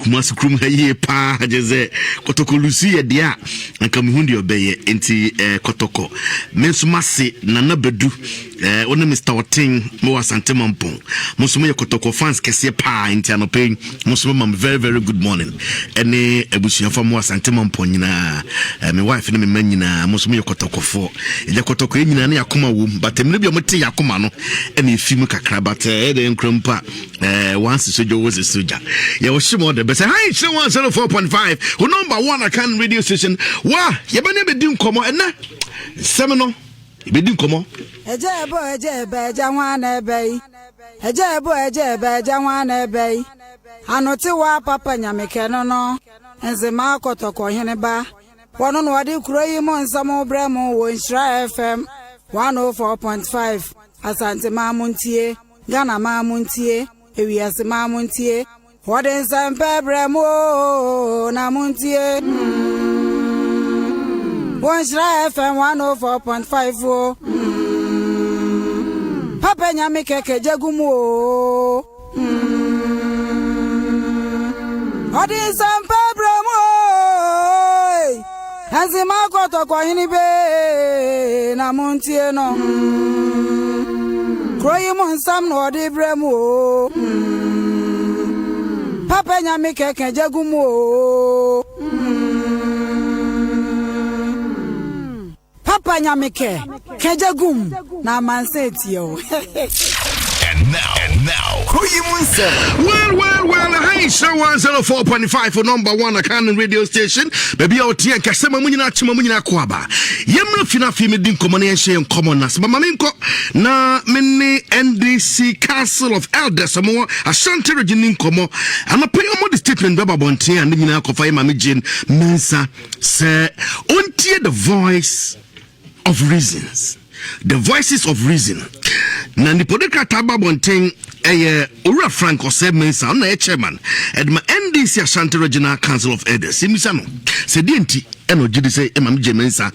Kumasi krum haye pa jeze kotoko lusi ye dia nka muhundi obeye enti kotoko mensumase nana bedu one Mr. Oting mo asante mampon musumo ye kotoko fans kese pa enti anope musumo mam very very good morning ene ebusuafo mo asante mampon nyina me wife ne me manyina musumo ye kotoko fo ye kotoko nyina ne yakoma wo but emre bi omote yakoma no ene efimu kakra but de nkrompa once sojo was a soldier ye wo shimo de be say hi 104.5 who number 1 Akan radio station wa ye ba ne be din komo ena semino be din komo ejebo eja na ebe ejebo eja na ebe anoti wa papa nyameke no enzema akotoko hene ba wono no wade Kuro Yi Mu Nsem bremu wo Nhyira FM 104.5 asante mamuntie Ghana mamuntie ewiase mamuntie wode nsempe bremu na muntie wo Nhyira FM 104.5 o papa nyameke kejegumu o wode nsempe bremu azima kotoko hini be na muntie no Kuro Yi Mu Nsem no de bremu o papa nyameke kejegumu o papa nyameke kejegum na manseti o And now, Kuro Yi Mu Nsem. Well, hi, show 104.5 for number 1 Akan radio station. Baby, out here, Kasema Munina Chimamunina Kwaba. Yemra Fina Fimi Din Common Common Nas, Mamaminko, na Mini NDC Council of Elders, Samoa, Ashanti Reginin Como, and a pay on the statement Baba Bonte and Nina Kofai Mamijin Mensa, say, untie the voice of reasons. The voices of reason. Na nipodeka taba bonten Ura Frank Ose Mensa na chairman edma NDC Ashanti Regional Council of Elders simisano sedenti eno jidi say emam Mensa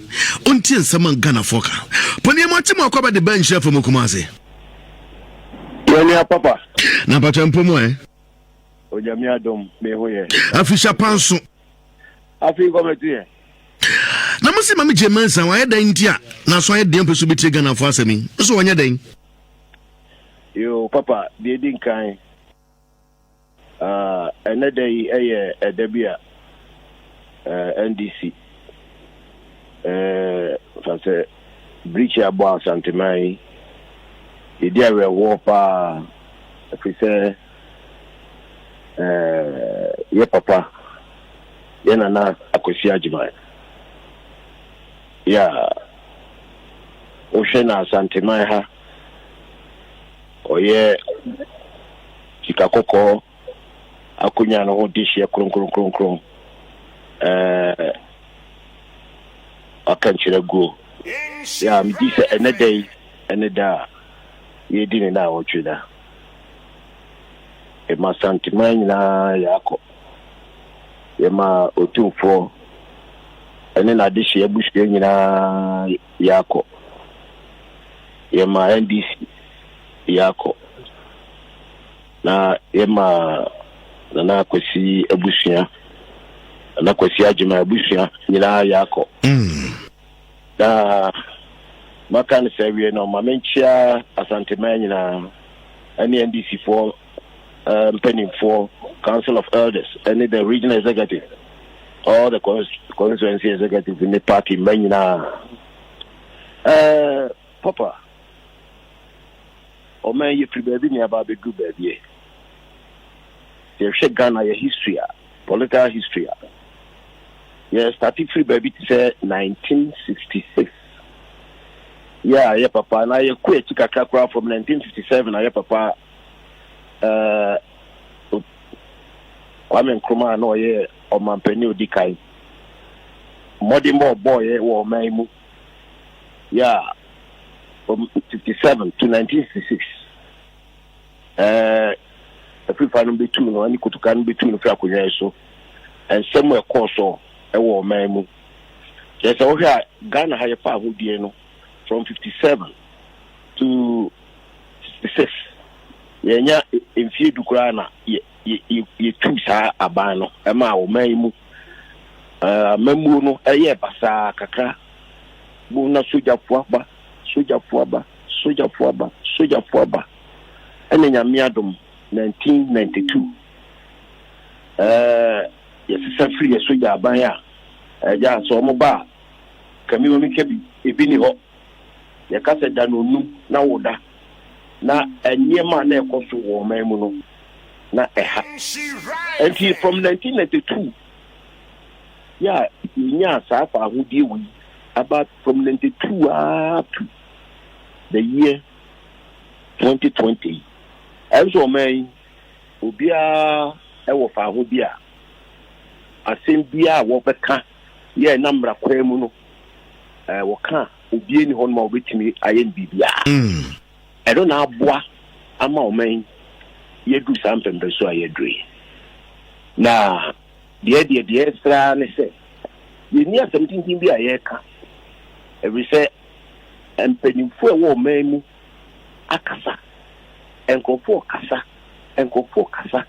onti nsama Ghana foka poni amati mo akwaba the bench from Kumasi Yoni papa na pacha mpomo ojami adom me hoye afisha panso afi kometi na musi mami Mensa wa eda ntia na so ye dem peso beti Ghana fo asemi so wonya den yo papa de din kan another edebia NDC fase breach abo santimai idia we wo pa afise ye papa ye nana akosi ajima ya oshena santimai ha oye kikakoko akunya no dishi ya kron akanchira go ya mi dise eneda ye dini na ochuda e ma santimanya na yako ye ma otumfo ene na dishi ya bushi nyina yako ye ma NDC yako na ema na kwesi abusia na kwesi ajima abusia nyina yako da makan sewe no mamenchia asante manyina ani NDC for penny for Council of Elders and the regional executive all the constituency executive in the party manyina papa o man you free baby ni about be good baby you Ghana your history political history started free baby to say 1966 yeah papa na you quit kakra from 1957 na papa Kwame Nkrumah no ye o mampeni odikai modi mo boy wo man mu from 57 to 1966 every final between no ani kutukan between for akonya so and somewhere course e wo man mu yes o hia Ghana ha ye pa hodie no from 57 to 66 yenya emfie dukura na you two sa abano ema o maimu mamu no eye basa kakra bu na soja fuaba ene nyame adom 1992 yes free soja aban ya ja so mo ba kami wo mi kebi ebi ni ho ya kasa da no nu na woda na enyema na ekoso wo maimu no na eha until from 1992 yeah nya safa ahudie wi about from 92 up to the year 2020 also man obia ewo fa ahudie a asem bia wo beka ye namra kwemu no wo ka obie ni hono ma obetimi ayen bibia I don't know aboa ama o man yedu sampembe so ayedui na de extra ne se ye ni asɛmtintin bi ayeka every say empenimfo ewo manu akasa enkofo kasa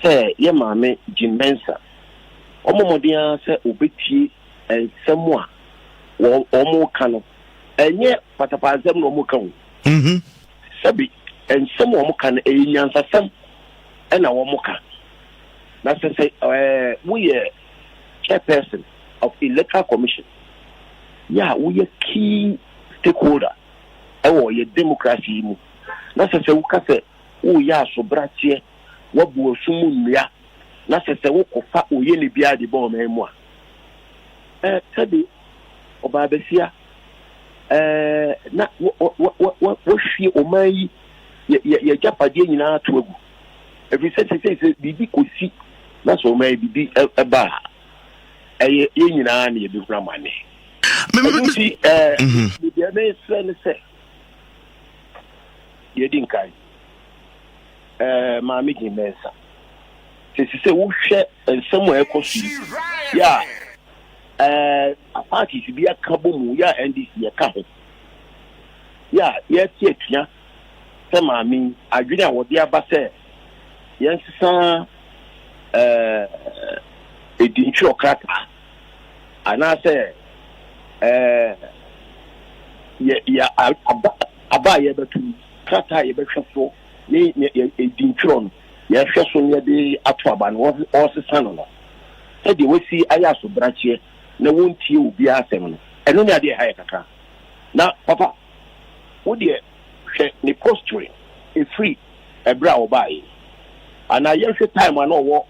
se ye maame jimensa omomodia se obetie ensɛm a wo ka no enye patapazem no mo ka wo sabi ensɛm wo mo ka no enyansasɛm ɛna wo mo ka na say we chairperson of Electoral Commission. Yeah, we are key stakeholder. Your democracy. Na say we ka say we ya so bratie we bu osumu nua. Na say we kofa oye ne bia de bon memu a. Tabi oba besia na wo hwie oman ye japade nyina to agu. Every say bibi kosi na so oman bibi eba ye nyina na ye bi kura mane. Me see the next friend say ye din kai ma mi mensa se wo hwe ensemo ekosi ya party si bia kabomu ya NDC ya ka ho ya ye tietua se ma mi adwene a wo de aba se yensa edincho kraka ana se ya aba ye betu krata ye behwefo ni edincho no ye hweso ne de ato aba no o se sano no e de wasi aya so brachie na wontie obi asem no eno ne ade ha ye kaka na papa wo de hwe ni posture e free e bra obai ana ye hwe time ana wo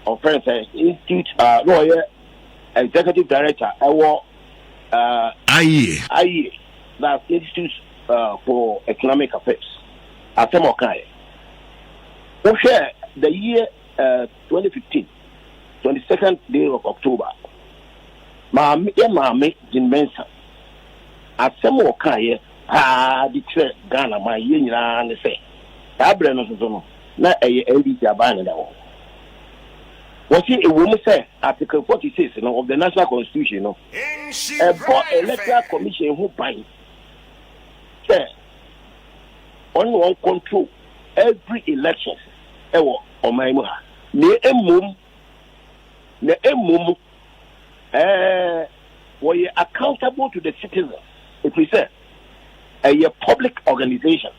of friends institute lawyer executive director IE that's Institute for Economic Affairs Atemokai. We share the year 2015 22nd day of October Mami Jin Mensa Atemokai declare Ghana my nyina ne say tabre no so na NDC abana da wo. What a woman say Article 46 of the National Constitution about Electoral Commission who buy say on control every election on my muha ne emum we are accountable to the citizens if we say a public organization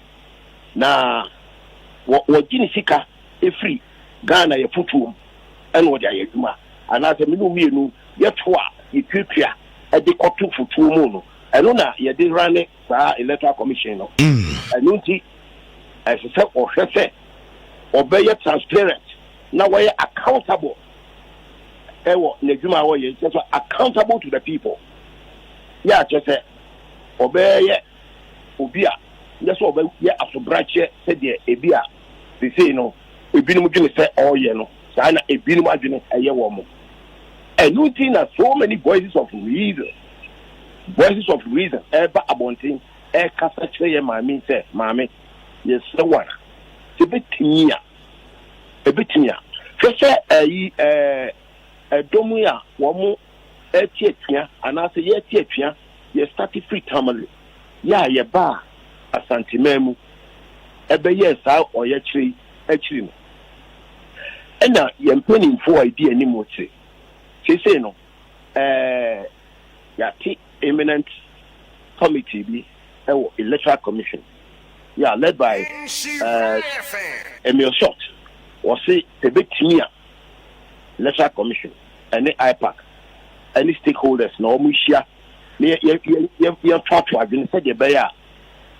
na what jinisika e free Ghana ye futu and what I do, and as a minimum, yet what you prepare at the cotton for 2 months. I don't know, you did run it by Electoral Commission. I don't see as a self or say, or be transparent. Now we are accountable. Nejuma way just accountable to the people. Yeah, just say, obey Obia. That's what we are to branch said the Ebia. They say, we've been say, oh, Sana a bin margin a year woman. And you think that so many voices of reason, ever abundant, a cassette, my mean, say, Mammy, yes, so one. A bit near. Just a domia, one more, a tietia, and I say, ye tietia, ye started free tamale. Ya, ye bar, a santimemu. yes or actually and now you're planning for idea anymore. She say no, eminent committee be electoral commission, led by Emil Short, or say the big team electoral commission, any IPAC, any stakeholders, no Mushia, you talk to against the Bayer,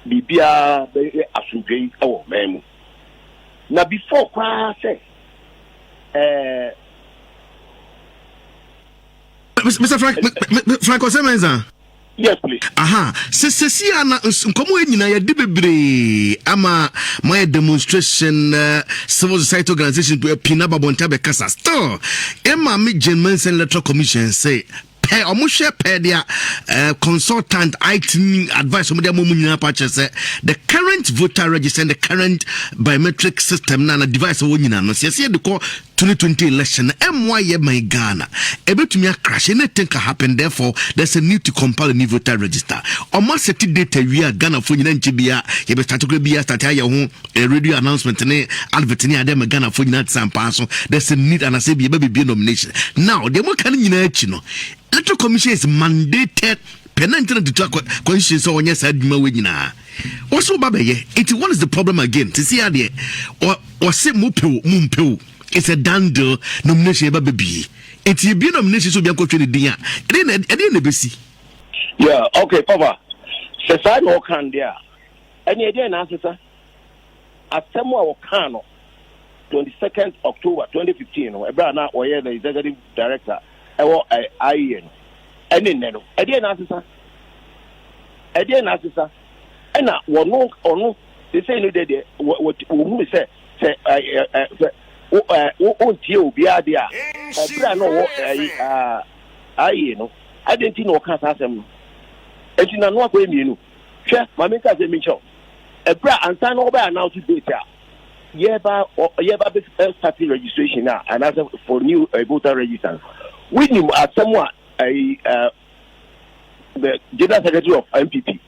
Bibia, Asundre, oh, man. Now, before I say, Mr. Frank Osemenza. Yes, please. Aha, sesi ana nkomo nyina ya debebre ama my demonstration civil society organization to pina babonta be kasa still Emma me German Electoral Commission say pay omushe pay dia consultant IT advice omo dia mo nyina pa say the current voter register and the current biometric system na device wo nyina no sesi de ko 2020 election MY my Ghana ebetumi crash anything can happen, therefore there's a need to compile a new voter register almost set data we are Ghana for nyina ntibia ye be start to be start ya ho radio announcement ne advert ne adem Ghana for nyina sampa so there's a need and I say be nomination now the mo kan nyina achi no Electoral Commission is mandated penalty to constitution so onye sa adwuma we nyina also babaye it what is the problem again to see ade or say mumpeu it's a done deal nomination baby it's a be nomination so be akotwe din a e na besi yeah okay papa se sai no kan dia any idea na asesa asemu a wokan no 22nd October 2015 no ebra na oye the executive director ewo IEN any no idea na asesa ena wono they say no dey wo hu say tie obi ade a ebra no wo ayi no identity no ka asem no enti na no akọ emienu hwe ma me ka say me cho ebra ansa no ba announce date a yeba be start registration now and as for new voter register with him at someone the general secretary of MPP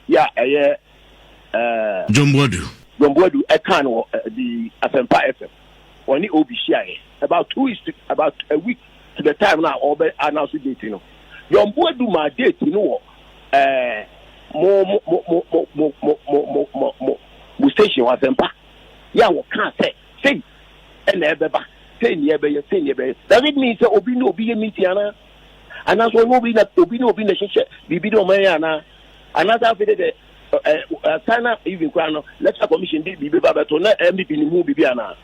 John Boadu e kan the Asempa FM when he obishia about 2 weeks about a week to the time now or announce date you know John Boadu my date you know mo station Asempa we can't say and ebeba say that means obi no obi meeting ana and that's no be that obi no be na hyehyɛ bibi do man ana another after the China even kwano Electoral Commission did bibi ba beto na MPP ni mu bibi ana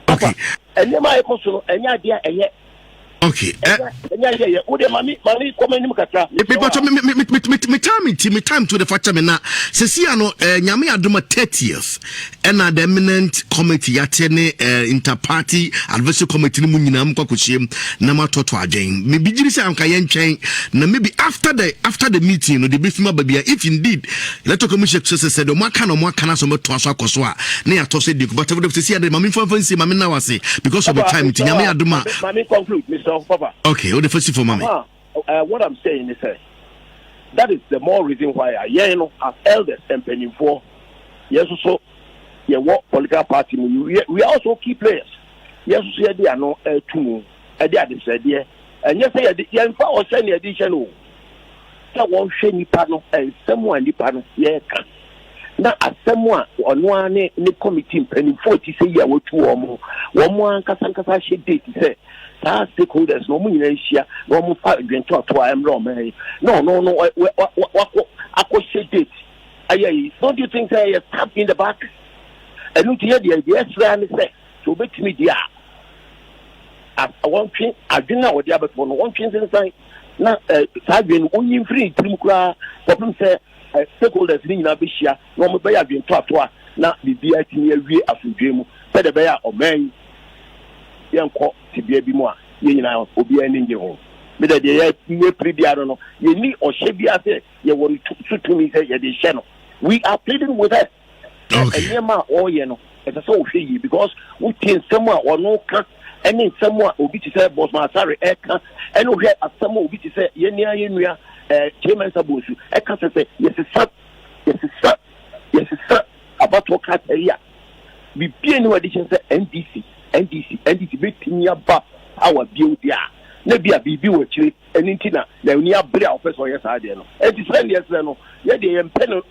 okay enya ma e koso no enya dia eye okay enya ye wo de mami comment nim katra me time to the factor me na sesi ano nyame adoma 30th and the eminent committee yatene interparty advisory committee ni mu nyina am kwakochiem na matoto adwen me bigiri se anka ye ntwen na maybe after the meeting no the befima babia if indeed Electoral Commission said o maka na so meto aso akoso a na ya to se di but sesi ade mami fancy mami na wase because of the time nyame adoma mami conclude Mr. Papa. Okay, what the first for mommy? What I'm saying is that is the more reason why you know as elders and penning for yes so you work political party we also key players. Yes so they are no two they are this idea and yes say you in or send the addition o that one share ni pano and someone ni pano yeah can na asemwa ono ane ni committee penning for ti say ya wo two omo ankasa she date say stakeholders no mun nyina hia no mu fa dwento ato amro man no akọ date ayi don't you think say tap in the back and you hear the extra and say so betimi dia at one thing adwena wo dia beto no one thing say na sadwen onyin free trim kura problem say stakeholders ni nyina be hia no mu be ya dwento ato na bibia tini awie afudwe mu say the be ya oman yanko tibia bi mu a ye nyina obi ani nge ho me da de ye pribia no ye ni ohye bia se ye wori tutumi se ye de hye no we are pleading with us okay enema oye no it's so ohye yi because we tin someone or no ka any someone obi ti say boss ma sorry e ka eno hwe asamo obi ti say ye nia ye nua chairman sabosu e ka say yes sir about what cat area. Be peeing what they say NDC be pinya ba our beauty. Maybe a BB with you and intina, the near Bria officer, yes, I don't know. And it's 10 years, no, yeah, they impanel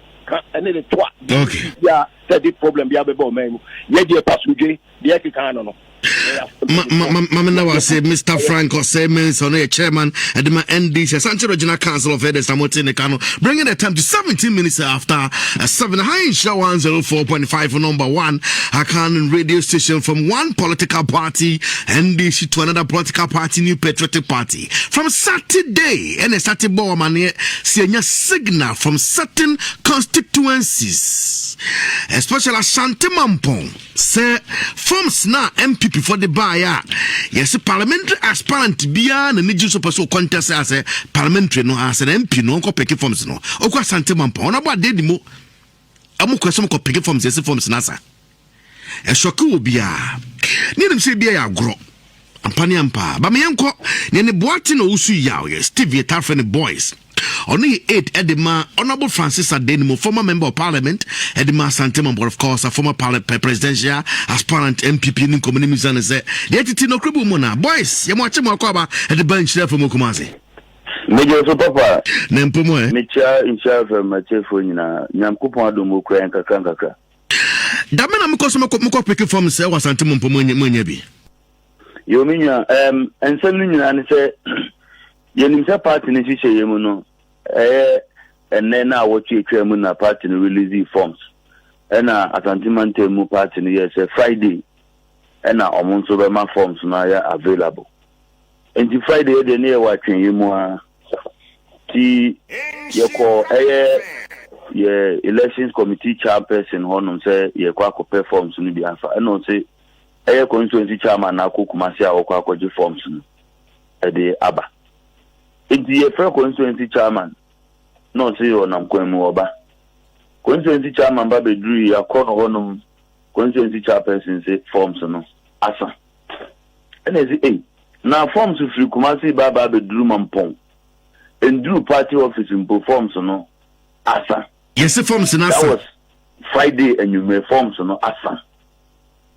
and then it's what. Okay. Yeah, that's the problem. Be able man. Yeah, dear Passuji, the Akano. Mamma was say Mr. Franco Simmons on a chairman at the NDC Sancho Regional Council of Elders Kano, bringing the time to 17 minutes after 7 high show 104.5 for number 1 Hakan radio station from one political party NDC to another political party, New Patriotic Party. From Saturday and a Saturday boy man seeing a signal from certain constituencies, especially Ashanti Mampong say forms now MP for the buyer. Yes, parliamentary aspirant bia na niju so person contest as a parliamentary no as an MP no ko pick forms no. Okwa Asante Mampong na ba de di mo. Amu question ko pick forms yes forms na sa. E shoku obia. Ni dem say bia ya agro. Ampani ampa. Ba me yanko ne ne boate no usu yaw yes Steve Tafren boys. Only 8 Edema, Honorable Francis Adenimo, former member of parliament, Edema Santemon, of course, a former presidential aspirant MPP in community, and said, the entity no cribu mona, boys, you watch him at the bench there for Mokumazi. Major Papa, Nempomo, Micha in charge of my telephone, Namkupa do Mukra and Kakaka. Damina Moko picking from Sewa Santemon Pomoyabi. You mean, and suddenly, and say, Yenimsa party in the Yemuno. And then I watch a chairman a party in release forms. And Atantimante mu party yes Friday. And among so my forms now available. And the Friday the near watching you more the you call elections committee chairperson honum say you kwako performs ni bi afa. And no say constituency chairman na kukumasi a kwako je forms no. E de aba. It's a fair constituency chairman. No, see you on Kwemu constituency chairman Baby Drew, a corner honum constituency chairperson say forms no. Asa. And they say, now forms if you Kumasi Baba Drew Mampong and Drew party office in performs no. Asa. Yes, the forms in Asa. That was Friday and you may forms no. Asa.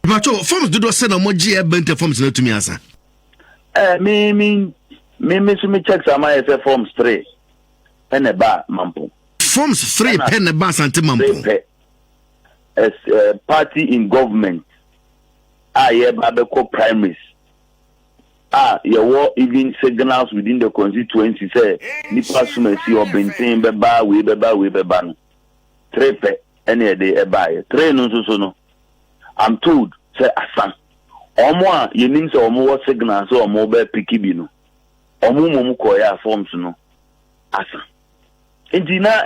But forms do not send a moji bent forms no to me, Asa. Me check some ISF forms 3 and a bar Mampo. Forms 3 pen a bar Sante Mampo. As party in government. Babeko primaries. You were even signals within the constituency say Nipa Sumesi or Bentin Beba, we beba. 3 pe any day a buy. 3 no. I'm told, say Asan. Omwa, you mean so more signals or mobile pikibino. Omumu koya forms no asa intina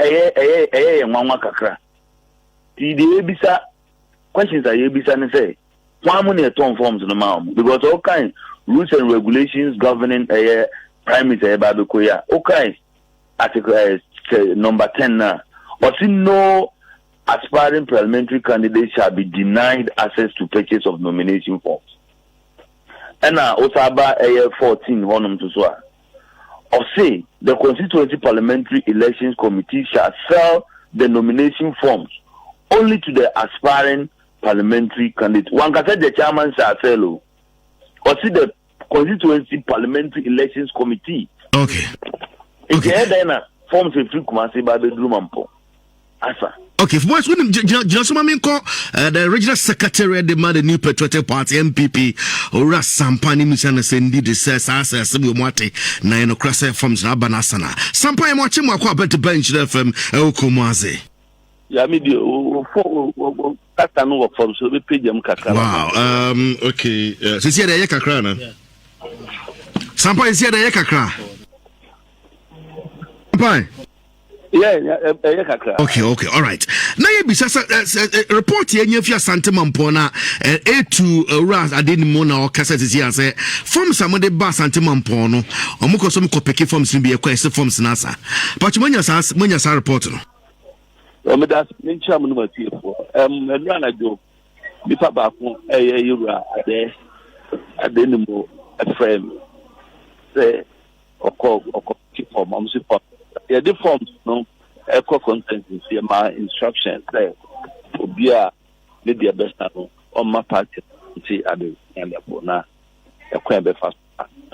nwanwa kakra ti de ebisa questions are ebisa ne say one money ton forms no ma because all kind rules and regulations governing primary babekoya okay article number 10 now but no aspiring parliamentary candidate shall be denied access to purchase of nomination forms and osaba 14 honum to so or say the Constituency Parliamentary Elections Committee shall sell the nomination forms only to the aspiring parliamentary candidate. One can say the chairman shall sell, or see the Constituency Parliamentary Elections Committee. Okay. Okay. Then forms a free Kumasi by the Drumampo. Asa. Okay, boys, when the regional secretary demand the New Patriotic Party MPP or Sampani Misana Sendi the says as Mwate Nine Crasa from Banasana. Sampani watching my quite to bench there from Elkumaze. That's no form, so we pay them kakra. Wow, okay. So see the Yakakra. Sampani is here the Yakakra. Sampani. Yeah, okay, all right. Now you be report here if you Sante Mampona A2 Ras Adenimona or Cassette is here say from some of the bus Sante Mampono or Muko some copy forms to be a question from Nasa. But when you say report no. That's chairman number 2 and run a joke. The papa you are there Adenimo a friend say or call for mom's support. Yeah, the forms no echo content is my instructions there. obia ne dia best no on my party nti ade and na ekwan be fast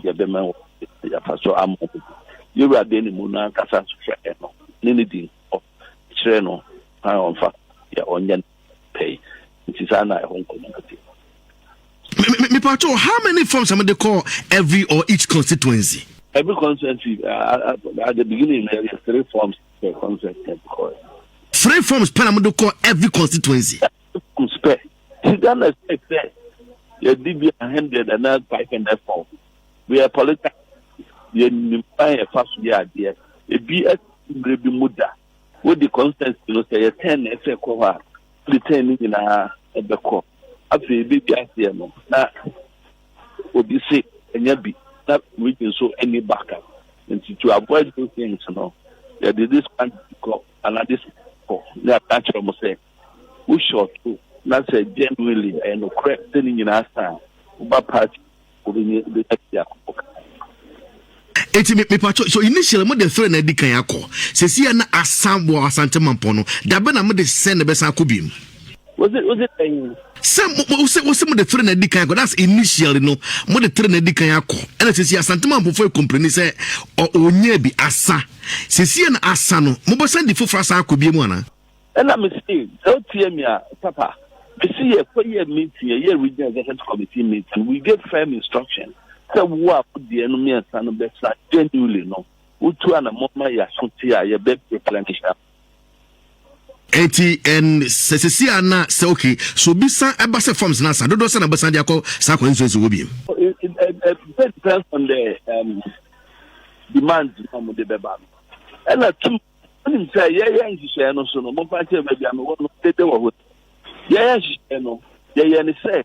ya be man ya faso am you were dey ni mu na kasa so hwe no ne di kire no ha on fa ya onye pay nti sana e hon community. Me patrol, how many forms am they call every or each constituency? Every constituency at the beginning there are 3 forms per constituency. 3 forms per am they call every constituency. Spare. Then I say you did 100 and not 500 forms. We are political. You find a fast idea. It be a baby muda. With the constituency, you say 10 FA cover, the 10 in a the court. After baby idea no. Na would be sick and you be not reaching so any backup. And to avoid those things, there is this kind of another call. They attach from say, who short too. Not say genuinely and correct thing in our time. But party will be the so initially mo de thread na di kan yakọ se si na asambo asante mampono da be na mo de send the best akobim was it some mo de thread na di kan yakọ that's initially no mo de thread na di kan yakọ and se si asante mampo for complain say onye bi asa se si na asa no mo bo send the for asa akobim ana and I'm saying so tie me papa we see a 4-year meeting a year regional executive committee meeting we give firm instruction. So what the enemy and son of that genuinely no. Utu and a mama ya suntia ya bed replenish. And Cecilia na say okay. So bisa abase forms na sa dodo sa na basa dia ko sa ko nso will be. It depends on the demand from the beba. And a two when say yeah nhihye no so no mo pa che be bia me wo no tete wo. Yeah nhihye no yeah ni say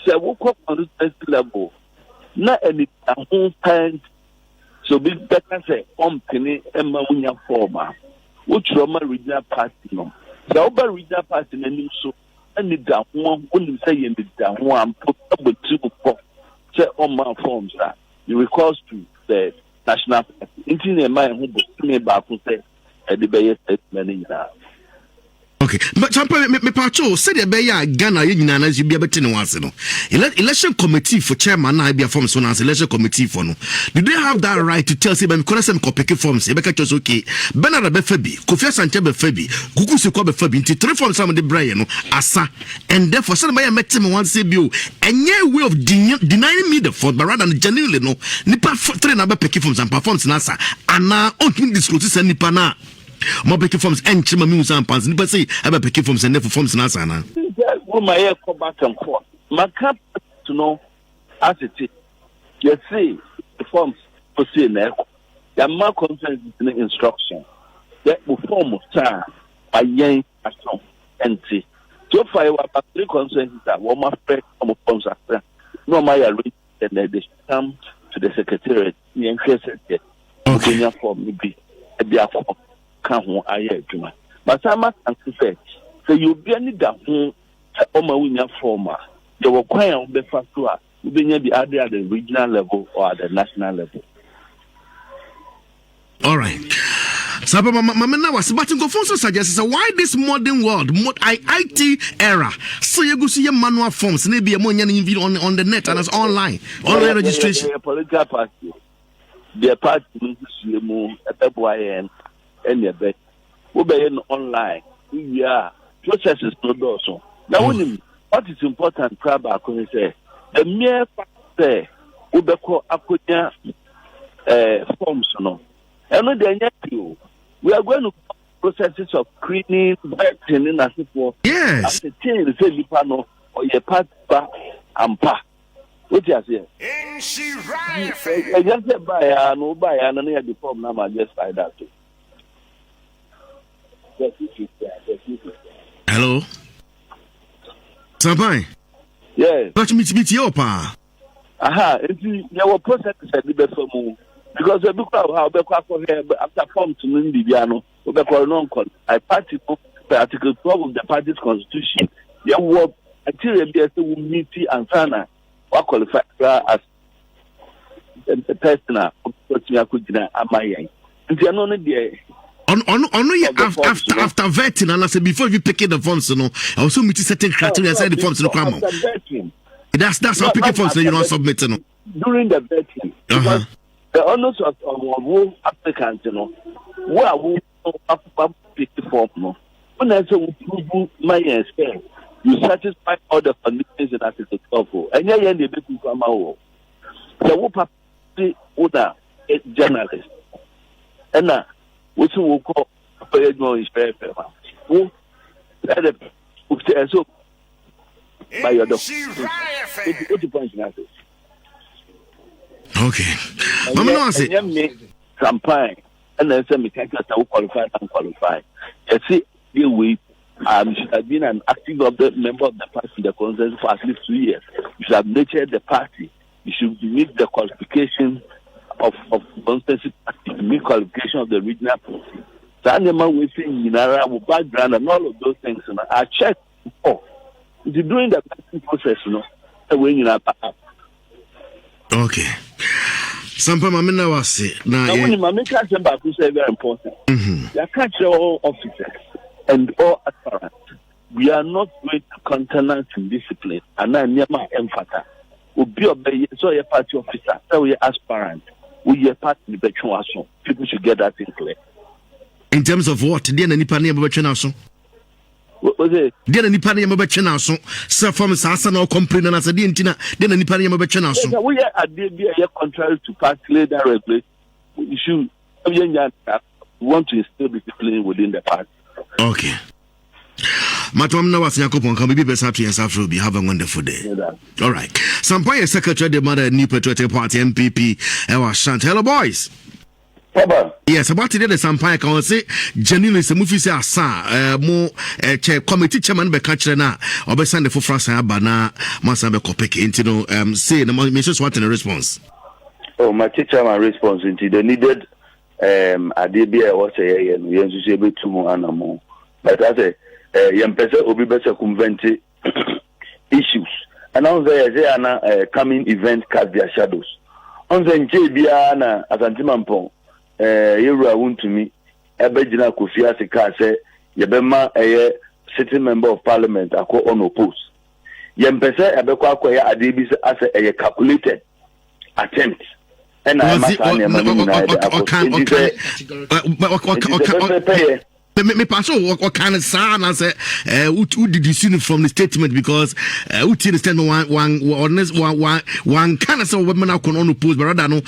say we come on this level na any who find so be better say company emma unya forma which Roma regional party no the over regional party na nim so any da ho unim say ye da ho am put say on my forms that you recourse to the national party in the mind who me ba ko say the be statement na. Okay, but me pacho said the beya Ghana nyina na be beti no wase no. Election committee for chairman na be form so na election committee for no. Do they have that right to tell say be because some copy forms e be catch okay. Benara be fabi, Kofi Asante be fabi, Gugu se ko be fabi nti 3 forms am de brain no asa. And therefore say beya meti me wan say bi o. Enye way of denying me the fault but rather genuinely no. Nipa 3 na be pick forms and performs na asa. Ana on disclose say nipa na more picky forms and chima music and pants. Nipa say about picky forms and never forms na sana. Wo my ear come back and forth. My cap to know as it is. You see the forms for see na. Ya ma consent in instruction. That will form of time by yen action NT. So far you have 3 consents that one my friend some forms after. No my arrange and they come to the secretariat. Yen question it. Okay, form maybe at the form. Can ho aye adwuma but sama can say you be any da ho o ma wunya forma the kwan a be fa so a we be nya bi either at the regional level or at the national level. All right. So mama na was but go so suggest why this modern world IT era so you go see your manual forms na be a monya on the net and as online registration political party the party mu etaboyen any bet we be online we are processes no do so now what is important crab akon say the mere fact say we be call akonya forms no and the we are going to processes of screening vetting and as for yes the thing say lipa no or your part ba ampa what you say Nhyira just buy no na the form na ma just like that too. Hello. Sampai. Yes. But meet you pa. Aha, your process is a little bit more because the book how be after form to Nhyira we be call non call. I party article 12 of the party's constitution. There were until the meet and sana what qualify as a person what me akudina amayan. Nti ano no de On after vetting, and I said before you pick the forms, I also meet certain criteria inside the forms. That's how picking forms you don't submit. During the vetting, because the honors of applicants, who are pick the form, when I say my experience, you satisfy all the conditions that is the couple, and yeah, they become come out. The whoop order a journalist, and now which will call is very fair. Who so by your doctor. Okay. Mama no say campaign and then say me can qualify and qualify. You see, we should have been an active member of the party, the consensus for at least 2 years. You should have nurtured the party. You should meet the qualification of consensus party, meet qualification of the regional party. So animal we see Nhyira with background and all of those things. I checked before. If you're doing the process, when you're up. Okay. Sampa Mamina was say now. When Mamma can't remember who say very important. They can't show all officers and all aspirants. We are not going to countenance in discipline. And I never emphasize. We'll be obeying so a party officer, so we aspirant. We are part of the Bechuason. People should get that in clear. In terms of what? Did any panel Bechuason? What was it? Did any panel Bechuason? Sir from Sassan or complain as a dinner? Did any panel Bechuason? We are at the contrary to party leader regulation. We should want to instill discipline within the party. Okay. Matom na was Yakopon can be best happy and Afro be have a wonderful day. All right. Sampaya Secretary the Mother New Patriotic Party MPP Ewa Shant. Hello boys. Papa. Yes, about today the Sampaya can say genuinely se mufi se asa mo committee chairman be catch na obesan the for France abana masa be kopeke intino say na me just want a response. Oh, my teacher my response into the needed adebia was say yen we enso say betumu anamo. But I say yempese obi bese convent issues. And on the coming event cast their shadows. On the njebia na asantimampon yewura wuntumi ebegina Kofi Asika say yebema sitting member of parliament akọ unopposed. Yempese ebekọ akoya adebi say as a calculated attempt. And I must me pass what kind of sound as who did you see from the statement because who understand one kind of women are on opposed but rather no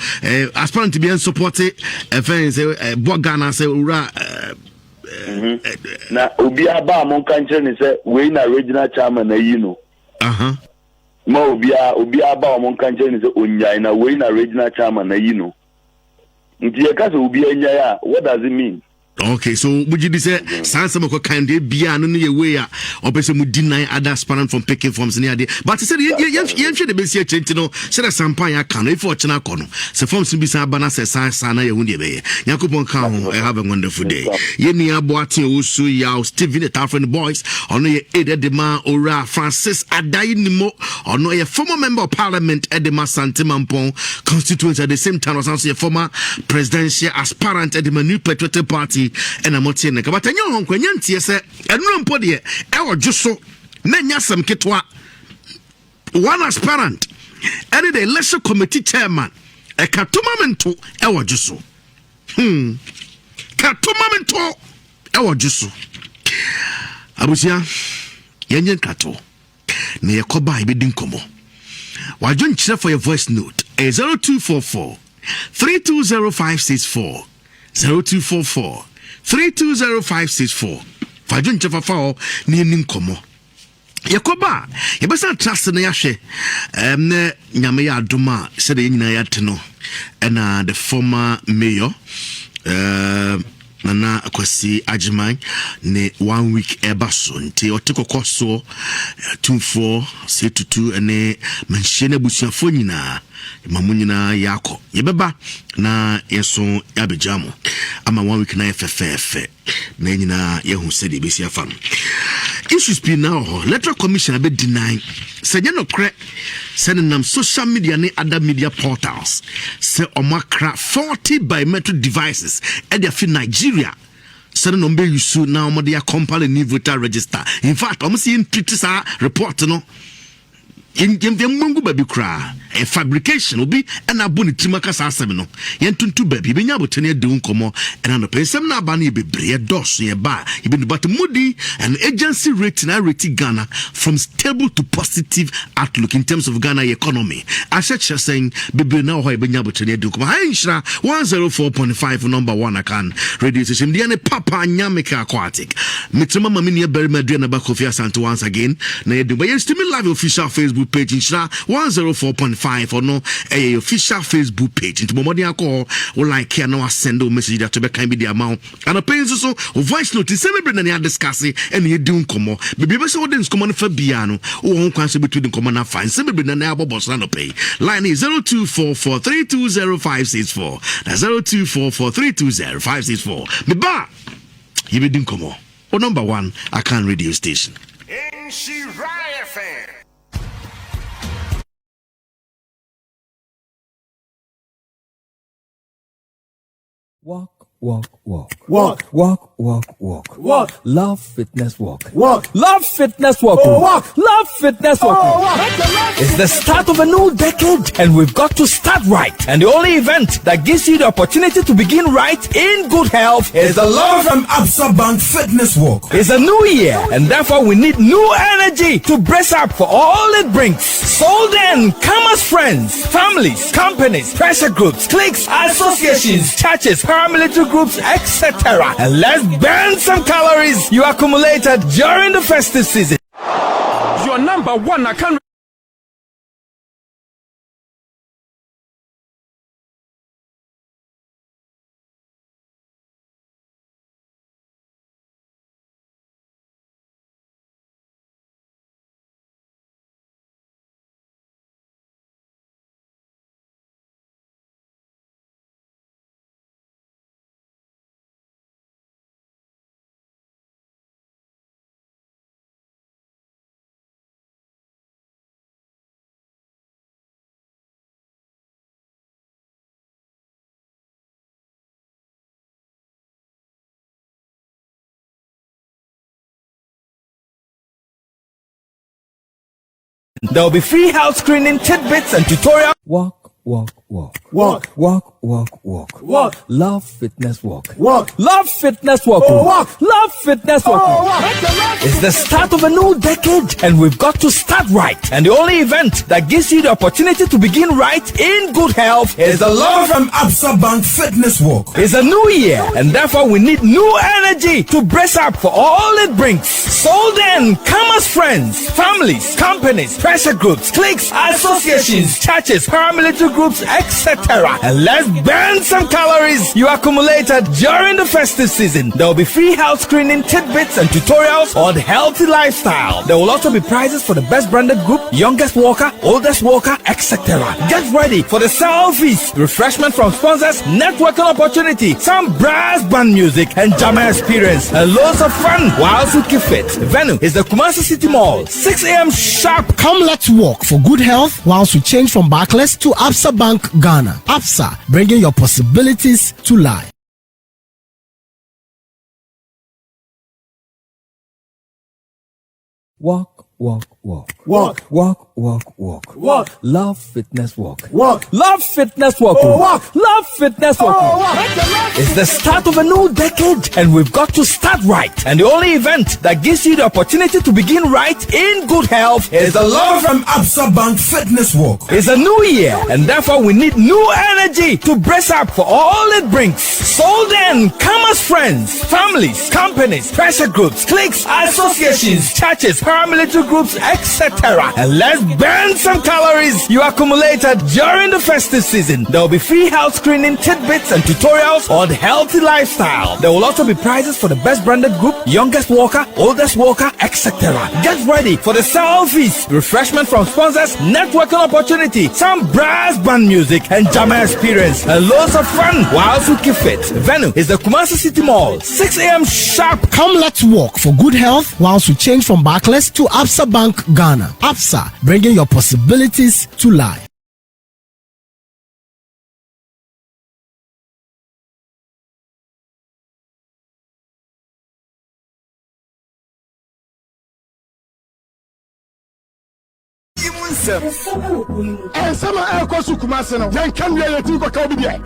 aspirant to be supported fans Bogana say na obi aba mon kanche ni say we na regional chairman na yi no ma obi aba mon kanche ni say onyai na we na regional chairman na yi no nti e ka say obi anya ya what does it mean? Okay, so would you say Sansam kind bia no ye way or person would deny other aspirant from picking forms near day. But he said you should be see change no said Sampaya can if fortuna kono. So forms to be sabana says sana ye wundi be. Yakupon kan have a wonderful day. Ye ni aboati osu ya Stephen the Taffin boys or no ye aided the man ora Francis Adai Nimo or no ye former member of parliament Edema Santimampon constituents at the same time as also a former presidential aspirant at the New Patriotic Party. And I'm not saying that, but I know when you say, and no put here, I just so many some kitwa one aspirant, and the election committee chairman, a catumamento, our just so. Catumamento, our just so. Abusia, Yanyan Kato, near Kobai Bidinkomo. Why don't you check for your voice note? A 0244 320564 0244 320564. Fajun Jafafao Nin Komo. Yakoba, Yabasa trust in Yashe, Nyamaya Duma, said the Yatino, and the former mayor, Nana Akwasi Ajimai, ne 1 week ebason, te otiko koso, 24, say to 2, and ne Manshene Busiafonina. Mamunina yako yebeba na yeso yabejamo ama 1 week na FFF na nyina yehu sedi besi afam issues be now electoral commission abe deny say no kre sending them social media and other media portals say omakra 40 biometric devices e dey fi Nigeria sɛ no be yusu na mo de compile new voter register. In fact I'm seeing treatise report no in mungu baby kra a fabrication obi and a boni timaka sasem no yentuntu baby benya botene de nkomo and an pensem na ba na be bre dos ye ba e be but mudi an agency rating Ghana from stable to positive outlook in terms of Ghana economy. Asha saying bebe na ho e benya botene de nkomo Nhyira 104.5 number 1 akan radio station de ne papa nyameka aquatic mitima mama ne beri madre na ba Kofi Asante once again na ye de but you still live official Facebook page Nhyira 104.5 or no a official Facebook page into momodi call or like here now send a message that to be kind be the amount and a pay so voice note is celebrating and discussing and you doing come baby be so didn't come on for piano or one can between the common and fine celebrating and abo boss no pay line is 0244320564 that's 0244320564 me ba you be doing come on number 1 I can radio station Nhyira FM. Walk. Love Fitness Walk. Love Fitness Walk. Love Fitness Walk. It's the start of a new decade and we've got to start right. And the only event that gives you the opportunity to begin right in good health is the Love from Absa Bank Fitness Walk. It's a new year and therefore we need new energy to brace up for all it brings. So then, come as friends, families, companies, pressure groups, cliques, associations, churches, paramilitary groups, etc. And let's burn some calories you accumulated during the festive season. Your number 1 account. There will be free health screening, tidbits, and tutorial. Walk. Love Fitness Walk. Love Fitness Walk. Love Fitness Walk. It's the start of a new decade and we've got to start right. And the only event that gives you the opportunity to begin right in good health is the Love from Absa Bank Fitness Walk. It's a new year and therefore we need new energy to brace up for all it brings. So then, come as friends, families, companies, pressure groups, cliques, associations, churches, paramilitary groups, etc. And let's burn some calories you accumulated during the festive season. There will be free health screening, tidbits, and tutorials on healthy lifestyle. There will also be prizes for the best branded group, youngest walker, oldest walker, etc. Get ready for the selfies, refreshment from sponsors, networking opportunity, some brass band music, and jammer experience, and loads of fun whilst you keep fit. The venue is the Kumasi City Mall, 6 a.m. sharp. Come, let's walk for good health whilst we change from Barclays to Absa Bank Ghana. Absa, bringing your possibilities to life. Walk. Love Fitness Walk. Love Fitness Walk. Love Fitness Walk. It's the start of a new decade and we've got to start right. And the only event that gives you the opportunity to begin right in good health is the Love from Absa Bank Fitness Walk. It's a new year and therefore we need new energy to brace up for all it brings. So then, come as friends, families, companies, pressure groups, cliques, associations, churches, paramilitary groups, etc. And let's burn some calories you accumulated during the festive season. There will be free health screening, tidbits, and tutorials on healthy lifestyle. There will also be prizes for the best branded group, youngest walker, oldest walker, etc. Get ready for the selfies, refreshment from sponsors, networking opportunity, some brass band music, and jammer experience, and loads of fun whilst you keep fit. The venue is the Kumasi City Mall, 6 a.m. sharp. Come, let's walk for good health whilst we change from Barclays to Absa Bank Ghana. Absa, bringing your possibilities to life. Ensema ekosu kumase no. Yen kan we yeti ko ka obi bia.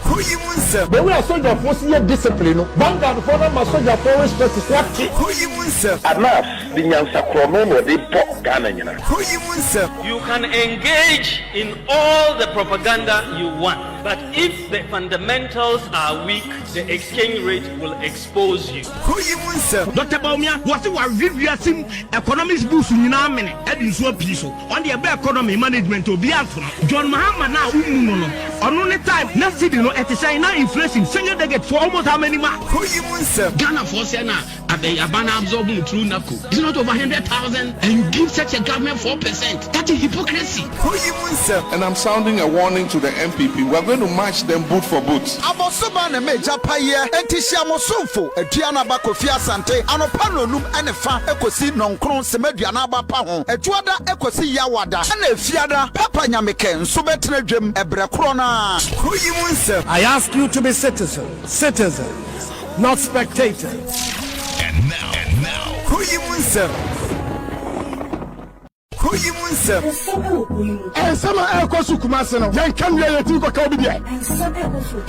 Kuro Yi Mu Nsem. But we are soldier force here discipline no. Vanguard for them soldier for respect to safety. Kuro Yi Mu Nsem. Enough the nyansa krono no dey pop Ghana nyina. Kuro Yi Mu Nsem. You can engage in all the propaganda you want, but if the fundamentals are weak, the exchange rate will expose you. Kuro Yi Mu Nsem. Dr. Baumia, what you are reviewing economics boost in a minute, and in so piece on the economy management to be out from John Mahama now. On only time, not sitting at the China inflation, single they get for almost how many marks? Kuro Yi Mu Nsem. Ghana for Sena at the Abana absorbing through NACO. It's not over 100,000, and you give such a government 4%. That is hypocrisy. Kuro Yi Mu Nsem. And I'm sounding a warning to the MPP. We're going to match them boot for boot. Amosuba ne meja paye enti Amosunfo aduana ba Kofi Asante anopano num ene fa ekosi nonkron semeduana ba pa ho aduada ekosi yawada na efiada papa nyameke nso betena dwem ebre kro na. Kuro Yi Mu Nsem. I ask you to be citizens, not spectators. And now, Kuro Yi Mu Nsem. Kuro Yi Mu Nsem. Ensema ekosu kumase no. Yen kan we yeti ko ka obi bia.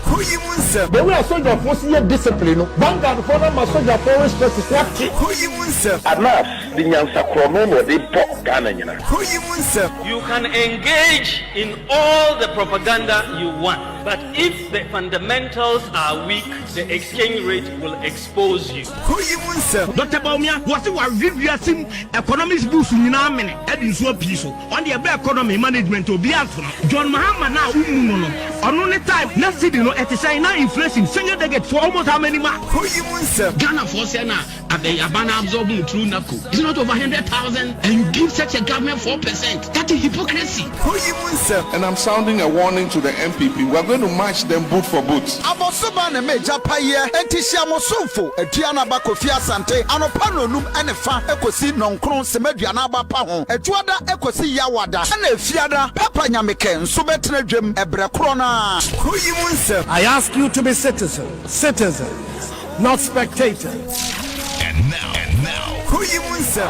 Kuro Yi Mu Nsem. But we are soldier force here discipline no. Vanguard for them soldier for respect to safety. Kuro Yi Mu Nsem. Enough the nyansa krono no dey pop Ghana nyina. Kuro Yi Mu Nsem. You can engage in all the propaganda you want, but if the fundamentals are weak, the exchange rate will expose you. Kuro Yi Mu Nsem. Dr. Baumia, what you are reviewing economics boost in a minute, and in so piece on the economy management to be out from John Mahama now. On only time, not sitting at the China inflation, single they get for almost how many marks? Kuro Yi Mu Nsem. Ghana for Sena at the Abana absorbing through NACO. It's not over 100,000, and you give such a government 4%. That is hypocrisy. Kuro Yi Mu Nsem. And I'm sounding a warning to the MPP. We're going to match them boot for boot. Amosuba ne meja paye enti Amosunfo aduana ba Kofi Asante anopano num ene fa ekosi nonkron semeduana ba pa ho aduada ekosi yawada na efiada papa nyameke nso betena dwem ebre kro na. Kuro Yi Mu Nsem. I ask you to be citizens, not spectators. And now, Kuro Yi Mu Nsem.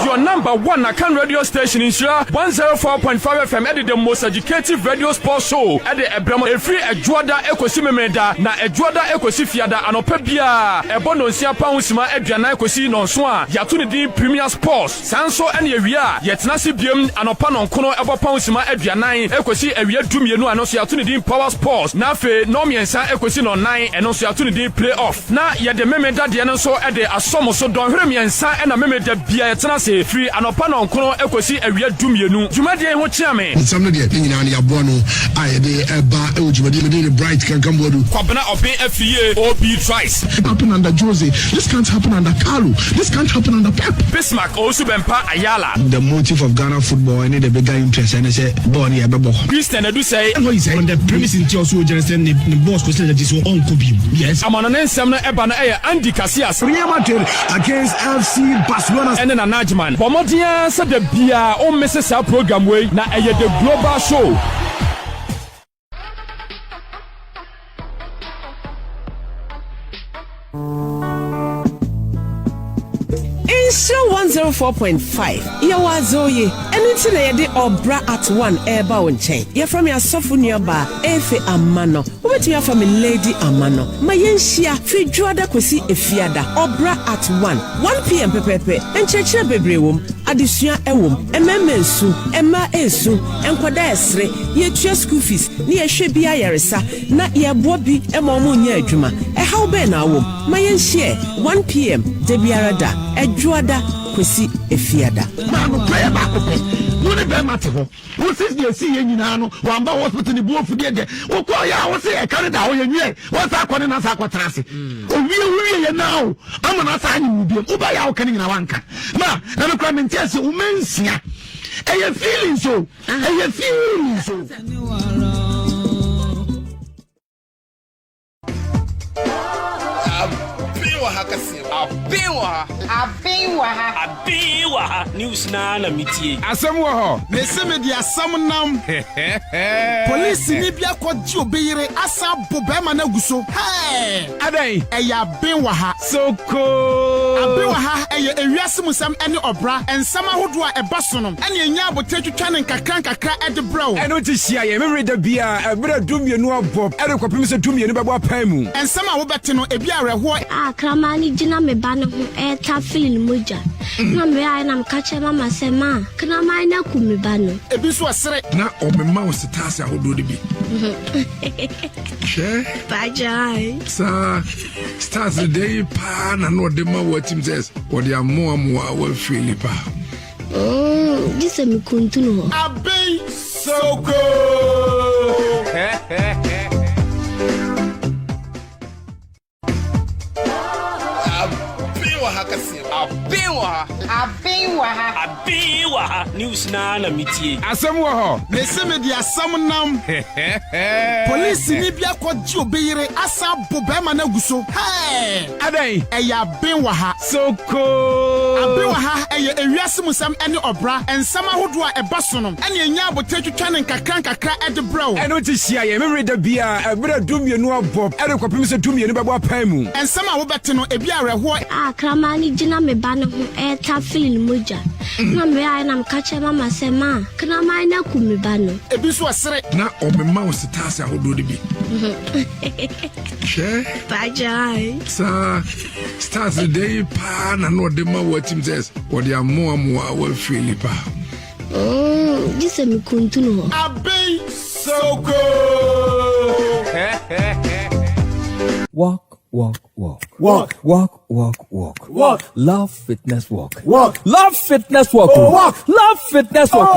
Your number one Akan radio station in Nhyira 104.5 FM edit the most educative radio sports show at the Ebramo Efri Ejuada Ekosi Memeda na Ejuada Ekosi Fiada anopa bia ebono nsia pausima eduana ekosi nonso a yato ne din Premier Sports sanso ene awia yetena se biem anopa nonkono ebo pausima eduanan ekosi awia dumienu anoso yato ne din Power Sports na fe no miensa ekosi no nan eno so yato ne din Playoff na ye de Memeda de no so e de asomo so don hwere miensa ena Memeda bia yetena se free anopa nonkono ekosi awia dumienu dwumadie ho chiame nsam no de nyina ne yabo no aye de eba e dwumadi me de bright kan kambodu kwabena obe afie OB twice it happen under Jose, this can't happen under Carlo, this can't happen under Pep. Bismarck also bempa Ayala. The motive of Ghana football and the bigger interest and I say born here bebo Christian Edu say what he say on the premise in also just the boss question that is on Kobe. Yes, amana nsem no eba na Andy Casillas Real Madrid against FC Barcelona and then Najman Pomodia said the bia o misses our program way na the global show. Show 104.5 Yawazoye anything na yede obra at 1 eba wonchen ye from your sofu nearby efe amano ubeti ya from lady amano mayenhia fidjuada kwesi efiada obra at 1 p.m. pepepe enchechire bebrewom adesua ewom ememmensu emma esu enkwada esre ye tua school fees ni ye hwe bia yeresa na ye bobi emomu nya adwuma how be na wom mayenhia 1 p.m. debiarada edjuada kwesi efiada manu play back up no ne be mate ho wo sis de si ye nyina no wamba hospital ni buofu de wo ko ya wo se e Canada wo ye nwie wo sa kwone na sa kwatrase owie ye now ama na sa anyi mudiem wo ba ya wo kan nyina wanka ma na me kwa mentiase wo mensia e ye feelings so Abiwa news na mitie asem wo ho me se me di asam nam police ni bia kwaji obeyire asa bo be ma na guso hey adai e ya bin wa ha soko Abewa ha eye ewiase musam ene obra ensama hodo a eba so no ene enya abote twetwa ne nkakra ede bro. Eno ti hia ye memre da bia ebra dumienu abob ere kwapem se dumienu bebo apam mu. Ensama wo bete no ebi areho akramani gina me ba ne ho eta feeling moja. Na me ai na mkache mama sema kana mai na kumi ba no. Ebi so asere na omema wo stars ahodo de bi. She Bajai. Sa stars the day pa na no de ma what team says what they are more wa feel pa. This is me kuntuno. Abe soko. Abiwa news na mitie. Asem wo ho. Me se me di asam nam. Police ni bia kwaji obeyire asa bo be ma na guso. Hey! Adai. Eya benwa ha. Soko. Abewa ha eye ewiase musam ene obra ensama hodo a eba so no. Ene enya abote twetwa ne nkakra ede bro. Eno ti hia ye memre da bia ebra dumienu abob ere kwapem se dumienu bebo apam mu. Ensama wo bete no ebi areho akramani gina me ba ne ho eta feeling moja. Na me ai na mkache mama sema kana mai na kumi ba no. Ebi so asere na omema wo stars ahodo de bi. She Bajai. Sa stars the day pa na no de ma what team says what they are more wa feel pa. This is me kuntuno. Abe soko. Walk, walk, walk. Walk, walk, walk, walk. Walk. Love Fitness Walk. Walk. Love Fitness Walk. Walk. Love Fitness Walk.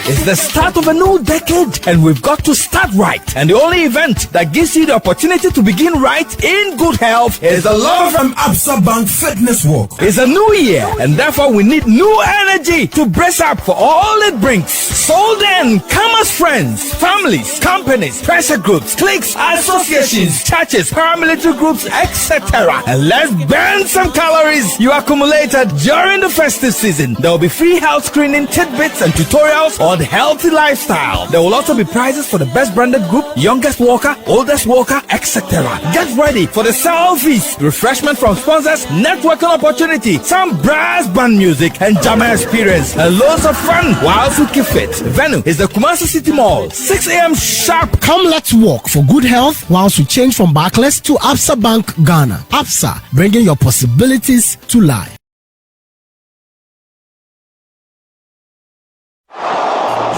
It's the start of a new decade, and we've got to start right. And the only event that gives you the opportunity to begin right in good health is the Love from Absa Bank Fitness Walk. It's a new year, and therefore we need new energy to brace up for all it brings. So then, come as friends, families, companies, pressure groups, cliques, associations, churches, paramilitary groups, etc. And let's burn some calories you accumulated during the festive season. There will be free health screening, tidbits, and tutorials on healthy lifestyle. There will also be prizes for the best branded group, youngest walker, oldest walker, etc. Get ready for the selfies, refreshment from sponsors, networking opportunity, some brass band music, and jammer experience, and loads of fun whilst you keep fit. Venue is the Kumasi City Mall, 6 a.m. sharp. Come, let's walk for good health whilst we change from Barclays to Absa Bank Ghana. Absa, bringing your possibilities to life.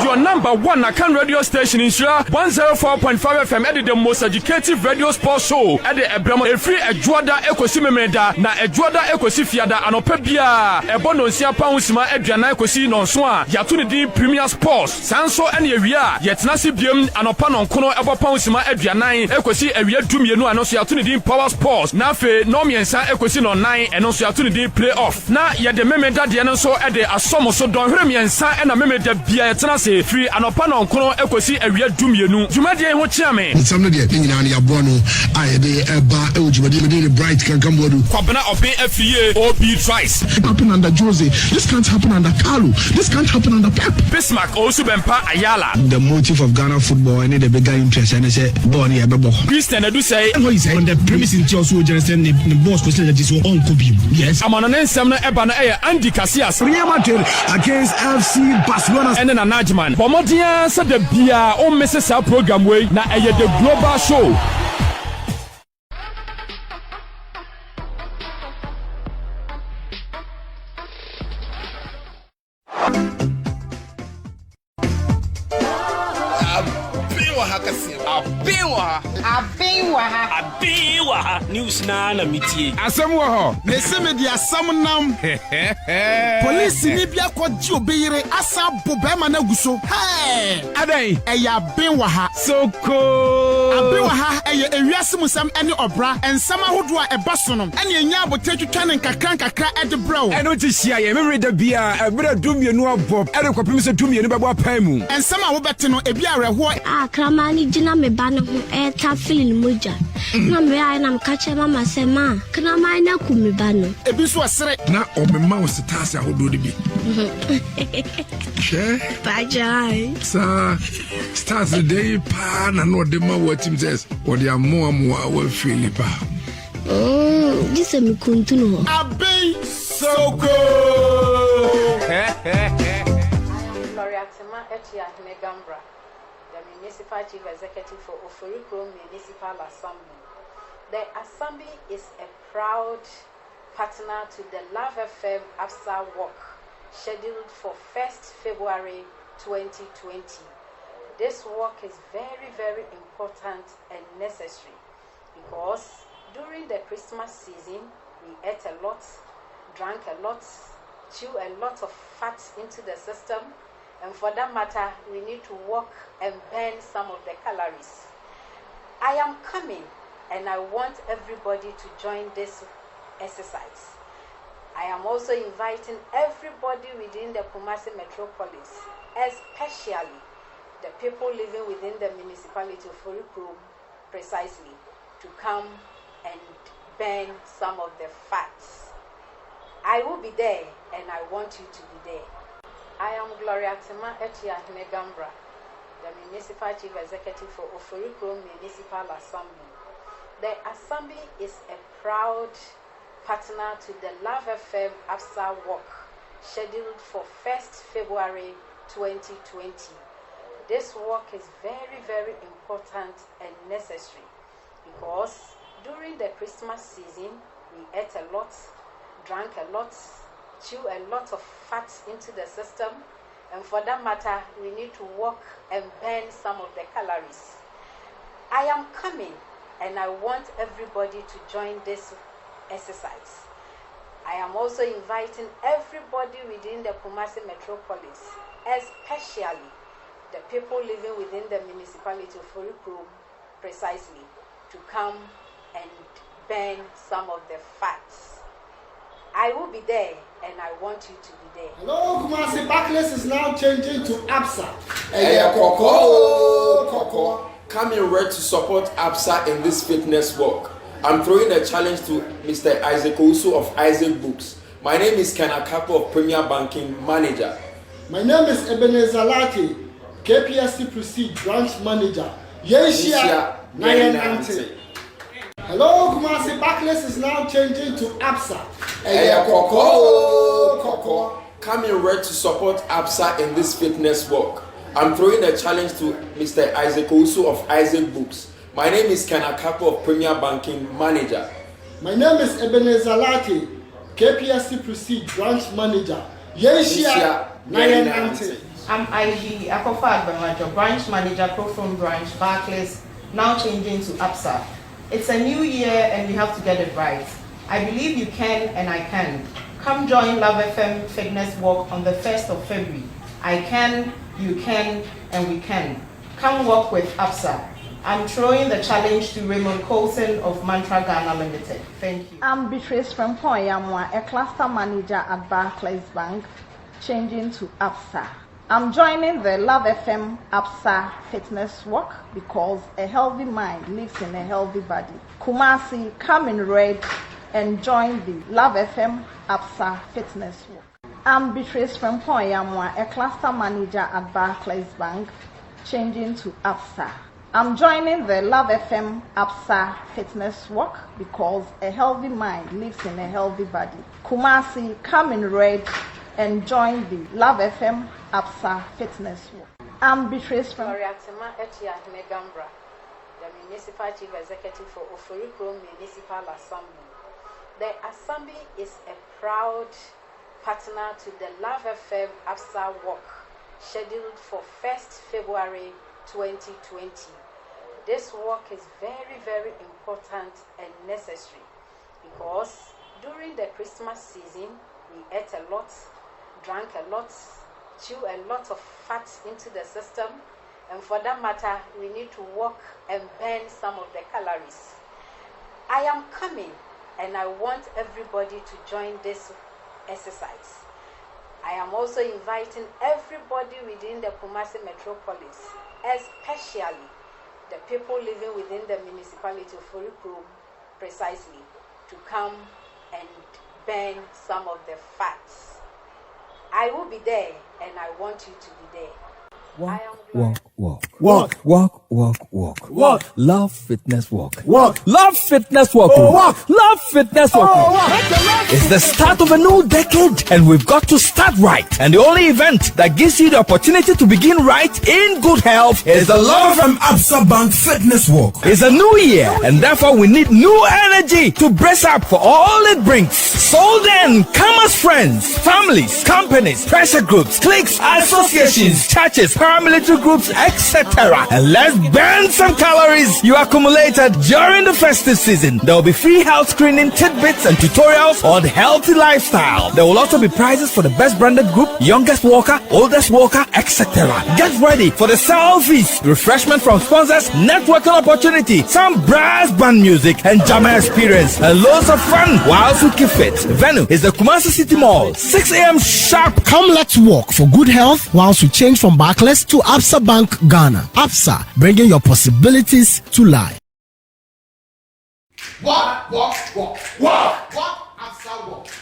Your number one Akan radio station in Nhyira 104.5 FM at the most educative radio sports show at the Ebramo Efri Ejuada Ekosi Memeda na Ejuada Ekosi Fiada anope bia ebono nsia pausima aduana ekosi nonso a yatuni di Premier Sports sanso ene ewia yetenase biem anopa nonkono ebo pausima aduanan ekosi ewia dumienu anoso yatuni di Power Sports na fe no miensa ekosi no 9 eno so yatuni di Playoff na yede Memeda de nso ede asomoso don hwere miensa ena Memeda bia yetenase free anopa no nkono ekosi awia dumienu dwumadie ho chiame nsam de nyina ne yabo no ayede eba e dwumadi me de bright kan kambodu kwabena obe afie OB twice it happen under Jose, this can't happen under Carlo, this can't happen under Pep. Bismarck also bempa Ayala. The motive of Ghana football and the bigger interest and say born here bebo Christian Edu say what he say on the premise in also just the boss question that is on Kobe. Yes, amana nsem na eba na Andy Casillas Real Madrid against FC Barcelona and then Najman Pomodia said the bia o misses our program way na the global show. Abiwa news na mitie. Asem wo ho. Me se me di asam nam. Police ni bia kwaji obeyire asa bo be ma na guso. Hey! Adai. Eya benwa ha. Soko. Abewa ha eye ewiase musam ene obra ensama hodo a eba so no. Ene enya abote twetwa ne nkakra ede bro. Eno ti hia ye memre da bia ebra dumienu abob ere kwapem se dumienu bebo apam mu. Ensama wo bete no ebi areho akramani gina me ba ne ho eta feeling moja. Na me ai na mkache mama sema kana mai na kumi ba no. Ebi so asere na omema wo stars ahodo de bi. She Bajai. Sa stars the day pa na no de ma what team says what they are more wa feel pa. This is me kuntuno. Abe Soko. Gloriatima Etia Negambra, the Municipal Chief Executive for Kuro Municipal Assembly. The Assembly is a proud partner to the Love FM APSA walk scheduled for 1st February 2020. This walk is very, very important and necessary because during the Christmas season, we ate a lot, drank a lot, chew a lot of fat into the system, and for that matter, we need to walk and burn some of the calories. I am coming, and I want everybody to join this exercise. I am also inviting everybody within the Kumasi metropolis, especially the people living within the municipality of Kuro precisely, to come and burn some of the fats. I will be there, and I want you to be there. I am Gloriatima Etia Negambra, the Municipal Chief Executive for Kuro Municipal Assembly. The Assembly is a proud partner to the Love FM APSA walk scheduled for 1st February 2020. This walk is very, very important and necessary because during the Christmas season, we ate a lot, drank a lot, chew a lot of fat into the system, and for that matter, we need to walk and burn some of the calories. I am coming, and I want everybody to join this exercise. I am also inviting everybody within the Kumasi metropolis, especially the people living within the municipality of Kuro precisely, to come and burn some of the fats. I will be there, and I want you to be there. Hello, Kumasi Backless is now changing to APSA. Hey, Koko. Coming ready to support APSA in this fitness walk. I'm throwing a challenge to Mr. Isaac Owusu of Isaac Books. My name is Ken Akapo of Premier Banking Manager. My name is Ebenezer Lati, KPSC Prestige Branch Manager. Nhyira. Hello, Kumasi Backless is now changing to APSA. Hey, Koko. Coming ready to support APSA in this fitness walk. I'm throwing a challenge to Mr. Isaac Owusu of Isaac Books. My name is Ken Akapo of Premier Banking Manager. My name is Ebenezer Lati, KPSC Prestige Branch Manager. Nhyira. I'm IG Akofa Agbamajo, Branch Manager, Profone Branch, Barclays, now changing to APSA. It's a new year and we have to get it right. I believe you can and I can. Come join Love FM Fitness Walk on the 1st of February. I can, you can, and we can. Come walk with APSA. I'm throwing the challenge to Raymond Coulson of Mantra Ghana Limited. Thank you. I'm Beatrice Frempong-Yamwa, a cluster manager at Barclays Bank, changing to APSA. I'm joining the Love FM APSA Fitness Walk because a healthy mind lives in a healthy body. Kumasi, come in red and join the Love FM APSA Fitness Walk. I'm Beatrice Frempong-Yamwa, a cluster manager at Barclays Bank, changing to APSA. I'm joining the Love FM APSA Fitness Walk because a healthy mind lives in a healthy body. Kumasi, come in red and join the Love FM APSA Fitness Walk. I'm Beatrice from Gloriatima Etia Negambra, the Municipal Chief Executive for Kuro Municipal Assembly. The Assembly is a proud partner to the Love FM APSA walk scheduled for 1st February 2020. This walk is very, very important and necessary because during the Christmas season, we ate a lot, drank a lot, chew a lot of fat into the system, and for that matter, we need to walk and burn some of the calories. I am coming, and I want everybody to join this exercise. I am also inviting everybody within the Kumasi metropolis, especially the people living within the municipality of Kuro precisely, to come and burn some of the fats. I will be there, and I want you to be there. Wow. I am Love Fitness Walk. Love Fitness Walk. Love Fitness Walk. It's the start of a new decade, and we've got to start right. And the only event that gives you the opportunity to begin right in good health is the Love from Absa Bank Fitness Walk. It's a new year, and therefore we need new energy to brace up for all it brings. So then, come as friends, families, companies, pressure groups, cliques, associations, churches, paramilitary groups, etc. And let's burn some calories you accumulated during the festive season. There will be free health screening, tidbits, and tutorials on healthy lifestyle. There will also be prizes for the best branded group, youngest walker, oldest walker, etc. Get ready for the selfies, refreshment from sponsors, networking opportunity, some brass band music, and jammer experience, and loads of fun whilst we keep fit. Venue is the Kumasi City Mall, 6 a.m. sharp. Come, let's walk for good health whilst we change from Barclays to Absa Bank Ghana. Absa, bringing your possibilities to life. Walk, Absa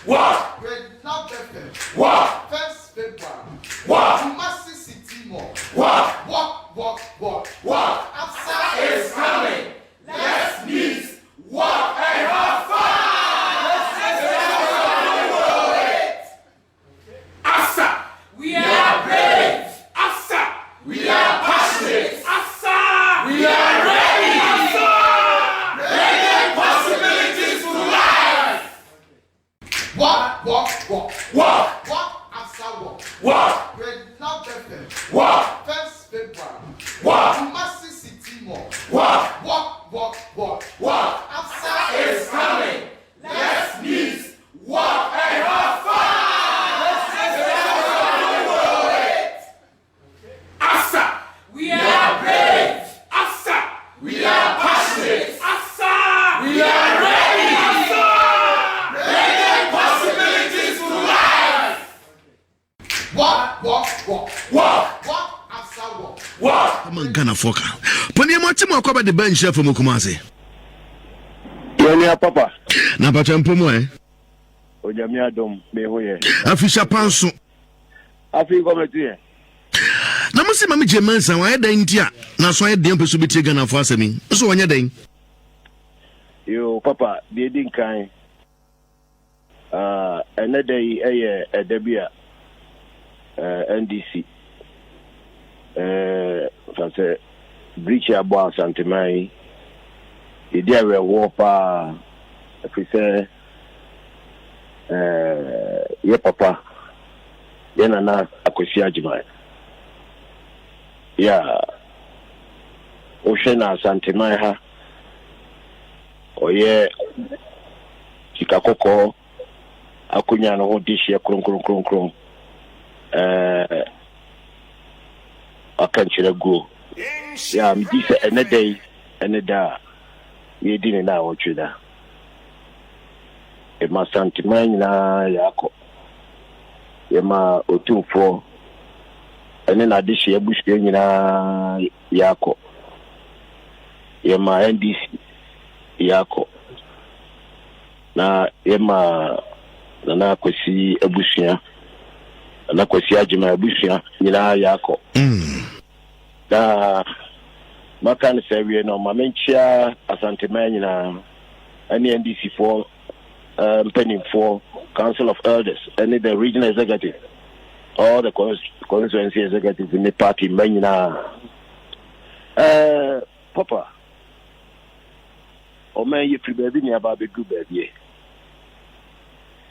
walk. With Love FM. Walk. First February. Walk. Kumasi City Mall. Walk. Absa is coming. Let's meet. Walk and have fun. Absa, we are brave. Absa, we are passionate. Absa, we are ready. Absa, bringing possibilities to life. Walk. Absa walk. With Love FM. Walk. First February. Walk. Kumasi City Mall. Walk. Absa is coming. Let's meet. Walk and have fun. Absa, we are brave. Absa, we are passionate. Absa, we are ready. Absa, bringing possibilities to life. Walk. Absa walk. Come on, Ghana Foka. Pony Mati Makwaba the bench chef from Kumasi. Yoni papa. Na pachampomo Ojamia dom mehoye. Afisha panso. Afi kometi. Na musi mami jemansa wa eda ntia na so eda mpeso bi tie Ghana fo asemi. So wanya den. Yo papa, de din kan. Another eye edebia NDC. Fase breach abo Santemai. Idi awe wo pa afise ye papa ye nana akosi ajima ya oshena Santemai ha oye chikakoko akunya no dishi ya kron akanchira go ya mdise eneda ye dine na ochuda e ma Santemai na yako ye ma otumfo ene na dishi ya bushi nyina yako ye ma NDC yako na ye ma na kwesi abusia na kwesi ajima abusia nyina yako da makan sewe no mamenchia Santemai nyina any NDC for penny for Council of Elders any the regional executive all the constituency executives in the party manyina papa o man you free baby ni aba be good baby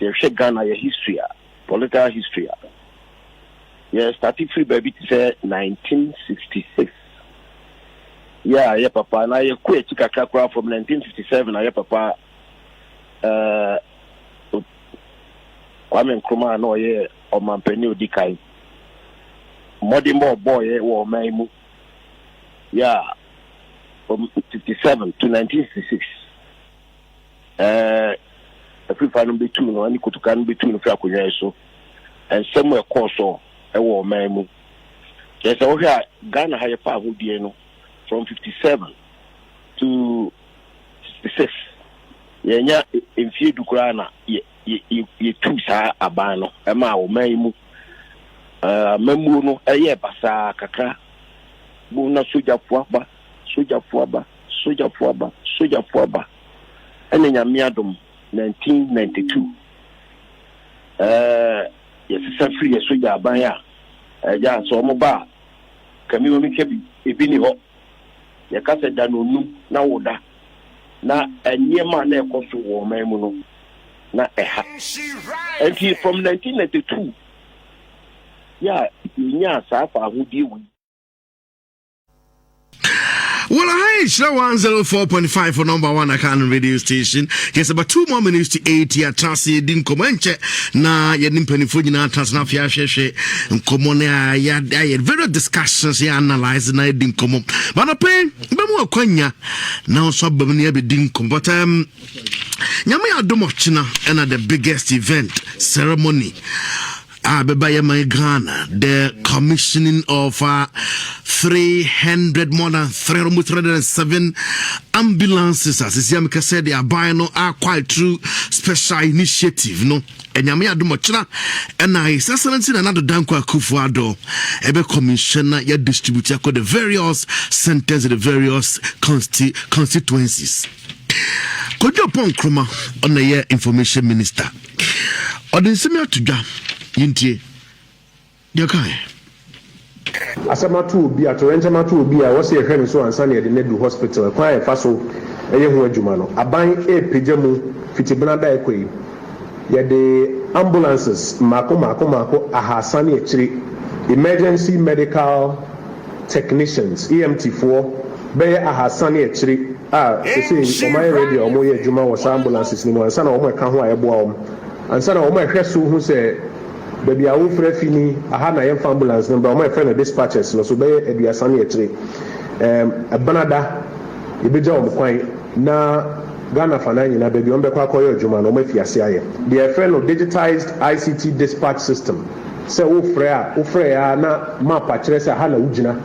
they check Ghana your history political history started free baby to say 1966 yeah papa na ye quit kakra from 1957 yeah papa Kwame Nkrumah no ye o mampeni odikai modern boy wo maimu from 57 to 1966 every final be two no ani kutukan be two no fra akonya so and somewhere course e wo maimu yes o hia Ghana ha ye pa hodie no from 57 to 66 yenya emfie dukura na ye tu sa abano e ma wo maimu mamu no eye basa kakra na soja fuaba ene nyamiadom 1992 yes free soja abanya ja so mo ba kami wo mi kebi ebi ni ho ya kasa da no nu na woda na eniema na ekoso wo man mu no na eha and he from 1992 yeah nya safa ahudi wi. Well, hi, show 104.5 for number 1 Akan radio station. Yes, about 2 more minutes to 8 ya chance din komenche na ya nimpenifu na transna fia hwehwe nkomone ya very discussions ya analyze na din komo. But no pain, be mu akwanya na so bam na be din komo. But nyame adomo china and the biggest event ceremony Abeba Ghana, the commissioning of 300 more than 307 ambulances, as Yamika said, they are buying are quite true special initiative, no. And Yamia Dumochina, and I Excellency and another Dankwa Kufuado, Ebe commissioner, ya distributor the various centers, the various constituencies. Could you upon Kruma on the year information minister? Or the similar to Jam? Yintie Yokai Asamatu obi atorentama obi a wose ehwe ne so ansa na de nedu hospital kwa e fa so eye ho adwuma no aban pejamu fitibena da ekoi ye de ambulances mako ahasa na ekiri emergency medical technicians EMT4 be ahasa na ekiri say omay radio omo ye adwuma wo ambulances ni mo ansa na omo eka ho ayeboa om ansa na omo ehwe so hu say baby a wo frɛ fini aha na yɛmfa ambulance number o ma frɛ na dispatchers no so bɛyɛ aduasa ne yɛkyere abanada yɛbɛgya wɔn kwan na Ghana fa na nyina baby on bɛkɔ akɔyɛ adwuma no o ma fiase ayɛ deɛ frɛ no digitized ICT dispatch system sɛ wo frɛ ya na map akyerɛ sɛ aha na wogyina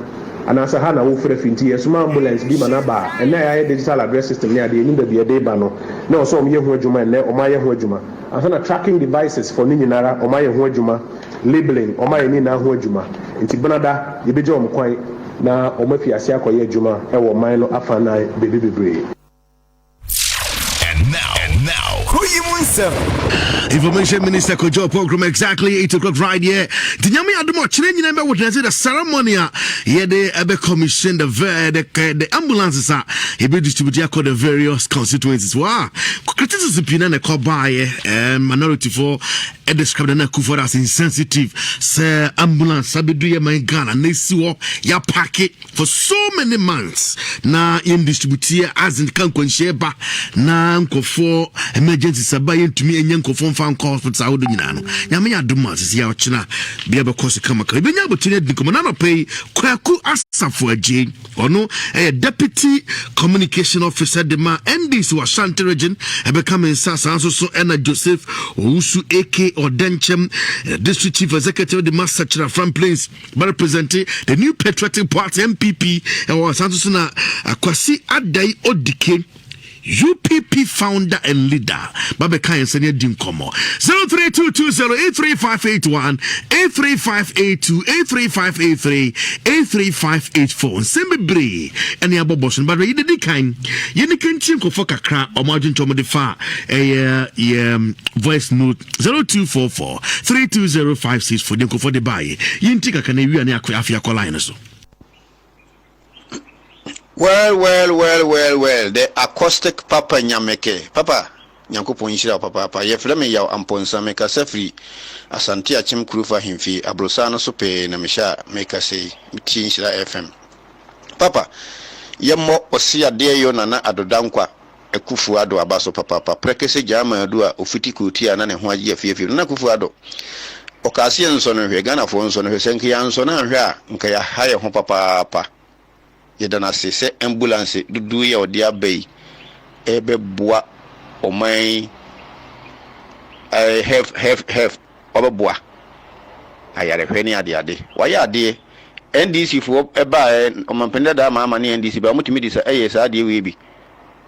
anasa ha na wo frɛ finti yɛsoma ambulance bi ma na ba ɛna yɛ digital address system ne ade ni baby ɛde ba no na ɔsɔ ɔmo yɛ ho adwuma ɛnɛ ɔmo ayɛ ho adwuma asana tracking devices for ninara ɔmo ayɛ ho adwuma labeling ɔmo ayɛ ni na ho adwuma nti benada yɛbɛgye ɔmo kwan na ɔmo afi ase akɔyɛ adwuma ɛwɔ man no afa na bebree. And now, Kuro Yi Mu Nsem. Information Minister Kojo program exactly 8 o'clock right here. The Nyame Adomo Chinese number would say the ceremony here they ebe commission the ambulances he be distributed across the various constituencies. Wow, criticism pina na kobaye minority for describe na kufor as insensitive. Say ambulance sabidu ye man Ghana na siwo ya pack it for so many months. Na in distributed as in kan konsheba na nkofo emergency sabaye ntumi enye nkofo fan hospital awodo nyina no nyame ya dum asisi ya ochina bia be kosi kama ka benya botine di komo na no pay kwaku asafo agye ono deputy communication officer de ma NDC wa Shanti region ebe come in sasa so ena Joseph Owusu AK Odenchem district chief executive de Masachira from Plains representing the new patriotic party MPP and was so na Akwasi Adai Odike UPP founder and leader Babe Kayan Senior Dinkomo 0322083581 83582 83583 83584 Sembebre and ya bobosun but you did kind you can chinko for kakra or margin to modify a voice note 0244 32056 for dinko for the buy yintika can you and afia line so. Well. The acoustic Papa Nyameke. Papa, Nyankopo Nhyira Papa. Ye frame yaw amponsa meka safri. Asante achim kurufa himfi. Abrosano sope na mesha meka sei. Mti Nhyira FM. Papa, ye mo osia de yo nana adodankwa. Ekufu ado abaso papa. Prekese jama adua ofiti kutia na ne ho agye afiefi. Na kufu ado. Okasi enso no hwe Ghana fo enso no hwe senke ya enso na hwe a nka ya haye ho papa. Yedana se ambulance dudu ya odi abai ebe boa omai have obeboa ayare hweni ade waya ade NDC fo eba omampenda da ma ne NDC ba mutimi di sa sa ade we bi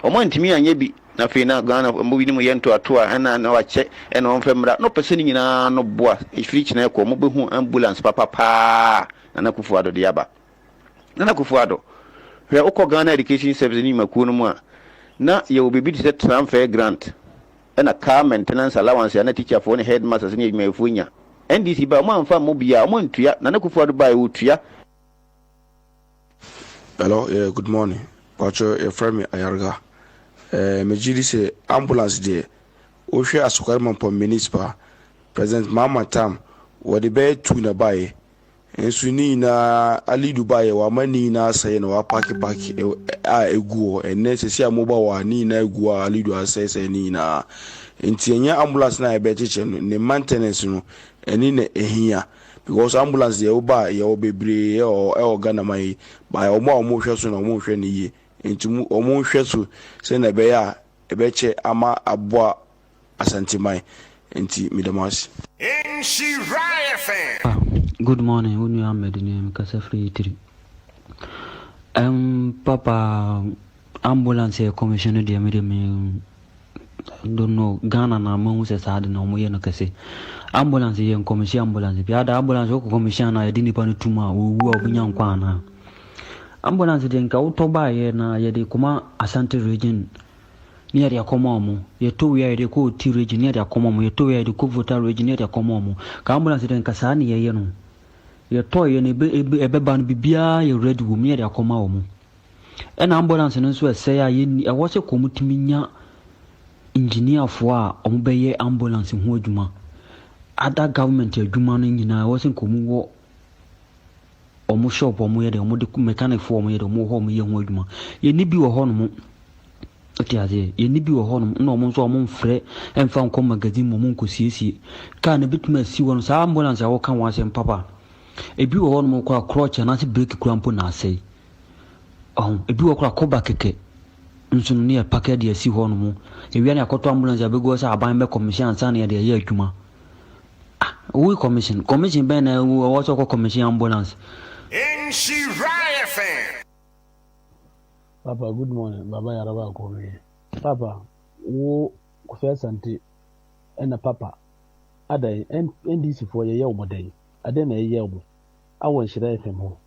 omantimi anye bi na fe na Ghana mbi ni mu yento atoa na wache na onfemra no pese ni nyina no boa ifiri kina ko mo behu ambulance papa na kufu ado de aba Nana Kufuado. We are Oko Ghana Education Service in Makunuma. Na you will be set transfer grant. And a car maintenance allowance and a teacher for any headmasters in Mefunya. NDC by one farm mobile, one tria, Nana Kufuado by Utria. Hello, good morning. Pacho, a friend, Ayarga. Majidi say ambulance day. Oshe Asukarman for municipal. President Mama Tam, what the bed to na buy. And Suni na Ali Dubai, wa mani na say no paki ego, and necessary mobile wa ni na ego Ali do assess any na. Intianya ambulance na ebetichen, ne maintenance no, and in a here. Because ambulance they oba ya obebre or Ghana my by omo hweso na omo hwe ne ye enti omo hweso se na be ya ebeche ama aboa asantimai enti midamas Nhyira FM. Good morning, Unu Ahmed ni Mkasa Free 3. Papa ambulance commissioner de me don't know Ghana na mo se sad na mo ye no kase ambulance ye commission ambulance bi ada ambulance ko commission na ye dini pa no tuma owu obunya nkwa na ambulance de nka utoba ye na ye de kuma Asante region ni area koma mu ye to we ye ko ti region ni area koma mu ye to we de ko voter region ni area koma mu ka ambulance de nka sa ni ye no ye to ye ne ebeba no bibia ye ready wo ni area koma mu na ambulance no so se ya ye e wo se komutimi nya engineer for omubeye ambulance ho adwuma other government adwuma no nyina wasen komu wo omu shop omu ye de omu de mechanic for omu ye de omu ho omu ye ho adwuma ye ni bi wo ho no mu otiaze ye ni bi wo ho no na omu nso omu mfre emfa nko magazine mo mu nkosiesie ka na bituma si wo no sa ambulance awo kan wa sem papa ebi wo ho no mu kwa crutch na se brake cramp na asai ebi wo kwa koba keke nso no ne package de asi ho no mu ewia ne akoto ambulance abego sa aban be commission ansa ne de ye adwuma we commission ben na wo so commission ambulance Nhyira FM. Papa, good morning. Baba Yaraba ko me. Papa, wo ko fe Asante na papa adai NDC for ye mo dai adai na ye mo awon Nhyira FM ho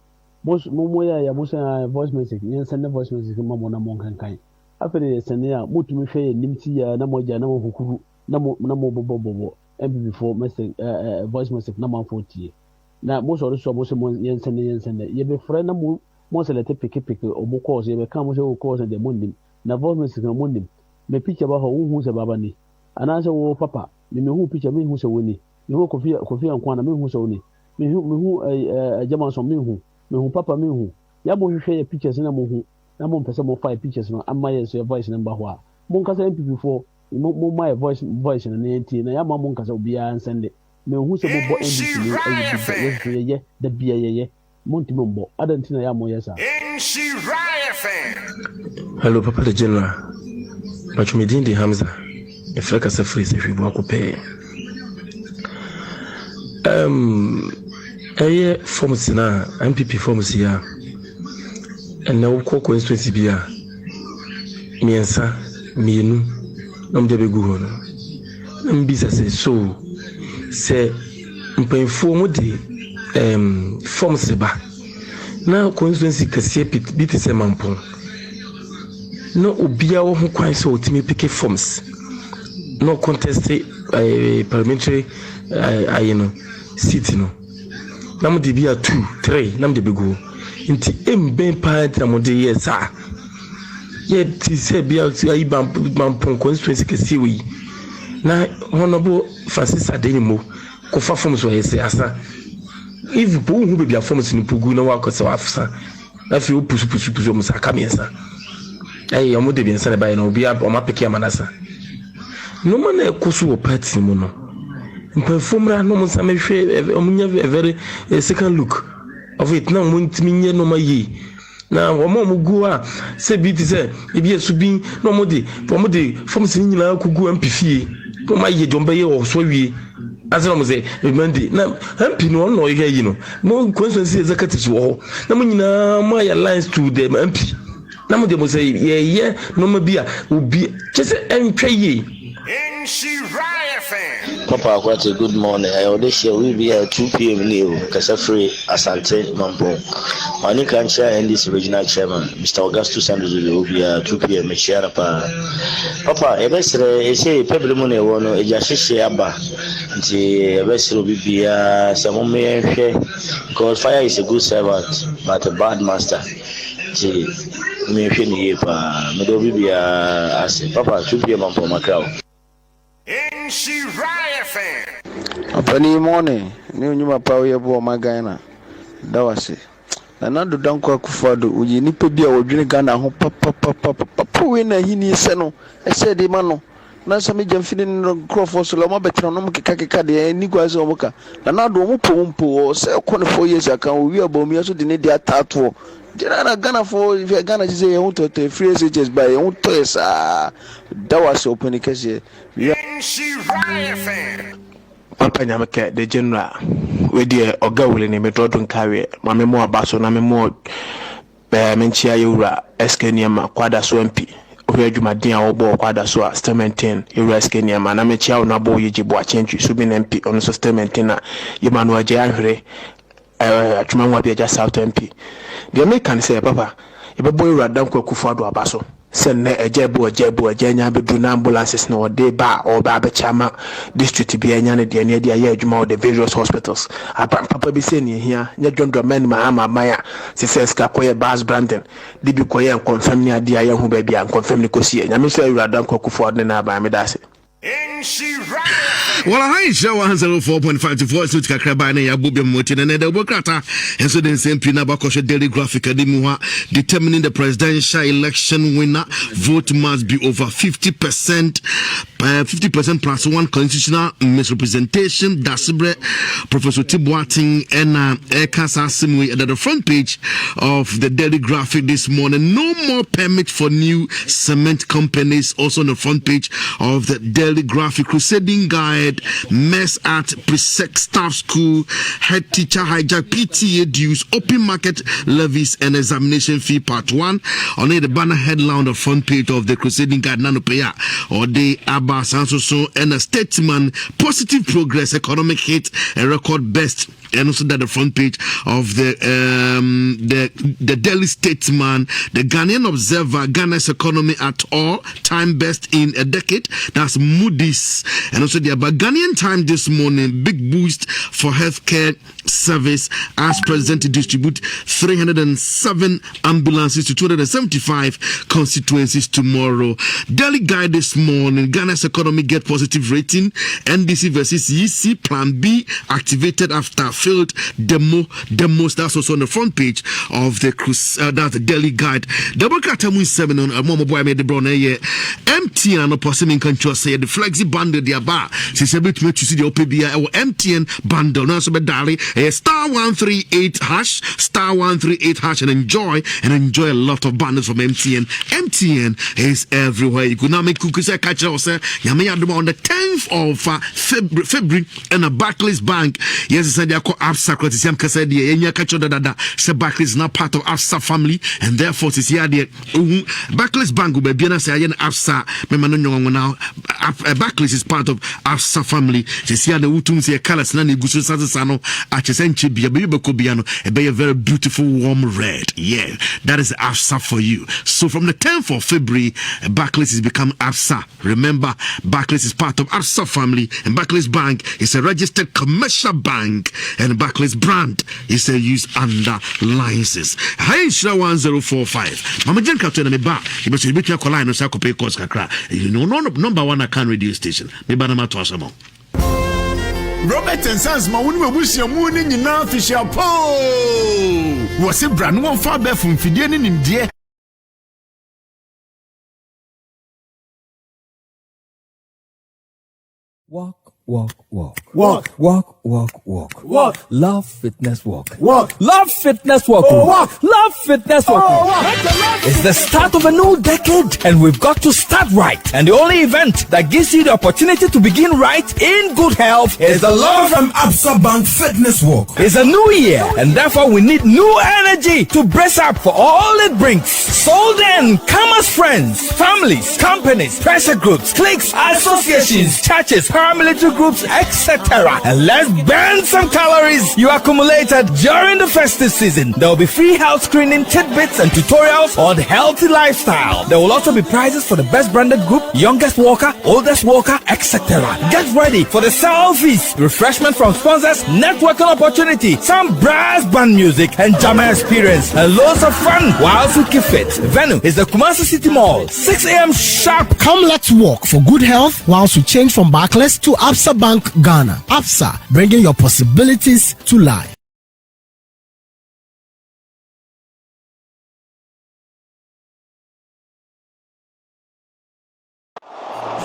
mo ya musa voice message yen send voice message mo na mo kankan afere send ya mutumi hwe ye nimti ya na mo ja na mo hukuru na mo bobo before message voice message na man 40 na mo so mo yen send ye be friend na mo select pick omo course ye be kan mo se o course de mo nim na voice message na mo nim me picture ba ho hu se baba ni ana se wo papa me hu picture me hu se woni me hu kofi ankwa na me hu se woni me hu jama so me hu papa me hu ya mo hwehwe ye pictures na mo hu na mo pese mo 5 pictures no amma ye so voice number ho a mo nkasa MP4 mo my voice na nti na ya ma mo nkasa obi an sende me hu se mo bo NDC ni ye da bia ye mo nti mo bo adanti na ya mo yesa Nhyira FM. Hello Papa the General. Bachumidin de Hamza. Efraka Safri se fibo akopɛ. Eye forms na MPP forms ya. Na wo constituency bia. Miensa, mienu. Nam de begu ho no. Mbisa se so se mpanfo mu de forms ba. Na constituency kase biti se mampon. No obia wo ho kwan so otimi pick forms. No contest parliamentary seat no. Nam de bia 2, 3 nam de begu. Inti emben party nam de yesa. Ye ti se bia ayi bampon constituency kase wi. Na honorable Francis Adenimo ko fa forms so yesa asa. If bo hu be bia forms ni pugu na wa ko se afsa. Na fi pusu mo sa kamiensa. Ayi omo de bia nsa na ba na obi o ma peke amanasa. No man e koso wo party mu no. Mpanfomra no mo sa me hwe omunya very second look of it na mo ntimi nye no ma yi. Na wo mo gu a se bi ti se e bi esubin no mo de forms ni nyina kugu ampifie. No ma yi jomba ye o so wie. Azra mo se Monday na MP no no ye yi no. Mo constituency executive wo na mo nyina ma ya lines to the MP. Na mo de mo say ye no ma bia obi chese entwa ye Nhyira FM. Papa Akwati, good morning. This year will be at 2 p.m. new Kasafri Asante Mampo. Mani Kancha and this regional chairman, Mr. Augustus Sandu, will be at 2 p.m. Papa, a best say Pebble one, a Jashishi Abba, the best will be some because fire is a good servant, but a bad master. Me feel Papa 2 p.m. on Macau. Apani morning, new power yabo magana. That was it. Another danko kufado, uji nipe bia wodwene Ghana ho papa we na hini se no. E se de ma no. Na sami jamfini no crofo so lo ma betra no mkeka de ni kwaze omuka. Na na do mo pompo se ko ne 4 years aka wi abomi so de ne dia tato. Jana Ghana for if Ghana say you want to free SHS by you want to that was open case. Papa Nyamake the general we dey oga wele ne metodun carry mame mo abaso na me mo menchia yura eskeniama kwada so MP owe adwumaden a obo kwada so a statement yura eskeniama na mechia na bo yijibo a change so bi na MP on so statement na yemanu agye ahwere atwuma nwa bi agya South MP the make can say papa yebebo yura dan kwakufu ado abaso send ejebu enya bedu na ambulances na ode ba or ba chama district bi enya ne de ne de aye adwuma the various hospitals papa bi say ne hia nya dwondro man ma maya se ska koye bas brandon dibi koye confirm ni ade aye ho ba bia confirm ni kosi nya me say uradan kwakufu ado na ba me dase. Well, I show 104.5 to voice with Kakraba and Yabubi Motin and the Bokrata, and so then same Pinabakosha Daily Graphic determining the presidential election winner. Vote must be over 50%, 50% plus one constitutional misrepresentation. That's Professor Tibuating and Ekasa Simwe at the front page of the Daily Graphic this morning. No more permit for new cement companies. Also on the front page of the Daily Graphic. Crusading guide, mess at pre-sec staff school, head teacher hijack, PTA dues, open market levies and examination fee part 1. On the banner headline on the front page of the Crusading guide Nanopeya or the Abba Sansoso and a statesman, positive progress, economic hit, a record best. And also that the front page of the Daily Statesman, the Ghanaian Observer, Ghana's economy at all time best in a decade. That's Moody's. And also the Ghanaian Time this morning, big boost for healthcare service as president to distribute 307 ambulances to 275 constituencies tomorrow. Daily Guide this morning, Ghana's economy get positive rating. NDC versus EC Plan B activated after failed demos. That's also on the front page of the that's the Daily Guide. Double Katamu 7 on a Momo Boy made the brown MTN or Possimin Control say the flexi bundle the bar. Since a bit to see the OPBI or MTN bundle. Now so Dali star 138 hash star 138 hash and enjoy a lot of bundles from MTN. MTN is everywhere. You could now make cookies catch us on the 10th of February and a Barclays Bank. Yes, said they are called ABSA. Kratisyam Kasa the Enya Kacho Dada. Say Barclays is now part of ABSA family, and therefore this year the Barclays Bank will be say ABSA. Now Barclays is part of ABSA family. This year the Utum say colors na negusu sano achesenchi bia bebe kobiano a very beautiful warm red. Yeah, that is ABSA for you. So from the 10th of February, Barclays has become ABSA. Remember, Barclays is part of ABSA family, and Barclays Bank is a registered commercial bank, and Barclays brand is a use under license. Nhyira 1045. Mama Jen Captain me ba. You must be your line no say ko pay cost kakra. You know number 1 account radio station. Me ba na ma to asamo. Robert and Sons ma wonu abusia mu ni nyina official po. Wo se bra no won fa be fun fidie ni nimdie. Walk, walk. Love Fitness Walk. Love Fitness Walk. Love Fitness Walk. It's the start of a new decade, and we've got to start right. And the only event that gives you the opportunity to begin right in good health is the Love from Absa Bank Fitness Walk. It's a new year, and therefore we need new energy to brace up for all it brings. So then, come as friends, families, companies, pressure groups, cliques, associations, churches, paramilitary groups, etc. And let's burn some calories you accumulated during the festive season. There will be free health screening, tidbits, and tutorials on healthy lifestyle. There will also be prizes for the best branded group, youngest walker, oldest walker, etc. Get ready for the selfies, refreshment from sponsors, networking opportunity, some brass band music, and jammer experience, and loads of fun whilst we keep fit. Venue is the Kumasi City Mall, 6 a.m. sharp. Come, let's walk for good health whilst we change from Barclays to Absa Bank Ghana. Absa, bringing your possibilities to life.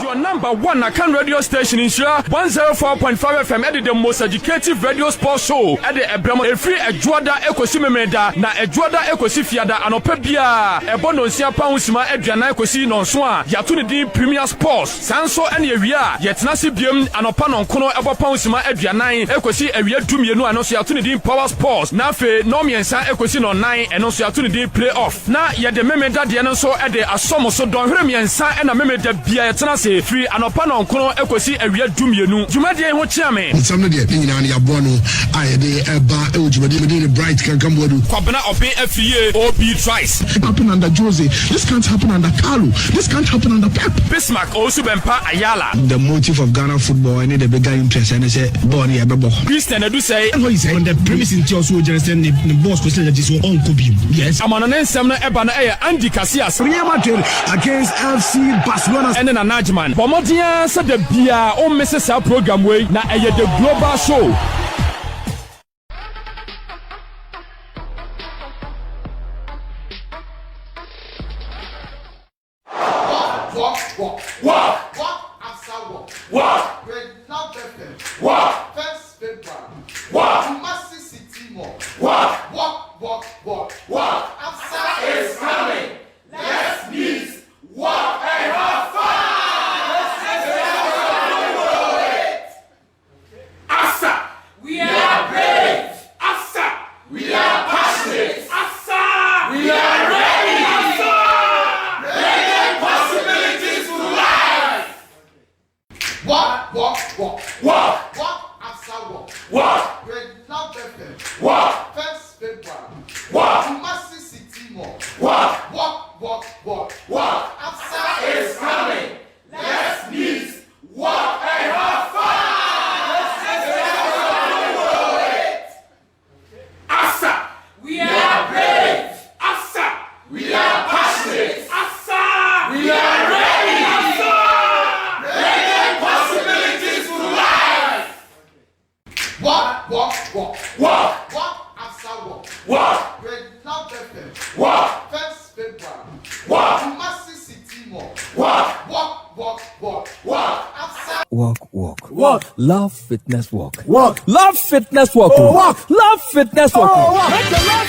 Your number one Akan radio station in Nhyira 104.5 FM at the most educative radio sports show at the Ebramo free Ejuada Ekosi Memeda na Ejuada Ekosi Fiada anopebia ebono nsia pausima aduana Ekosi nonso ya to ne Premier Sports sanso ene ewia yetenase biem anopa nonkono ebo pausima aduanan Ekosi ewia dumienu anoso ya to ne Power Sports na fe no miensa Ekosi no 9 eno so ya to ne playoff na ye de Memeda de no so e de asomo so don hwere miensa ena Memeda bia yetenase free anopa nonkono Ekosi ewia dumienu jumade ho chiame nsam de nyina ne yabo no ayede eba e jumade me bright kan kambodu kwabena obe afie OB twice happen under Jose, this can't happen under Carlo, this can't happen under Pep. Bismarck also Bempa Ayala. The motive of Ghana football, I need a bigger interest, and I say Bonnie Abebo. Christian Edu say what he say on the premise in also just the boss percentages were on Kobe. Yes, I'm on an Nsem Ebana Andy Casillas Real Madrid against FC Barcelona and then a Najman. Pomodia said the Bia on Mrs. program way na the global show. Love Fitness Walk. Love Fitness Walk. Love Fitness Walk.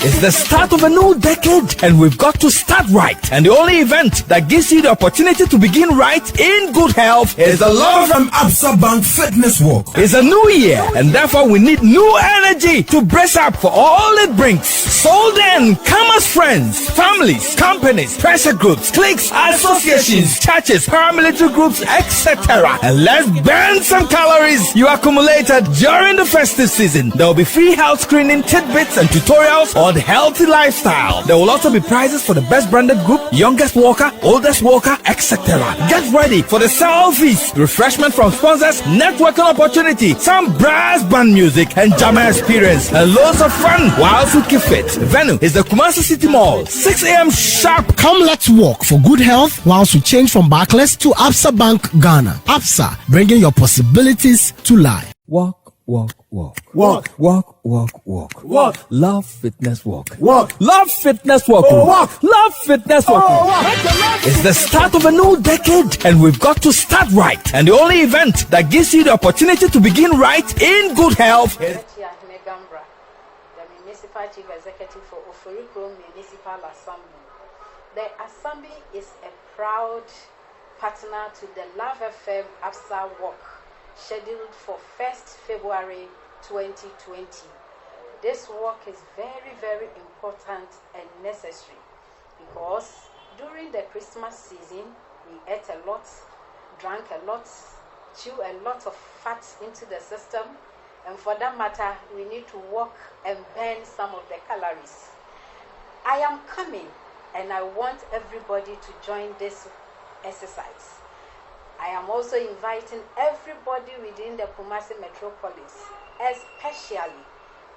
It's the start of a new decade, and we've got to start right. And the only event that gives you the opportunity to begin right in good health is the Love from Absa Bank Fitness Walk. It's a new year, and therefore we need new energy to brace up for all it brings. So then, come as friends, families, companies, pressure groups, cliques, associations, churches, paramilitary groups, etc. And let's burn some calories you accumulated during the festive season. There will be free health screening, tidbits, and tutorials on healthy lifestyle. There will also be prizes for the best branded group, youngest walker, oldest walker, etc. Get ready for the selfies, refreshment from sponsors, networking opportunity, some brass band music, and jammer experience, and loads of fun whilst we keep fit. Venue is the Kumasi City Mall, 6 a.m. sharp. Come, let's walk for good health whilst we change from Barclays to Absa Bank Ghana. Absa, bringing your possibilities to life. Walk. walk. Love Fitness Walk. Love Fitness Walk. Love Fitness Walk. It's the start of a new decade, and we've got to start right. And the only event that gives you the opportunity to begin right in good health. The Municipal Chief Executive for Kuro Municipal Assembly. The Assembly is a proud partner to the Love FM APSA Walk, scheduled for 1st February 2020. This walk is very, very important and necessary because during the Christmas season, we ate a lot, drank a lot, chew a lot of fat into the system, and for that matter, we need to walk and burn some of the calories. I am coming, and I want everybody to join this exercise. I am also inviting everybody within the Kumasi metropolis, especially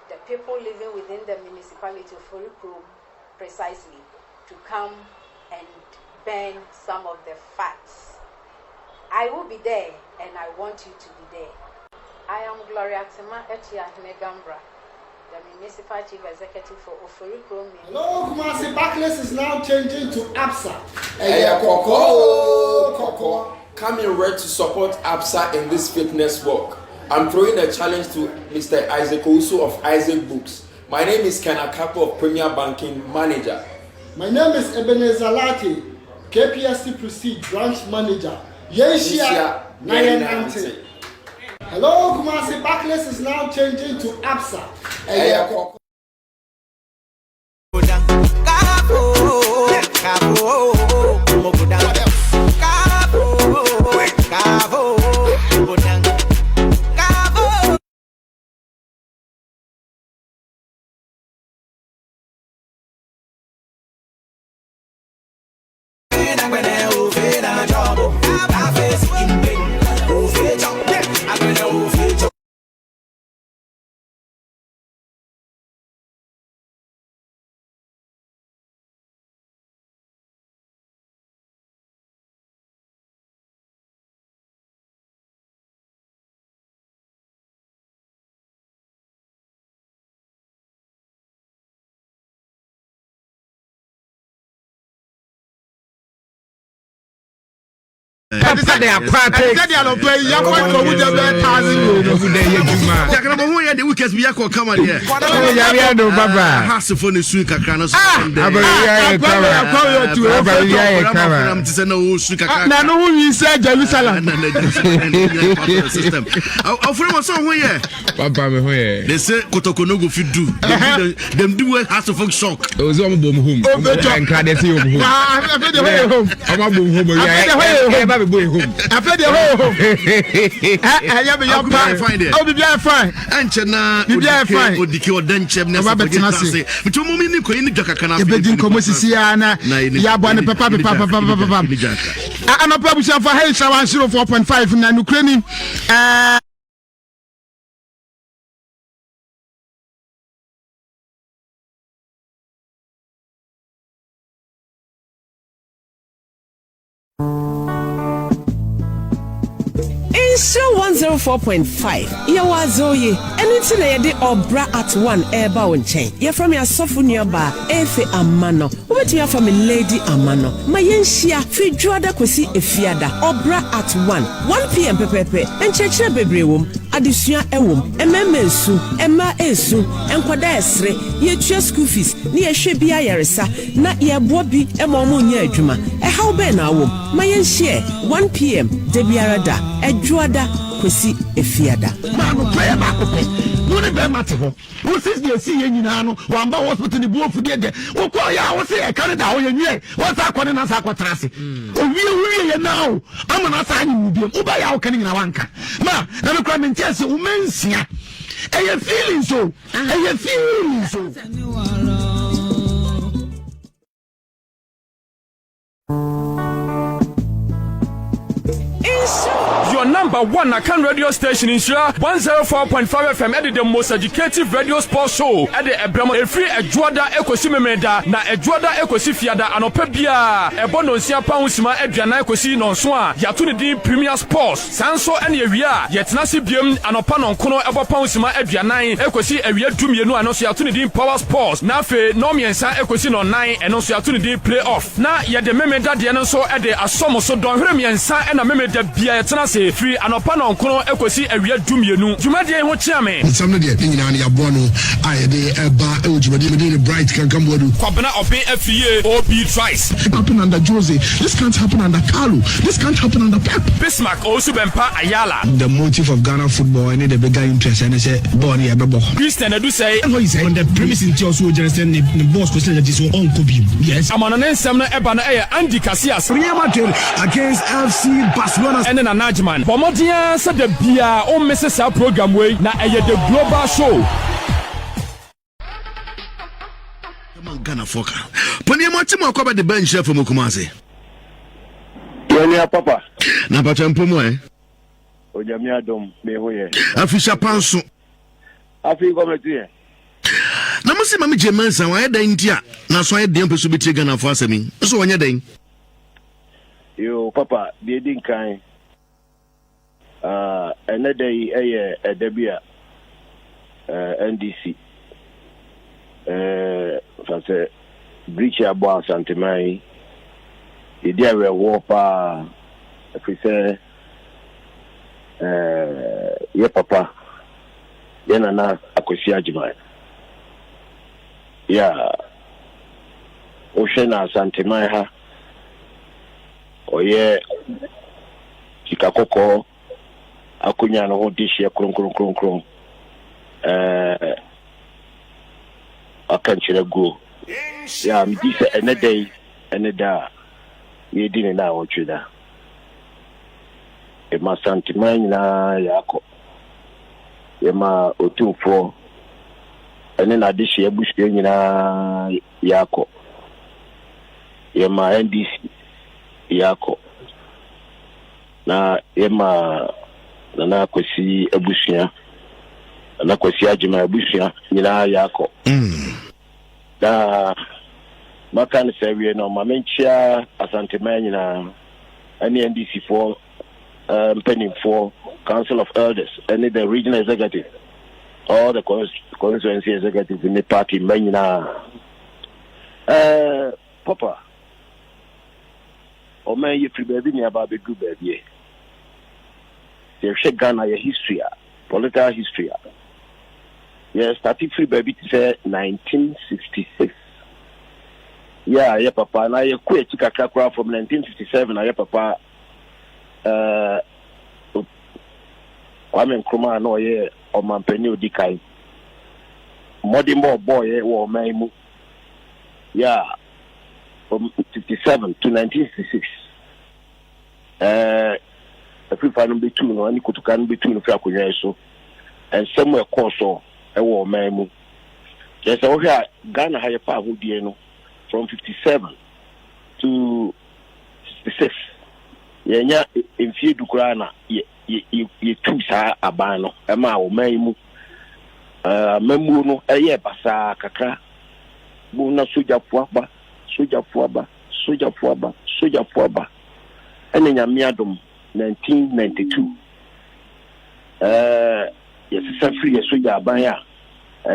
the people living within the municipality of Kuro precisely, to come and burn some of the fats. I will be there, and I want you to be there. I am Gloria Tima Etia Negambra, the Municipal Chief Executive for Kuro. Hello, Kumasi Backless is now changing to APSA. Koko. Coming ready to support APSA in this fitness walk. I'm throwing a challenge to Mr. Isaac Ousu of Isaac Books. My name is Ken Akapo of Premier Banking Manager. My name is Ebenezer Lati, KPSC Proceed Branch Manager. Nhyira Nhyira. Hello, Kumasi Backless is now changing to APSA. They are practice. They are play. You are going to win the best. The weakest we are going to come here. Has to phone the swing cacranos. I'm to know who swing cacranos. No, we said Jerusalem. Our friend was somewhere. They say Kotokonogo if you do. Them do it has to fuck shock. It was on boom home. I'm going home. After the home. I find it. I'll be fine. And Chena, be fine. Would the cure then Chemness. But you mean you couldn't look at Canada. Comosisiana, Yabana Papa. I'm a publisher for Haitian 104.5 in Ukraine. Show 104.5. Yawazoye. Anything I did Obra at 1 Eba on chain. You're from your Sofunia bar, Efe Amano. What you from a lady Amano. My yenshia, Fijuada Kwesi Efiada, Obra at 1 p.m. Pepepe, and Cheche Bebrewum, Adisia Ewum, Emmesu, Emma Esu, and Quadesre, ye school fees, near Shebia Yaresa, not ye Bobby, Emomunia Juma, a how ben awum. My yenshia, 1 p.m. Debiarada, Edjuada Kwesi Efiada. Mano, play back with me. Who be matter? Who says they see you now? Wamba hospital the boy for the who call ya? Say I can't how you what's that calling us aquatrasi? We now. I'm not signing with you. Uba ya can in a wanka. Ma, let me come and tell you, Mensia. And you're feeling so. And you're feeling so. You your number one Akan radio station in Nhyira 104.5 FM at the most educative radio sports show at the Ebramo Efri Ejuada Ekosi Memeda na Ejuada Ekosi Fiada anopa bia ebono nsia pausima aduana Ekosi nonso a yato ne din Premier Sports sanso ene ewia yetena se biem anopa nonkono ebo pausima aduana Ekosi ewia dumienu anoso yato ne din Power Sports na fe no miensa Ekosi no 9 eno so yato ne din Playoff na yede memeda de no so ede asomo so don hwere miensa ena memeda bia yetena se free anopa nonkono Ekosi ewia dumienu jumade ho chiame nsam no de nyina ne yabo no ayede eba e ojumade me de bright kan kambodu kwabena open FA OB twice happen under Jose, this can't happen under Carlo, this can't happen under Pep. Bismarck also Bempa Ayala. The motive of Ghana football and the bigger interest and I say body abebo. Christian Edu say what he said on the premise in also just the boss question that is so on Kobe. Yes. I'm on an ensem na eba na Andy Casillas. Real Madrid against FC Barcelona and then a Najman. Bomodia said the bia on Mrs. program way na the global show. Ghana foka. Poni amatima kwa the bench for Mukumase. Yoni papa. Na pacha mpomo Ojami adom me hoye. Afisha panso. Afi kometi. Na musi mami Jemensa wa eda ntia na so eda mpeso biti Ghana fo asemi. So wanya den. Yo papa, de din kan. Another eye edebia NDC. Fase breach abo asantemai idi awe wo pa afise ye papa ye nana akosi ajima ya o shena asantemai ha oye kikakoko akunya no dishi kron akanchire go ya mi di se enedai eneda ye di ne na otweda e ma santima nyina yako ye ma otumfo ene na de hye buhye nyina yako ye ma NDC yako na ye ma na kwesi abusia na kwesi ajima abusia nyina yako da makan sewe no mamenchia asante nyina any NDC for pending for Council of Elders any the regional executive all the constituency executives in the party nyina papa o man you free baby ni aba be do baby they Ghana your history political history. Yes, started free baby to say 1966. Yeah, papa. Now you quit Chikakakra from 1957. Yeah, papa. Kwame Nkrumah no ye o mampeni odikai. Modimbo boy wo maimu. Yeah, from 57 to 1966. Every final be two no any kutukan be two no fa akonya so. And somewhere course ewo maimu. Yes, so here Ghana higher power no from 57 to 66. Yenya emfie dukura na ye two sa abano ema wo maimu. Memu no eye basa kakra. Bu na soja fuaba. Ene nyame adom 1992. Yes, free a soja abanya.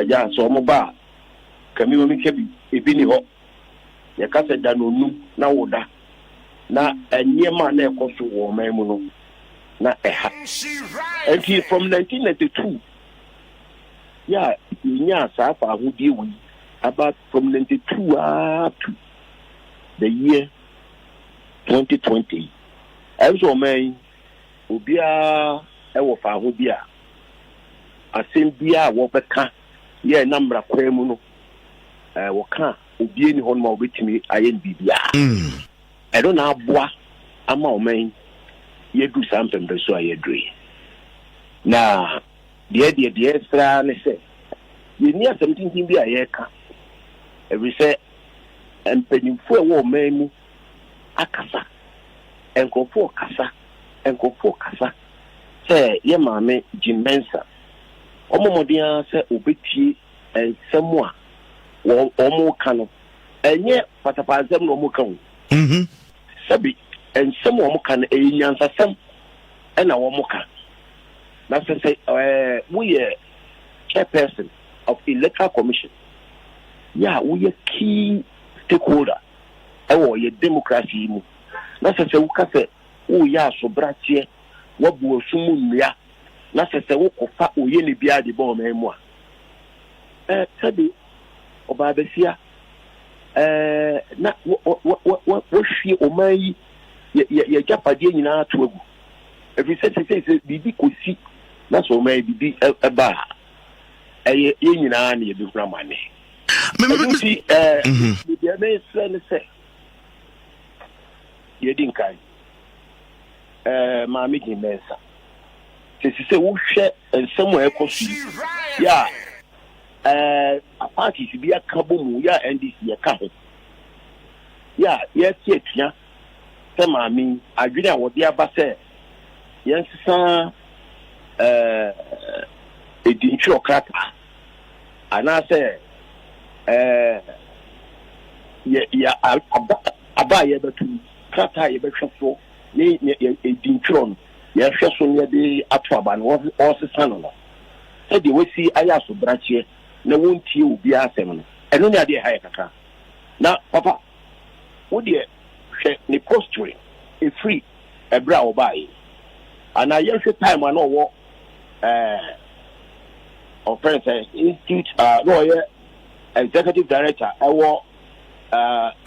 Ja so mo ba kami wo mi kebi ebi ni ho. Ye ka se da no nu na woda. Na enyema na ekoso wo maimu no. Na eha. And from 1992. Yeah, nya sa pa hudie wi about from 92 up to the year 2020. Also man obia e wo fa ho bia asem bia wo beka ye namra kwemu no wo ka obie ni hono ma obetimi ayen bibia I don't know boa ama o man ye du sampem be so ayedre na the extra ne say ye ni asem bi ayeka every say empenimfo e wo man mu akasa enkofo kasa say ye maame Jimensa omomodia say obeti ensemu a omo ka no enye patapazem no omo ka ho sabi ensemu omo ka no enyansasem na omo ka na say we chairperson of Electoral Commission we key stakeholder your democracy mu na say we ka say ya so bratie wabu osumu nnua na sese wo kofa oye ne bia de bo memu a sabi oba besia na wo hwie omayi ye japade nyina to agu every say bibi kosi na so omayi bibi eba ye nyina na ye bi kura mane me dia me say ye dinkai maame Jimensa se wo hwe ensemu ekosi ya parties bi akabo mu ya NDC ya ka ho ya ye tietia se maame adwene a wode aba se yensisa edintwi okrata ana se ya aba ye betu krata ye behwefo ni edintron ya hweso ne de atoaba no o sesano no e de wesi aya so branche na wontie obi asem no eno ne ade ha kaka na papa wo de hwe ni posture e free e bra wo bai ana ye hwe time ana wo of friends institute no ye executive director ewo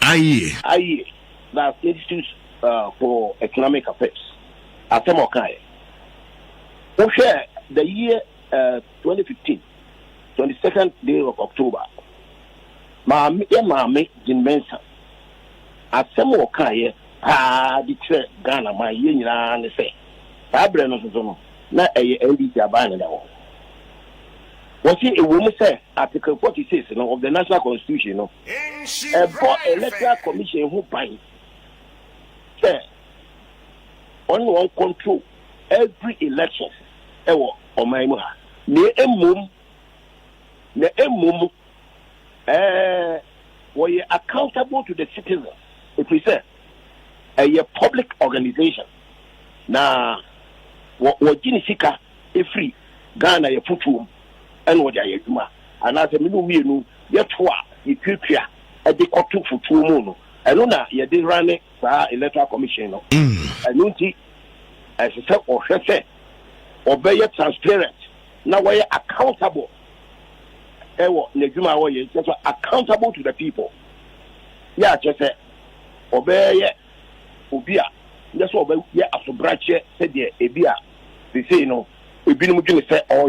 aye that institute for economic affairs Atemokai. Okay, the year 2015, 22nd day of October, Maame Jimensa Atemokai declare Ghana my union and say Fabreno na a LD Jabana. What a woman say Article 46 of the National Constitution a Electoral Commission who binds on one control every election on my we are accountable to the citizens if we say a public organization na what Jinisika a free Ghana a futu and what I do and as a minimum yet Ethiopia at the court for 2 moon. I don't know, you did run it, Electoral Commission. I don't see, as I said, or say, obey transparent. Now we are accountable. Just accountable to the people. Yeah, just say, obey, obia. That's what we are a branch said, Ebia. They say, a binum say, oh,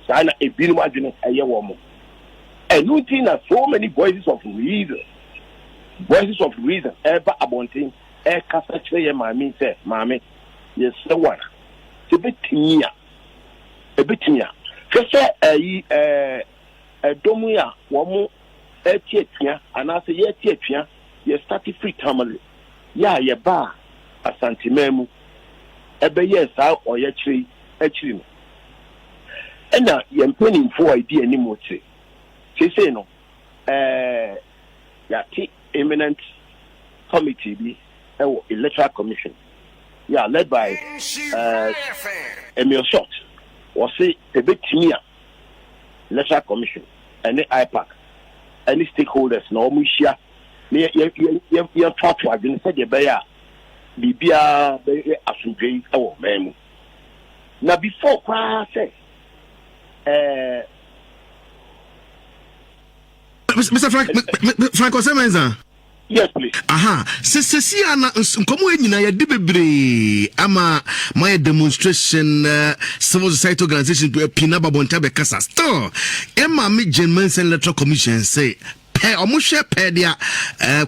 Sana a binum a year woman. And you think that so many voices of reason. Voices of reason, ever abundant, castle, my mean, say, mammy, yes, the one. A bit near. Just say a domia, one more, a tietia, and I say, ye tietia, ye started free family. Ya, ye bar, a santimemu, a be yes out or ye tree, a tree. And now, you're penning for idea anymore. Say, no, ya, eminent committee be Electoral Commission. Yeah, led by Emil Short. Or say a bit near Electoral Commission and the IPAC. Any stakeholders no mushia near your talk to again said the bear Bibia Asunjay or Memu. Now before I say Mr. Franco Semenza. Yes, please. Aha. Sesi ana nkomo nyina ya dibebre ama my demonstration civil society organization to pina babonta be kasa. Still, Emma Jimensa Electoral Commission say omushe pedia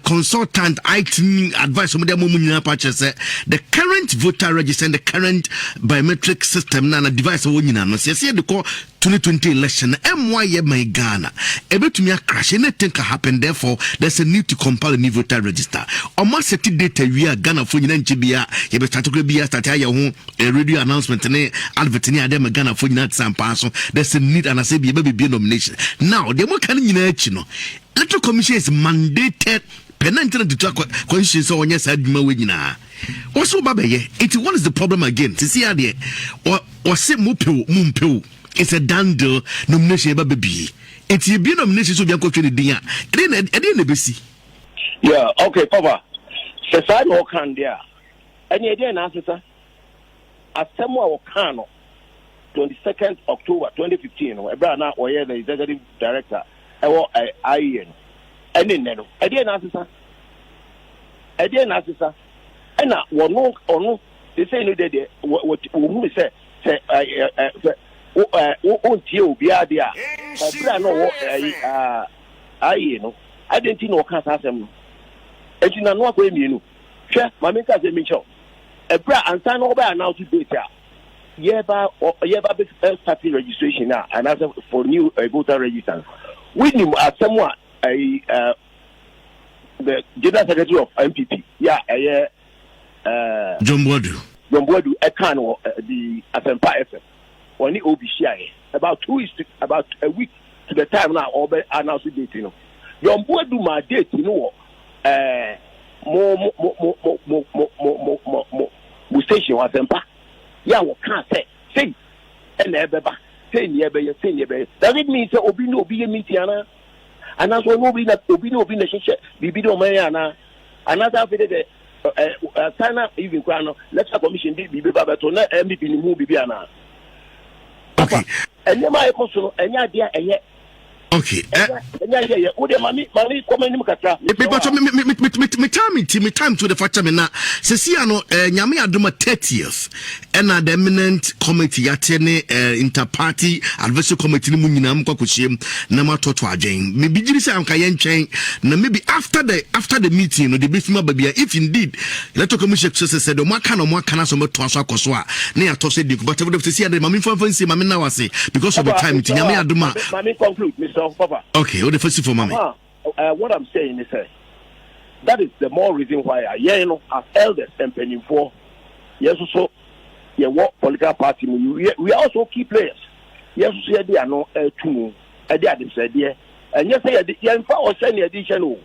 consultant IT advice omo dem nyina patche say the current voter register and the current biometric system na device wo nyina no se de ko 2020 election MY my Ghana ebetumi crash anything can happen, therefore there's a need to compile a new voter register almost set data we are Ghana for nyina nchibia ye be start to be start ya ho a radio announcement ne advert ne adem Ghana for nyina sampa so there's a need and I say be nomination now the mo kan nyina achi no Electoral Commission is mandated penantina to talk constitution so onya sa adwuma we nyina also babaye it what is the problem again to see there or say mumpeu it's a done deal nomination baby it's a be nomination so be akotwe ne din a e na besi yeah okay papa se sai no kan dia any idea na asesa asemu a wo kan no 22nd October 2015 no ebra na oye the executive director ewo IEN any neno idea na asesa ena wono they say no dey what who say tie obi ade a ebra no wo IEN no I didn't know kan asem no etina no akọ emienu hwe mama ka say me cho ebra ansa no ba announce date a yeba party registration now and as for new voter register with him as someone the general secretary of MPP John Boadu can the Asempa FM only OBCI about about a week to the time now or announce date you know John Boadu my date you know mo station Asempa ya wo kan say and ebeba say niebe does it mean say obi no obi meeting ana so no obi na sheshe bibi do man ana another for the sana even kwano Electoral Commission bibi baba to na MVP ni mu bibi ana okay enye ma ekoso enya dia eye okay enya ode mami comment nim katra me time to the factor me na se si ano nyame adoma 30th and the eminent committee atene interparty advisory committee ni mu nyina m kwakochiem na matoto adwen me bigiri se anka ye ntwen na maybe after the meeting no the befima babia if indeed Electoral Commission said mo aka na so meto aso akoso a na ya to se di but we see the mami fancy mami na wase because of the time nyame adoma mami conclude Mr. Papa. Okay, what the first for mommy? What I'm saying is that is the more reason why you know as elders and penny for yes so you work political party we are also key players. Yes so they are no two they are said there and yes say you in fact or send additional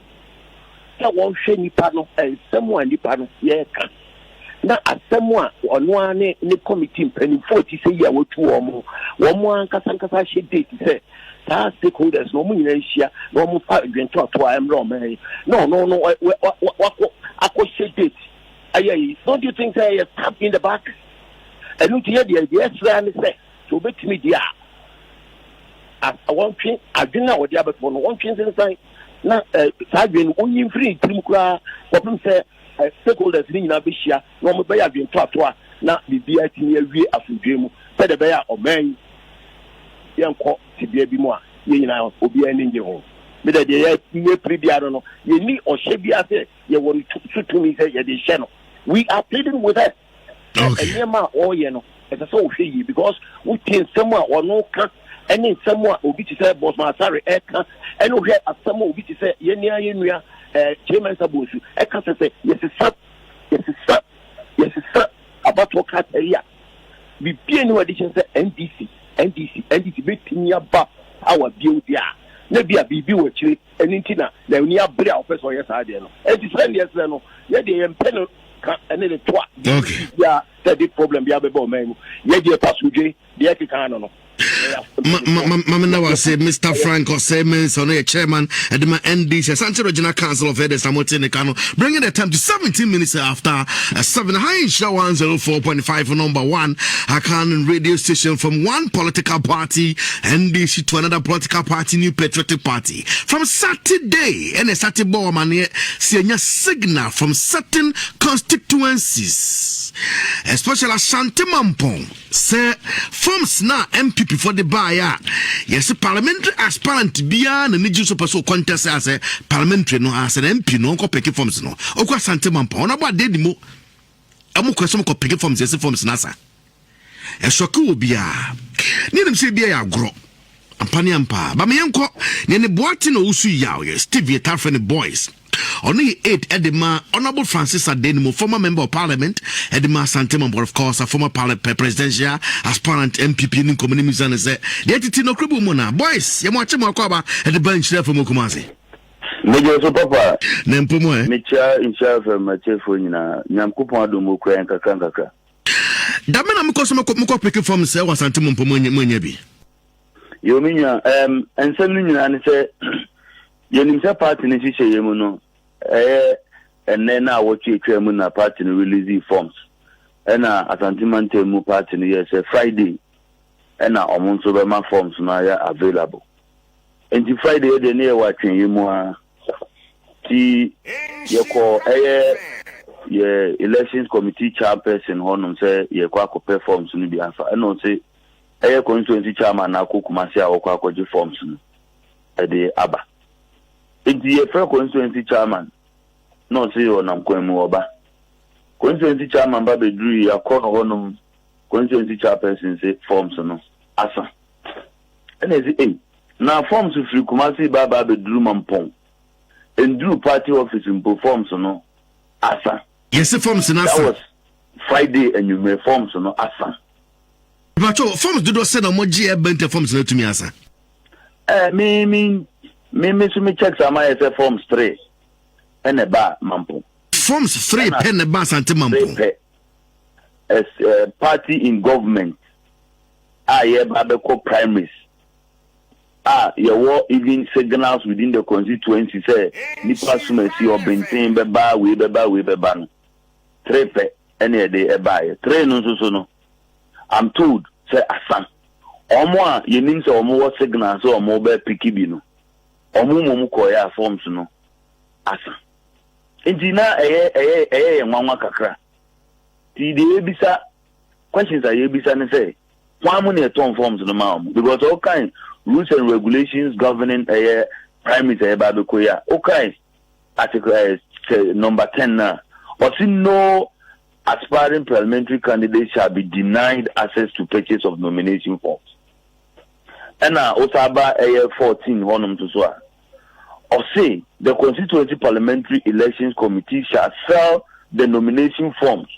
that one share nipa no and someone nipa no yeah can na asemwa ono ane ne committee penny 40 say ya wo two omo ankasa she date say stakeholders no mun nyina hia no mu fa adwento ato a emro man no akọ date ayi don't you think say tap in the back and you hear the extra and say so betimi dia as one thing adwena wo dia before no one thing say na sadwen onyin free trim kura problem say stakeholders ni nyina be hia no mu be ya adwento ato a na bibia tini awie afudwemu say the be ya oman yanko tibia bi mu a ye nyina obi ani nge ho me da de ye pribia no ye ni ohye bia se ye won tutumi se ye de hye no we are pleading with that okay and ma oye no it's so ohye yi because we tin someone or no ka any someone obi ti say boss ma sorry e ka eno hwe asamo obi ti say ye nia ye nua chairman sabosu e ka say yes sir about what cat area we be any addition say NDC betinya ba our beauty a na bia bibi wo chire eni ntina na uni abre a officer yes ade no e ti friend yes no ye de empeno ka ene de toa okay ya the problem bia be bo man ye de pasuje de e kan no Mama now say Mr. Frank Osemens on your chairman at the NDC Santi Regional Council of Elders Samotene Kano, bringing the time to 17 minutes after 7 Nhyira 104.5 number 1 Akan radio station from one political party NDC to another political party, New Patriotic Party. From Saturday and a Saturday boy man seeing a signal from certain constituencies, especially Ashanti Mampong say forms now MPP for the buyer. Yes, parliamentary aspirant bia na niju so person contest as a parliamentary no as an MP no ko pick forms no. Okwa Ashanti Mampong na ba dey mo amu question ko pick forms yes forms na sa. shoku obia ni nim se bia ya agro ampani ampa ba me yenko ne ne boate no usu yaw ye Steve Tafren boys only 8 Edema Honorable Francis Adenimo, former member of parliament, Edema Santemon, of course, a former presidential aspirant MPP in community and say, the entity no kribu mona, boys, you watch him at the bench there for Mokumazi. Major so papa, Nempumo, Micha in share from my chief when Namkupa do Mukra and Kakanga. Damana Mukosmo picking from Sewa Santemon Pomoyabi. You mean, and sending and say, Yenimsa party in Yemuno. And then I watch a chairman party in release forms. And at Antimante party yes Friday. And among my forms now available. And the Friday the near watching you more. See you call elections committee chairperson Honum say you quack performs in the answer. And don't say a constituency chairman now cook Masia or quack forms at the Abba. It's the first constituency chairman. No, see you on Kwemu constituency chairman Baby Drew, a corner honum, constituency chairperson say forms no. Asa. And they say, now forms if you come see Baba Drew Mampong. And Drew party office in performs no. Asa. Yes, the forms in Asa. That was Friday and you may forms no. Asa. But forms do not send a moji bent forms to me, Asa. Me check some I forms 3 and a bar mampo. Forms 3 pen a bar santimampo. As a party in government, I have primaries. You war even signals within the constituency say Nipa Sumesi or Bentin Beba, we Beba. 3 pe any day a buy. 3 no. I'm told, say Asan. Omwa, you mean so more signals or mobile pikibino. Omu koya forms no asa entina nwanwa kakra ti de ebisa questions are ebisa ne say why money ton forms no ma because all kind rules and regulations governing primary ba koya all kind article number 10 now but no aspiring parliamentary candidate shall be denied access to purchase of nomination forms. And Otaba 14 honum to so. Or say the Constituency Parliamentary Elections Committee shall sell the nomination forms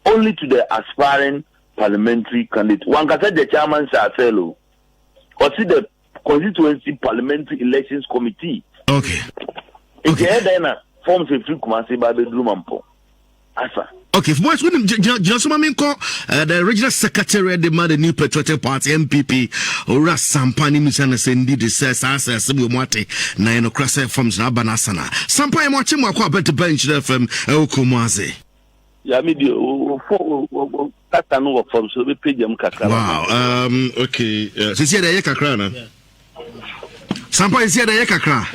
only to the aspiring parliamentary candidate. One can say the chairman shall sell. Or see the Constituency Parliamentary Elections Committee. Okay. If you then forms a free Kumasi by the Drumampo. Asa. Okay, boys, when the regional secretary the new patriotic party MPP or Sampani Misana Sendi the says as Mwate na crasa forms na banasana. Sampai mwachi mwakwa better bench from Okumaze. Yeah, maybe that no work from so we pay them kakra. Wow. Okay. Since here the kakra na. Sampai is here the kakra.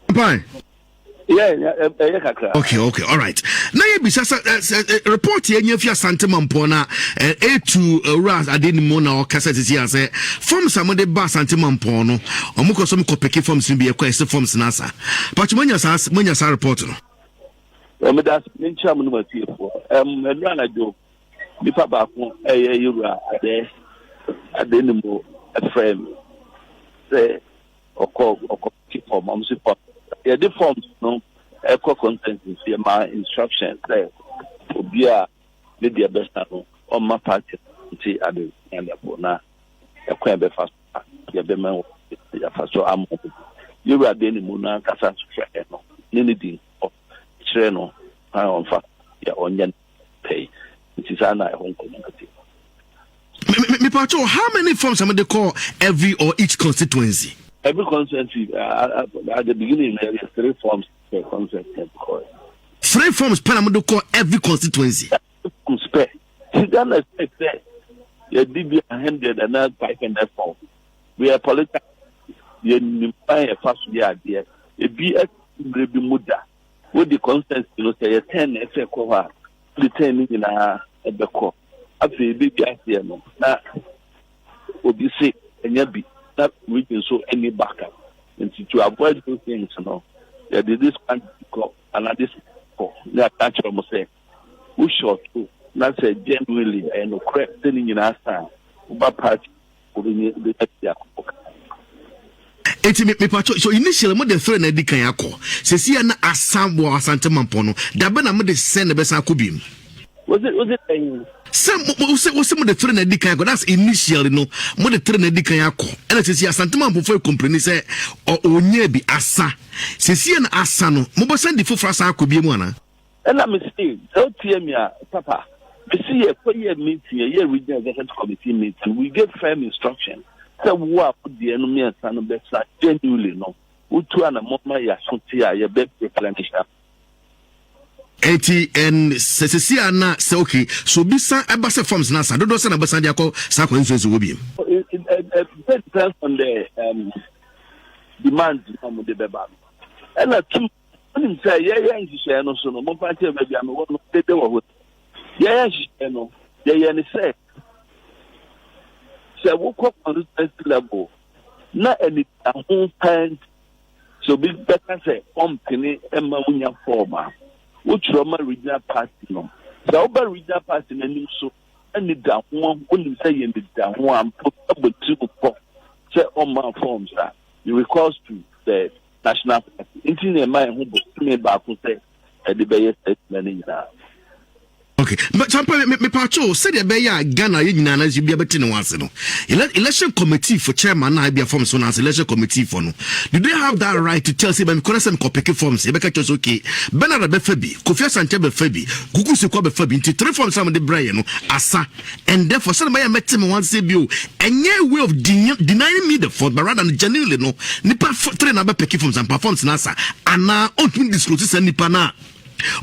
Sampai. Yeah, okay, all right. Now you be report here you fia Santemampona A2 Ras Adenimo or cassette here say from some of the bar Santemampono or muko some copy forms in be a question forms nasa. But when you say report no. That's in chairman number 4. Rana joke. The papa you are there at the Adenimo a friend say or call for mom's support. Yeah, the forms no echo content is my instructions there. Obia did their best on my party at the end of na a quite be fast. You be man, you fast so am. You were the Muna Casa no anything of Treno on fast ya onion pay. It is an home community. How many forms am they call every or each constituency? Every constituency at the beginning there is 3 forms per constituency. 3 forms per call every constituency. Ghana said you did 100 and not 500 forms. We are political. You buy a fast idea. A BS will be muda. With the constituency, you know, say 10 FA cover, the 10 in a the core. After a big idea, no. Now, would you say, and you be. That we can show any backup. And to avoid those things, you know, they did this and this call. They attach from say, who shot who? not say genuinely and correct thing in our time. But party eti me pacho so initially mo de thread na dikan yakọ se sia na asam wo asante mampo no da be na mo de send be san akobim was it some mo de thread na dikan yakọ that's initially no mo de thread na dikan yakọ ela se sia asante mampo for complain say onye bi asa se sia na asa no mo bo send the fofra san akobim ana ela me say so tie me papa we see a meeting a regional executive committee meeting we give firm instruction. So what the enemy and son of Bessa genuinely no. Utu and a mama ya sotia ya bed replenish. 80 and Cecilia na say okay. So bisa abasa forms na sa do say na basa dia ko sa ko influence will be. It depends on the demand from the beba. And two when say yeah no so no mo party baby am won dey wo. Yeah no. Yeah ni say we come on this level. Not any whole kind. So be better say company and Mamunya former. Which Roma regional party no. The over regional party and so any down one wouldn't say in the down one put up with 2 say on my forms that you recourse to the national party. Into the mind who me back who say at the Bay State. Okay, but me pacho said the Bay Ghana Union as you be able to know once no. Election committee for chairman na be a form so na election committee for no. Do they have that right to tell say me kono some copy forms e be ka chose okay. Benara be fabi, Kofi Asante be fabi, Gugu Sekwa be fabi into 3 forms am de brain no asa. And therefore say me mette me one say bio. Enye way of denying me the fault but rather than genuinely no. Nipa 3 na be pick forms and performs na asa. Ana on disclose say nipa na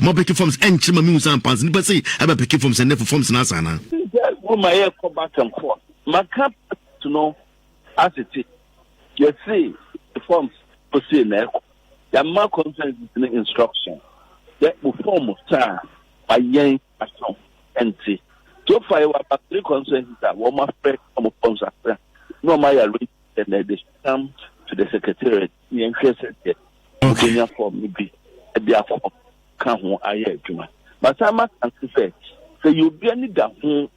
more picky forms and chima music and pants. Nipa say about picky forms and never forms na sana. My come back and forth. My cap to know as it is. You see the forms for say na. Your more content is in instruction. That will form of time by yen action NT. So far you have 3 consensus that one more spread some forms after. No my read and they come to the secretariat. The interested there. Okay, form maybe their form. Can ho aye adwuma but sama can say you be any da ho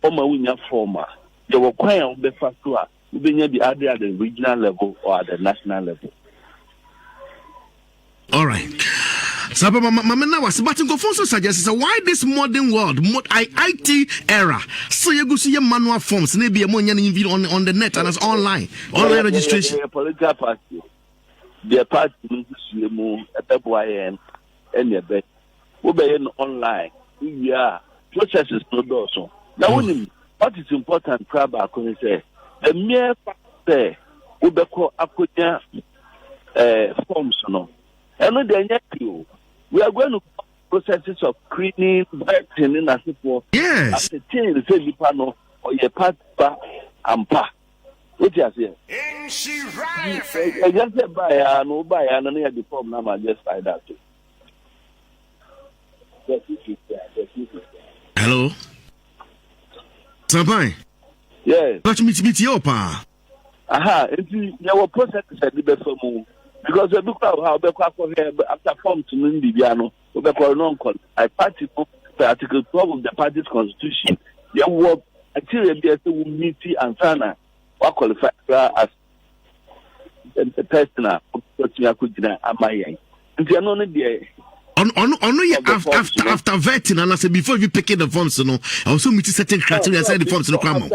o ma wunya former you will kwan on be fa so a you be nya either at the regional level or at the national level. All right. So mama na was but go so suggest why this modern world IT era so you go see your manual forms na be mo nya on the net and as online registration political party the party is mu epeboyen and your bed. We be online. Yeah, processes no do so. Now, what is important, Kraba, can say the mere fact that we be call akunya forms no. And then we are going to processes of screening, vetting, and as for yes. As a change, say the panel or your part ampa. What you say? I just say buy no buy and then the form number just like that. Hello. Sampai. Yes. But meet you pa. Aha, your process is a little bit for more. Because the book how be after form to Bibiano, we be non I party Article 12 of the party's constitution. There were actually will meet and sana what qualify as the person what you could deny amaye. And you know the after vetting and I said before you pick the forms, no, I also meet certain criteria inside the forms no come.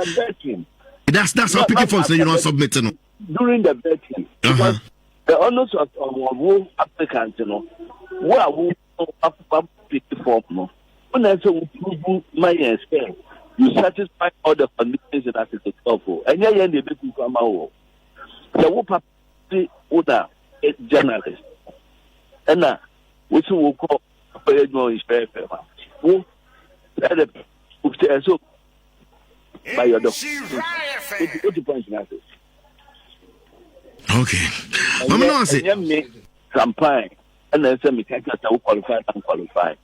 That's how picking forms you know submitting. During the vetting, because the honors of who applicants, you know, who are pick the form, no. When I say prove my experience, you satisfy all the conditions in Article 12, and yeah, they make you come out. The who party order is journalist, and now. Which will call no is very fair. Who so by your dog. What the point now? Okay. Mama no say campaign and then say me can't qualify and qualify.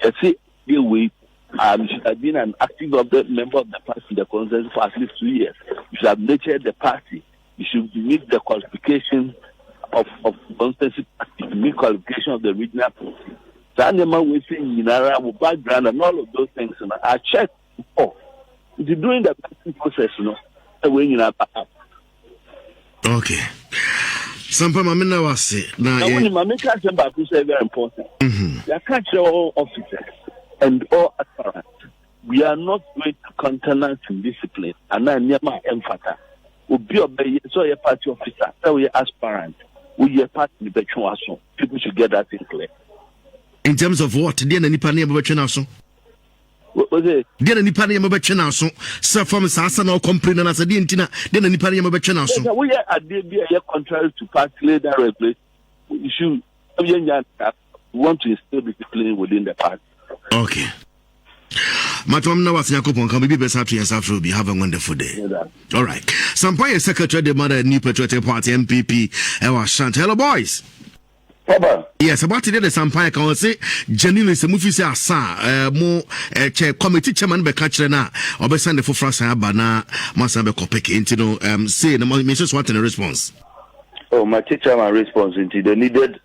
You see, you we should have been an active member of the party, the consensus for at least 2 years. You should have nurtured the party. You should meet the qualification of constituency party, meet qualification of the regional party. Sanema we see Nhyira background and all of those things. I checked before. During the process, when you okay. Sampa Mamina was say now. When my make is very important. You can't show all officers and all aspirants. We are not going to countenance discipline. And I near my emphata. Be obey so a party officer, so we aspirant. We are part of the Bechuason. People should get that in clear. In terms of what? Dear Nipani Bechuason. What was it? Dear Nipani Bechuason. Sir from Sassan or complain as a dintina. Dear Nipani Bechuason. We are at the contrary to party directly. We should want to instill discipline within the party. Okay. Matom na was Yakupon can be best happy and after be have a wonderful day. All right. Sampaya Secretary the Mother New Patriotic Party MPP Ewa Shant. Hello boys. Papa. Yes, about today the Sampaya can say genuinely some movie say asa mo committee chairman be catch na obesand the for France bana masa be kopeke intino say the mentions what in the response. Oh, my teacher my response into the needed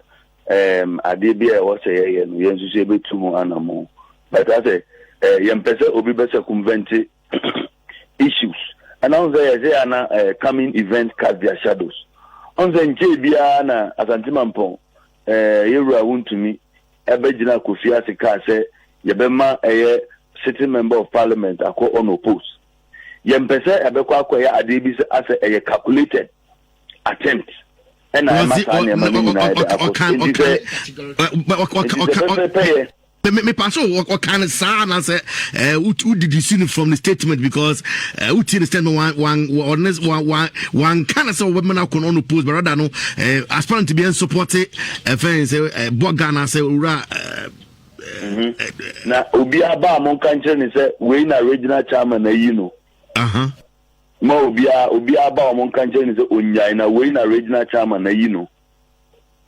adebia was say and we ensu say be two more animal. But I say yempese obi bese convent issues. And on the coming event cast their shadows. On the JBA na asantimampon yewura wuntumi ebegina Kofi Asika say yebema sitting member of parliament akọ unopposed. Yempese ebekọ akoya adebi say as a calculated attempt. And I must me pass what kind of sound as who did you see from the statement because who understand one kind of women are on post but rather no aspirant to be supported fans Bogana say na obi aba amon kanche ni say we na regional chairman na yi no ma obi aba amon kanche ni say onyai na we na regional chairman na yi no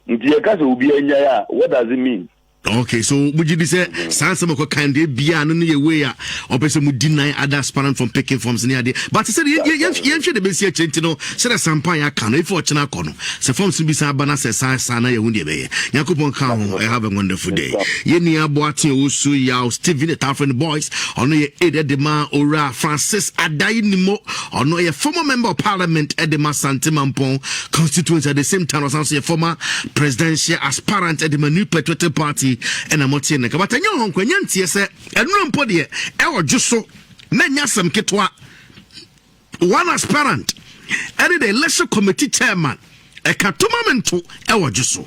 nti e ka say obi anya ya what does it mean? Okay, so would you say Sansa Moko kind of be an way or person would deny other aspirant from picking forms near the but he said the basic said a sampaya can if fortune corner. So forms to be Sabana says Sana Yahundi Bay. Yakupon Kang, I have a wonderful day. Yenia Boati Usu Yao, Stephen the Taffin boys, or no Eda Dema Ora Francis Adainimo, or no a former member of parliament Edema Santimampon constituents at the same time as a former presidential aspirant at the New Patriotic Party. And I'm not saying that, but I know Uncle Yancy said, and run put here, our just so many some ketwa one aspirant, and a lesser committee chairman, a catumamento, our just so.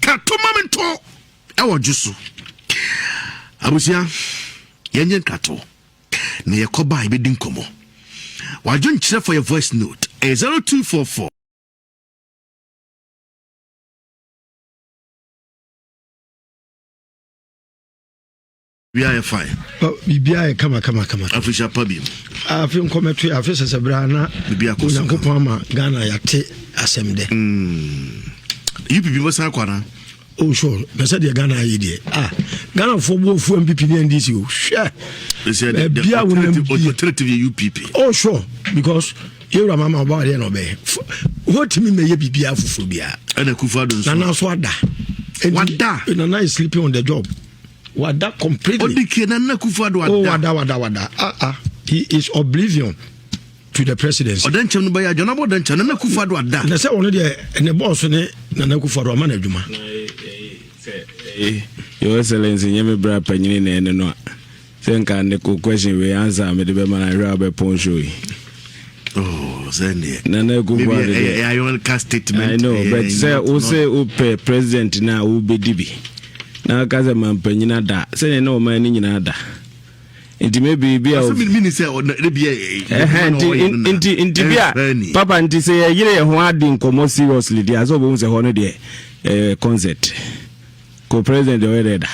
Catumamento, our just so. Abusia, Yanyan Kato, near Kobai Bedinkomo. Why don't you check for your voice note? A 0244. We are fine. Bibia kama. Official pubim. Afin kometu afisa sabrana bibia ko Nyankopon ama Ghana yate asemde. You people was akwana. Oh sure. Besa de Ghana yede. Ghana for bofu MPP and NDC. Sure. They said the alternative UPP. Oh sure, because you mama about there no be. What me ye bibia fufu bia. And Akufo-Addo. Nana so ada. Wada. Nana is sleeping on the job. Wada completely. Wada. He is oblivion to the presidency. They say only the boss ne Nana Akufo-Addo man adwuma. Your Excellency, nyame bra panyini na ene no. Say nka ne question we answer me de be man Nhyira be poncho yi. Oh, Zende. Nana Akufo-Addo. I want cast statement. I know, but say o say o president na o be dibi. Na kaza mampanyina da se ne o man ni nyina da nti maybe bia so mean say nti bia papa nti se yire ho adi nkomo seriously dia so bo se ho no de concert ko president o da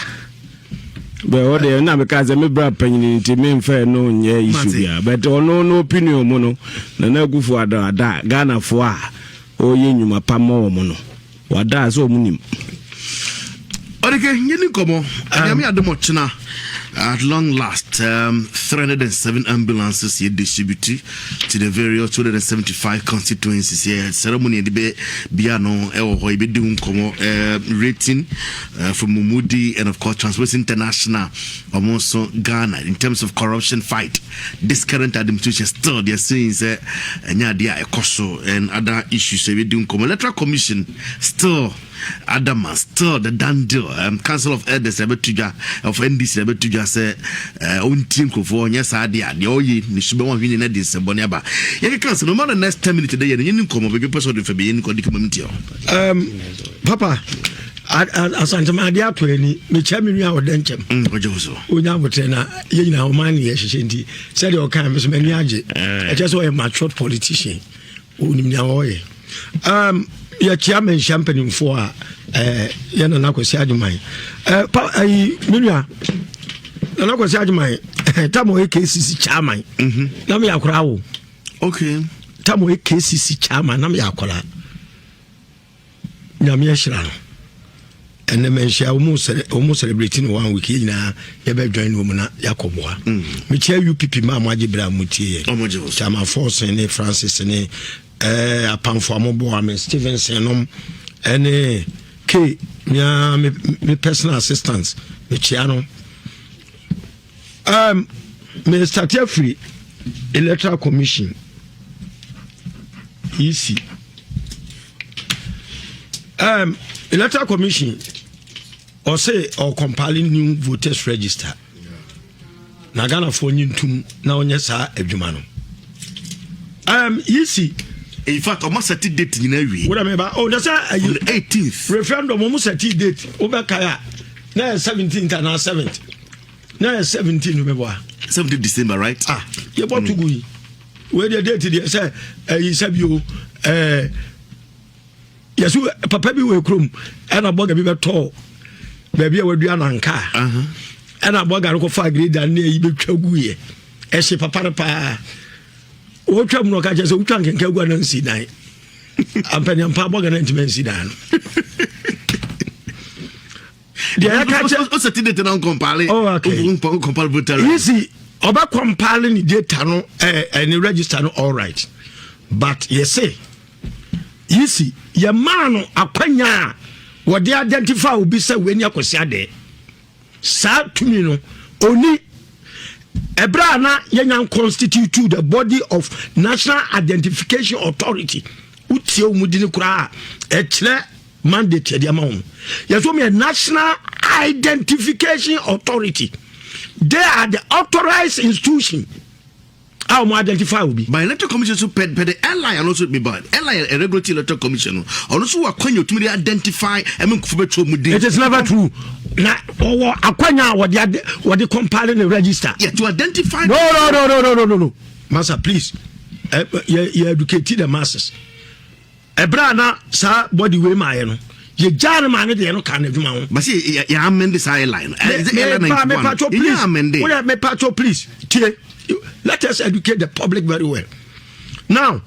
be o de na me kaza me bra panyini nti me mfa no nye issue bia but no opinion mo no na Akufo-Addo ada Ghana fo a o ye nyuma pa mo mo no wada so munim. Okay, yeni komo. Anyame ademo china. At long last, 307 ambulances here distributed to the various 275 constituencies here. Ceremony the Biano rating from Mumudi and of course Transparency International almost Ghana in terms of corruption fight. This current administration still they are saying and other issues. Electoral Commission still Adama still the done deal. Council of Elders of NDC say own team for yes idea the oyi ni shube wan win in this boniaba. You can no more than next 10 minutes today you come be person for be in community. Papa asantama dia to ani me chami nua odenchem ojoso onya botena ye nyina o man ye hihenti said o kan me so mani age e just a mature politician onim nya oye ya chairman champagne for ya na nakwesi adwuman pa ai menua na nakwesi adwuman tamo KCC chairman na me yakora wo okay tamo KCC chairman na me yakora nyame yashira no ene menhia omo celebrating 1 week nyina ye be join wo na yakoboa me chia UPP ma mo agibra mutie chama force ne Francis ne apamfo amobo am Stevenson nom ene K me personal assistants me chia no me start free Electoral Commission EC Electoral Commission or say or compiling new voters register na Ghana for nyintum na onye sa adwuma no EC in fact almost set date in every what am I oh that's 18th referendum almost set date obekaya na 17th and 7th na 17 remember 17th December right you bought to go where the date dey say you said you yes papa bi we krom and aboga bi beto baby e wadua nanka and aboga no fa grade and e betwa guye e she papa pa o twam no ka je se utwa nkenka gua na nsi dan ampanya mpa aboga na ntimansi dan dia ka je o se tidete na compile compile voter easy oba compile ni data no any register no all right but yes say easy ye man akwanya wo de identify obi say we ni akosi ade sa tumi no oni ebra na yenyan constitute the body of National Identification Authority utie omudi ni kura e kire mandate de ma hom yeso me National Identification Authority they are the authorized institution how mo identify will be by Electoral Commission so per the airline and also be bad airline a regulatory Electoral Commission also akwanya to identify it is never true na akwanya what they compile the register to identify no master please you educate the masses ebra na sa body we my no ye jar man de no kan adwuma ho but say ya amend this airline me patcho please let us educate the public very well now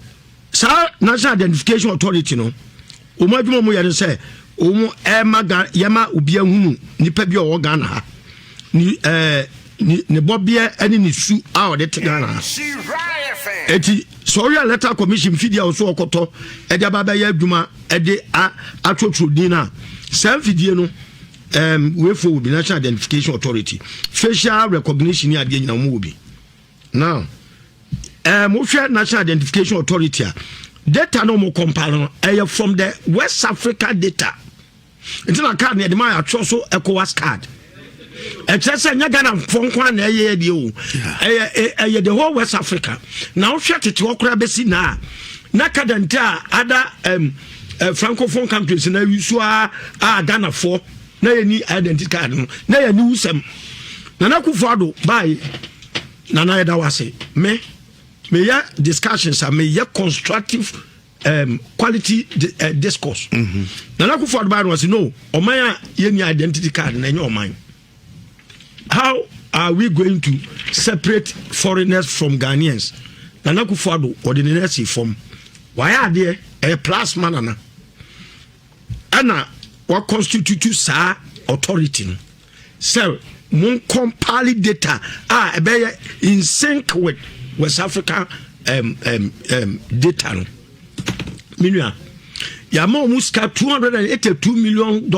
sir National Identification Authority no omo adwuma mo yere say omo emaga yema obi ahunu nipa bi o Ghana ha ni ne bobie ene ni su a o de te Ghana ha eti sorry Electoral Commission fidia so okoto e de baba ya adwuma e de atwotwo din na sam fidie no we for the National Identification Authority facial recognition ya de nyina mo obi now National Identification Authority data no mo compile no from the West Africa data until card near the my so ECOWAS card just say Ghana phone kwan na ye de o the whole West Africa now shut it to okra besi na kadanta other francophone countries na use Ghana for na any identity card no na ya ni usem na Akufo-Addo by nana eda wase me ya discussions and me ya constructive quality discourse nana Akufo-Addo was no oman ye ni identity card na enye oman how are we going to separate foreigners from Ghanaians nana Akufo-Addo ordinary form why are there a plus manana ana what constitute sa authority so mon compile data in sync with West Africa data no minua yama almost $282 million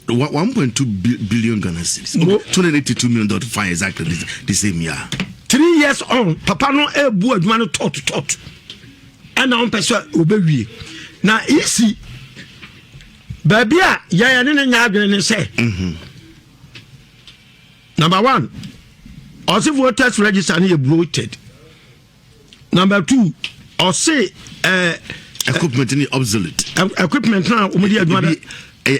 1.2 billion Ghana cedis. $282 million fine exactly the same year. 3 years on, Papa no ebu adwuma no tot. And now person obewie. Na isi baby a ya ne nya adwene say. Number 1, also voters register ne bloated. Number 2, or say equipment is obsolete. Equipment now umudi adwuma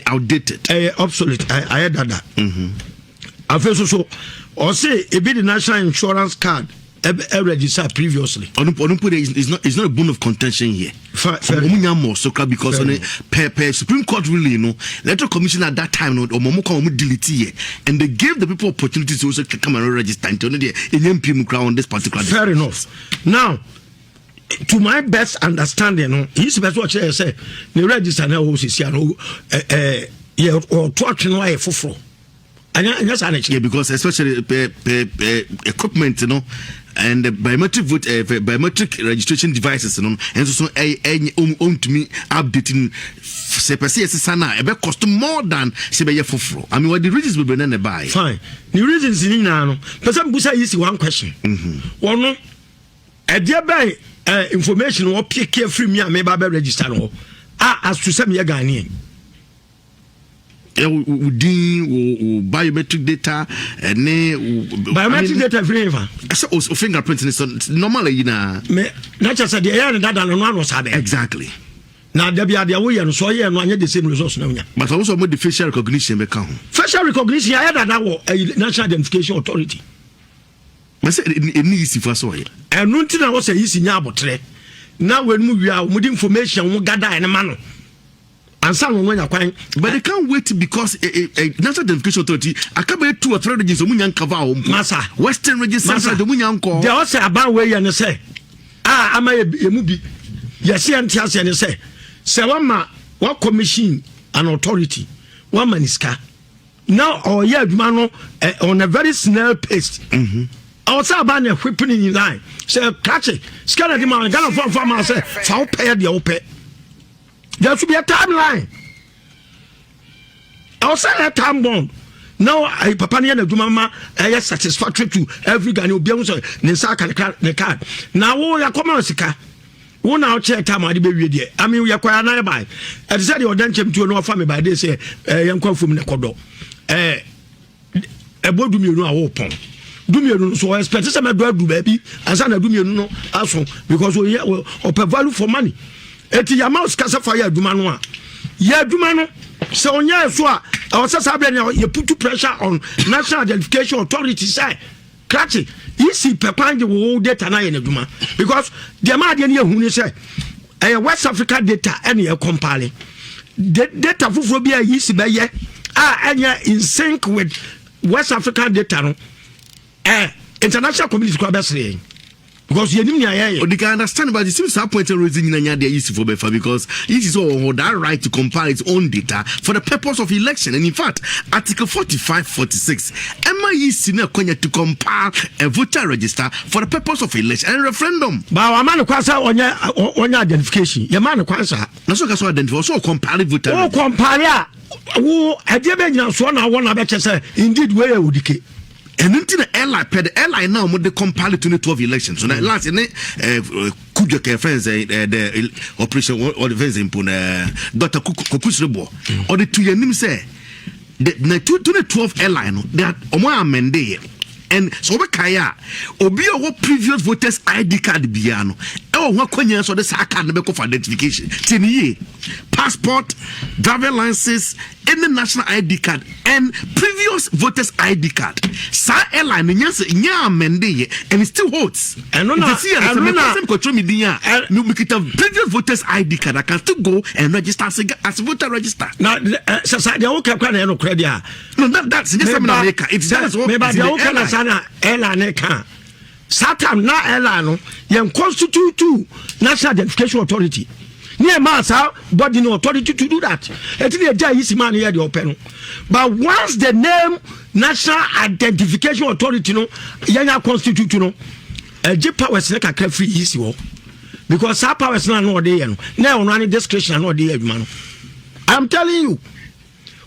outdated. Obsolete. I heard that. So or say it be the national insurance card registered previously. It's not a bone of contention here. Because on per Supreme Court really, you know, Electoral Commission at that time, no, delete here, and they gave the people opportunities to also come and register until the MP on this particular. Fair enough. Now, to my best understanding, no, he's best what I say. The register now is or talking like for. Yeah, because especially equipment, you know, and the biometric vote, biometric registration devices, you know, and so to me updating. It cost more than Sebeye. I mean, what the reasons will be then buy. Fine. The reasons in now, but some Busa is one question. One no, a dear by information or PK free me, maybe I register no. As to some year Ghanaian. Biometric data and biometric data flavor. So fingerprinting is normally not just the air that and one was had exactly. Now there be the way and so yeah no the same results now. But also with the facial recognition become. Facial recognition I had that National Identification Authority. I said it easy for so. And nothing I was a easy nyabotre. Now when we are with information we gather in a manner. And some when but they can't wait because a National Identification Authority I can't wait 2 or 3 registers Massa Western registers the munyanko. They also about way and say am I a movie? Yes, and say what commission an authority 1 man is car now or man on a very snail pace. I was about a whipping in line. Say catch it, scan the man, gun from farmer say foul pay the open. There should be a timeline. I'll say a time bomb. Now I Papania and Dumama are satisfactory to every guy who belongs to the card. Now we are coming to 1 hour check time. I mean, we are quite an by. I said you're done to no family by this young come from the Kodo. A boy do me no open. Do me so I expect some do baby and son do me no also because we are value for money. Eti ya mouse kasa fire aduma no a ya aduma no se onya so a o se sabe na you put pressure on National Identification Authority say krachi isi pepanje wo data na ye na aduma because the man dey na hu ni say West Africa data and e compile data fufuro bi a isi be ye anya in sync with West African data no international community ko abesre because you can understand, but it seems to point to raising for Befa because it is all that right to compile its own data for the purpose of election. And in fact, Article 45-46, MIEC to compile a voter register for the purpose of election and referendum. But a man on your identification, your man kwasa. Not so identify, so compile voter. Oh, compile. Oh, I didn't so now one of say indeed where would decay. And until the airline now the compile 2012 elections. So last in Kujoke friends the operation or the friends in Dr. Kokusrebo or the 2 year name say the 2012 airline they are amende and so kaya obi o previous voters ID card biano e o ho kwanya so the card be for identification tiniye passport, driver license, any national ID card and previous voters ID card. Sa airline nya amende and it still holds. And no previous voters ID card I can still go and register as voter register. Now society okay kwa no credit. No that's just it's that's what maybe the airline can. Satam na airline no yen constitute National Identification Authority. near massa body no authority to do that. It is a jai is man here the open. But once the name National Identification Authority no yanya constitute no a J power is like a free easy because our power is not no day now running discretion no day man. I'm telling you,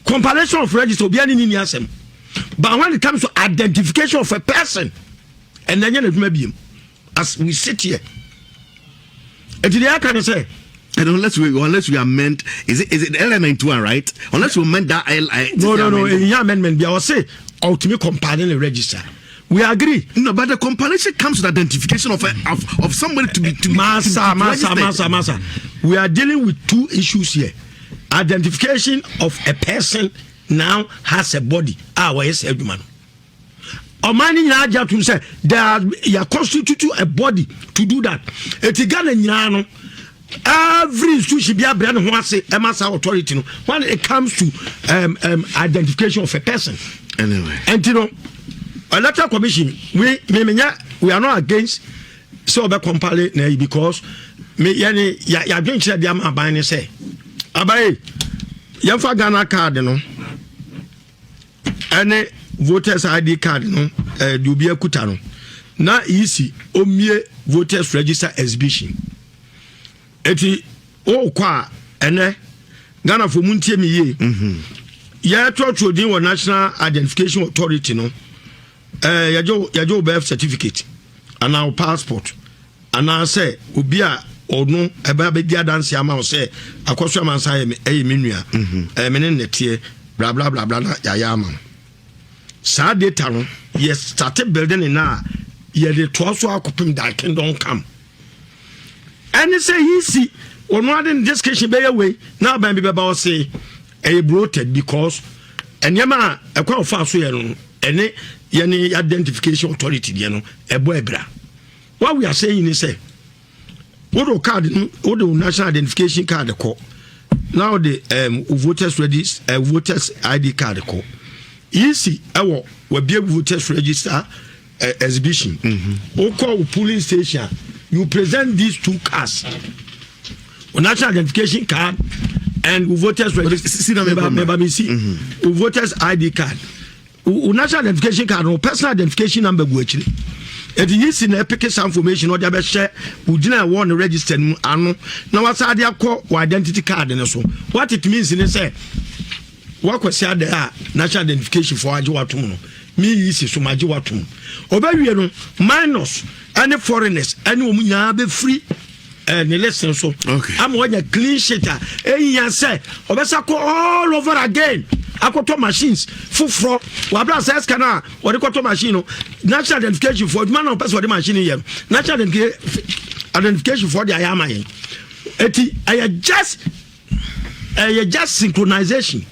compilation of register will be any in. But when it comes to identification of a person, and then you maybe as we sit here, and today I can say, and unless we amend, is it element one, right? Unless we amend that no, in your amendment, I will say ultimate compiling a register. We agree. No, but the compilation comes with identification of somebody to be Massa. We are dealing with two issues here. Identification of a person now has a body. Yes, everyone. Omani Naja to say they constitute a body to do that. Every institution be a brand who say MSA authority when it comes to identification of a person. Anyway. And Electoral Commission, we are not against so be compile because me ya going to them abane say abaye yamfa Ghana card no ene voters ID card no do be akuta no na easy omie voters register exhibition eti o kwa ene Ghana for muntie me ye ya to din wo National Identification Authority no yajo birth certificate and our passport and I say obi a ono eba be dia dance ama o say akoso amansa e menua menen netie bla bla bla bla ya ama sa data no yes started building na ye the twaso akopim that kingdom come and say he see ono adin discussion be way na ban be ba say e bloated because enyama ekwa ofa so ye no ene yani identification authority dey no ebo ebra. What we are saying is say what card what the national identification card call now the voters register voters ID card call easy ewo we be voters register exhibition o call polling station you present these two cards national identification card and voters register voters ID card national identification card or personal identification number go actually it is in epic information or the share ugina one register anu na wasa dey call identity card and so what it means in say what kwesi there national identification for ajiwatum no me is so majiwatum obawie no minus any foreigners any omunya be free and listen so I'm on a clean sheet e say obesa ko all over again akoto machines fufro wabra says kana what akoto machine no national identification for man on person the machine here national identification for the ayama yen eti I just synchronization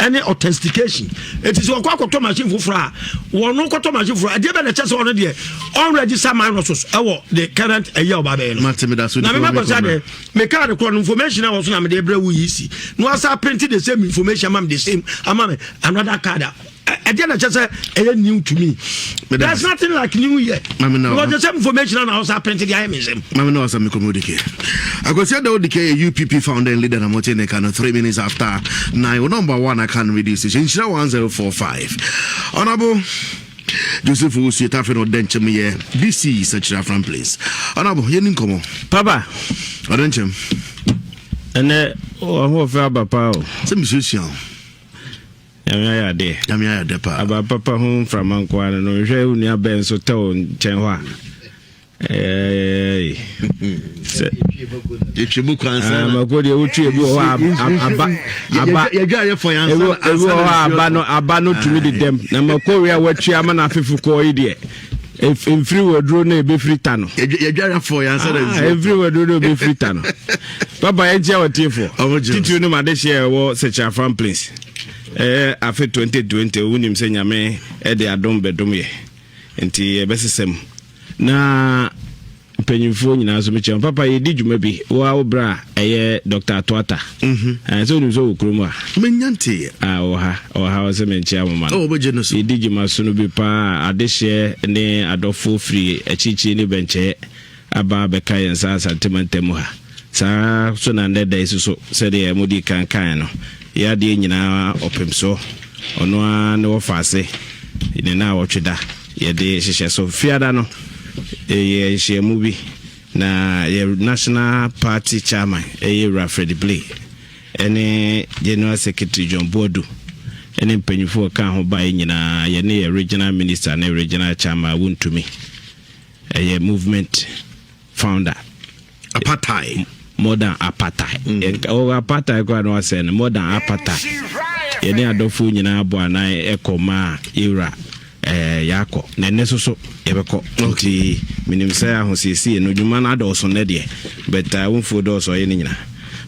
any authentication it is akoto machine fufro won akoto machine fufro e dey be na chese on there on register minuses the current year obabe no na me go say me card ko information na so na me dey bra wu yisi no asa print the same information am the same am another card I didn't just say new to me. But there's nothing like new yet. Because the same information on house printed the IMS. Mamma knows I'm a communique. I go say the UPP founder and leader Namotene Kano 3 minutes after 9. Number 1 I can read this. Nhyira 1045. Honorable Joseph Usi Tafino Denchemi BC such a from place. Honorable Yenin Komo. Papa. Odenchem. And I'm over Papa. Some musician. Yamya de pa aba papa home from Ankwa no hwe unia ben so taw nchen ho a etwebu kwansa magodi utwe bi ho aba yadware for yansa aba no tumi de dem na makori a watwe ama na afefu ko yi de every wodro na be free tano yadware for yansa da every wodro no be free tano papa entia watifo titu no made share wo secha from place afi 2020 unim se nyame de adom bedom ye enti besesem na penyimfo nyina so meche papa ye di dwuma bi wa obra Dr. Atwata so unim so okroma menyante oha se menche amama ye di dwuma so no bi pa adehye ne adofo free achichi ne benche aba beka yensa sentimental mu ha saa so na ndeda isu so said the mudi kan no ya de nyina opem so ono a ne wo faase ine na wo tweda ye de hyehyɛ so fiada no ye hye mu bi na ye national party chairman Fred Blay ene general secretary John Bodu ene mpanyifo ka ho ba nyina ye ne regional minister na regional chairman Wuntumi ye movement founder apartheid modern apartheid apartheid kwa no say modern apartheid ye ne adofo nyina abo anan ekoma era yako na nesoso yebeko nti minim say ahosisi no dwuma na adoso ne de but wonfo doso ye nyina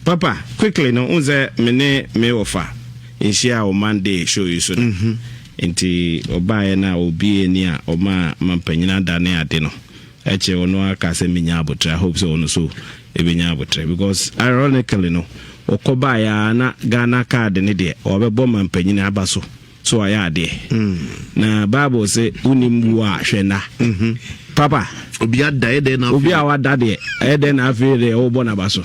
papa quickly no unze me ofa inshia o Monday show you so nti obaye na obi eni a oma mampanyina dane ade no eche ono aka se minya abotra hope so ono so ebenya abotra because ironically no okoba ya na Ghana card ne de obebo mampanyina abaso so aya ade na Bible say unimbu a hwena papa obi ada na obi a wada de ede na afere obo na baso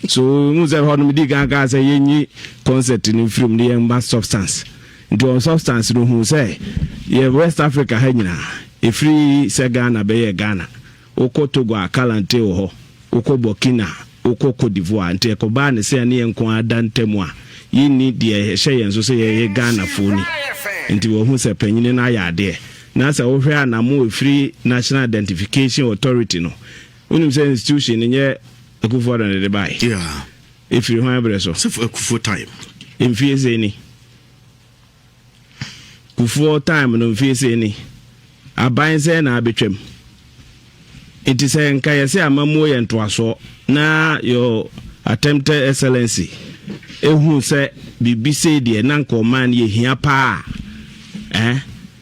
so muze hono mi diga ka say yenyi concert ni film ni emba substance nti substance no hu say ye West Africa ha nyina e free se Ghana be ye Ghana oko Togo akalante wo ho oko Burkina oko Cote d'Ivoire nti ko ba ne se ne enko adantemu a yini de hye yenso se ye Ghana foni nti wo hu se panyine na ya de na se wo hwe anamo free National Identification Authority no unim se institution nye akufo da ne de bai yeah if you have so for akufo time in fiese ni kufuo time no fiese ni aban se na abetwam enti se nka yese amamu ye ntoaso na your attempted excellency ehu se bibise de na nko man ye hia pa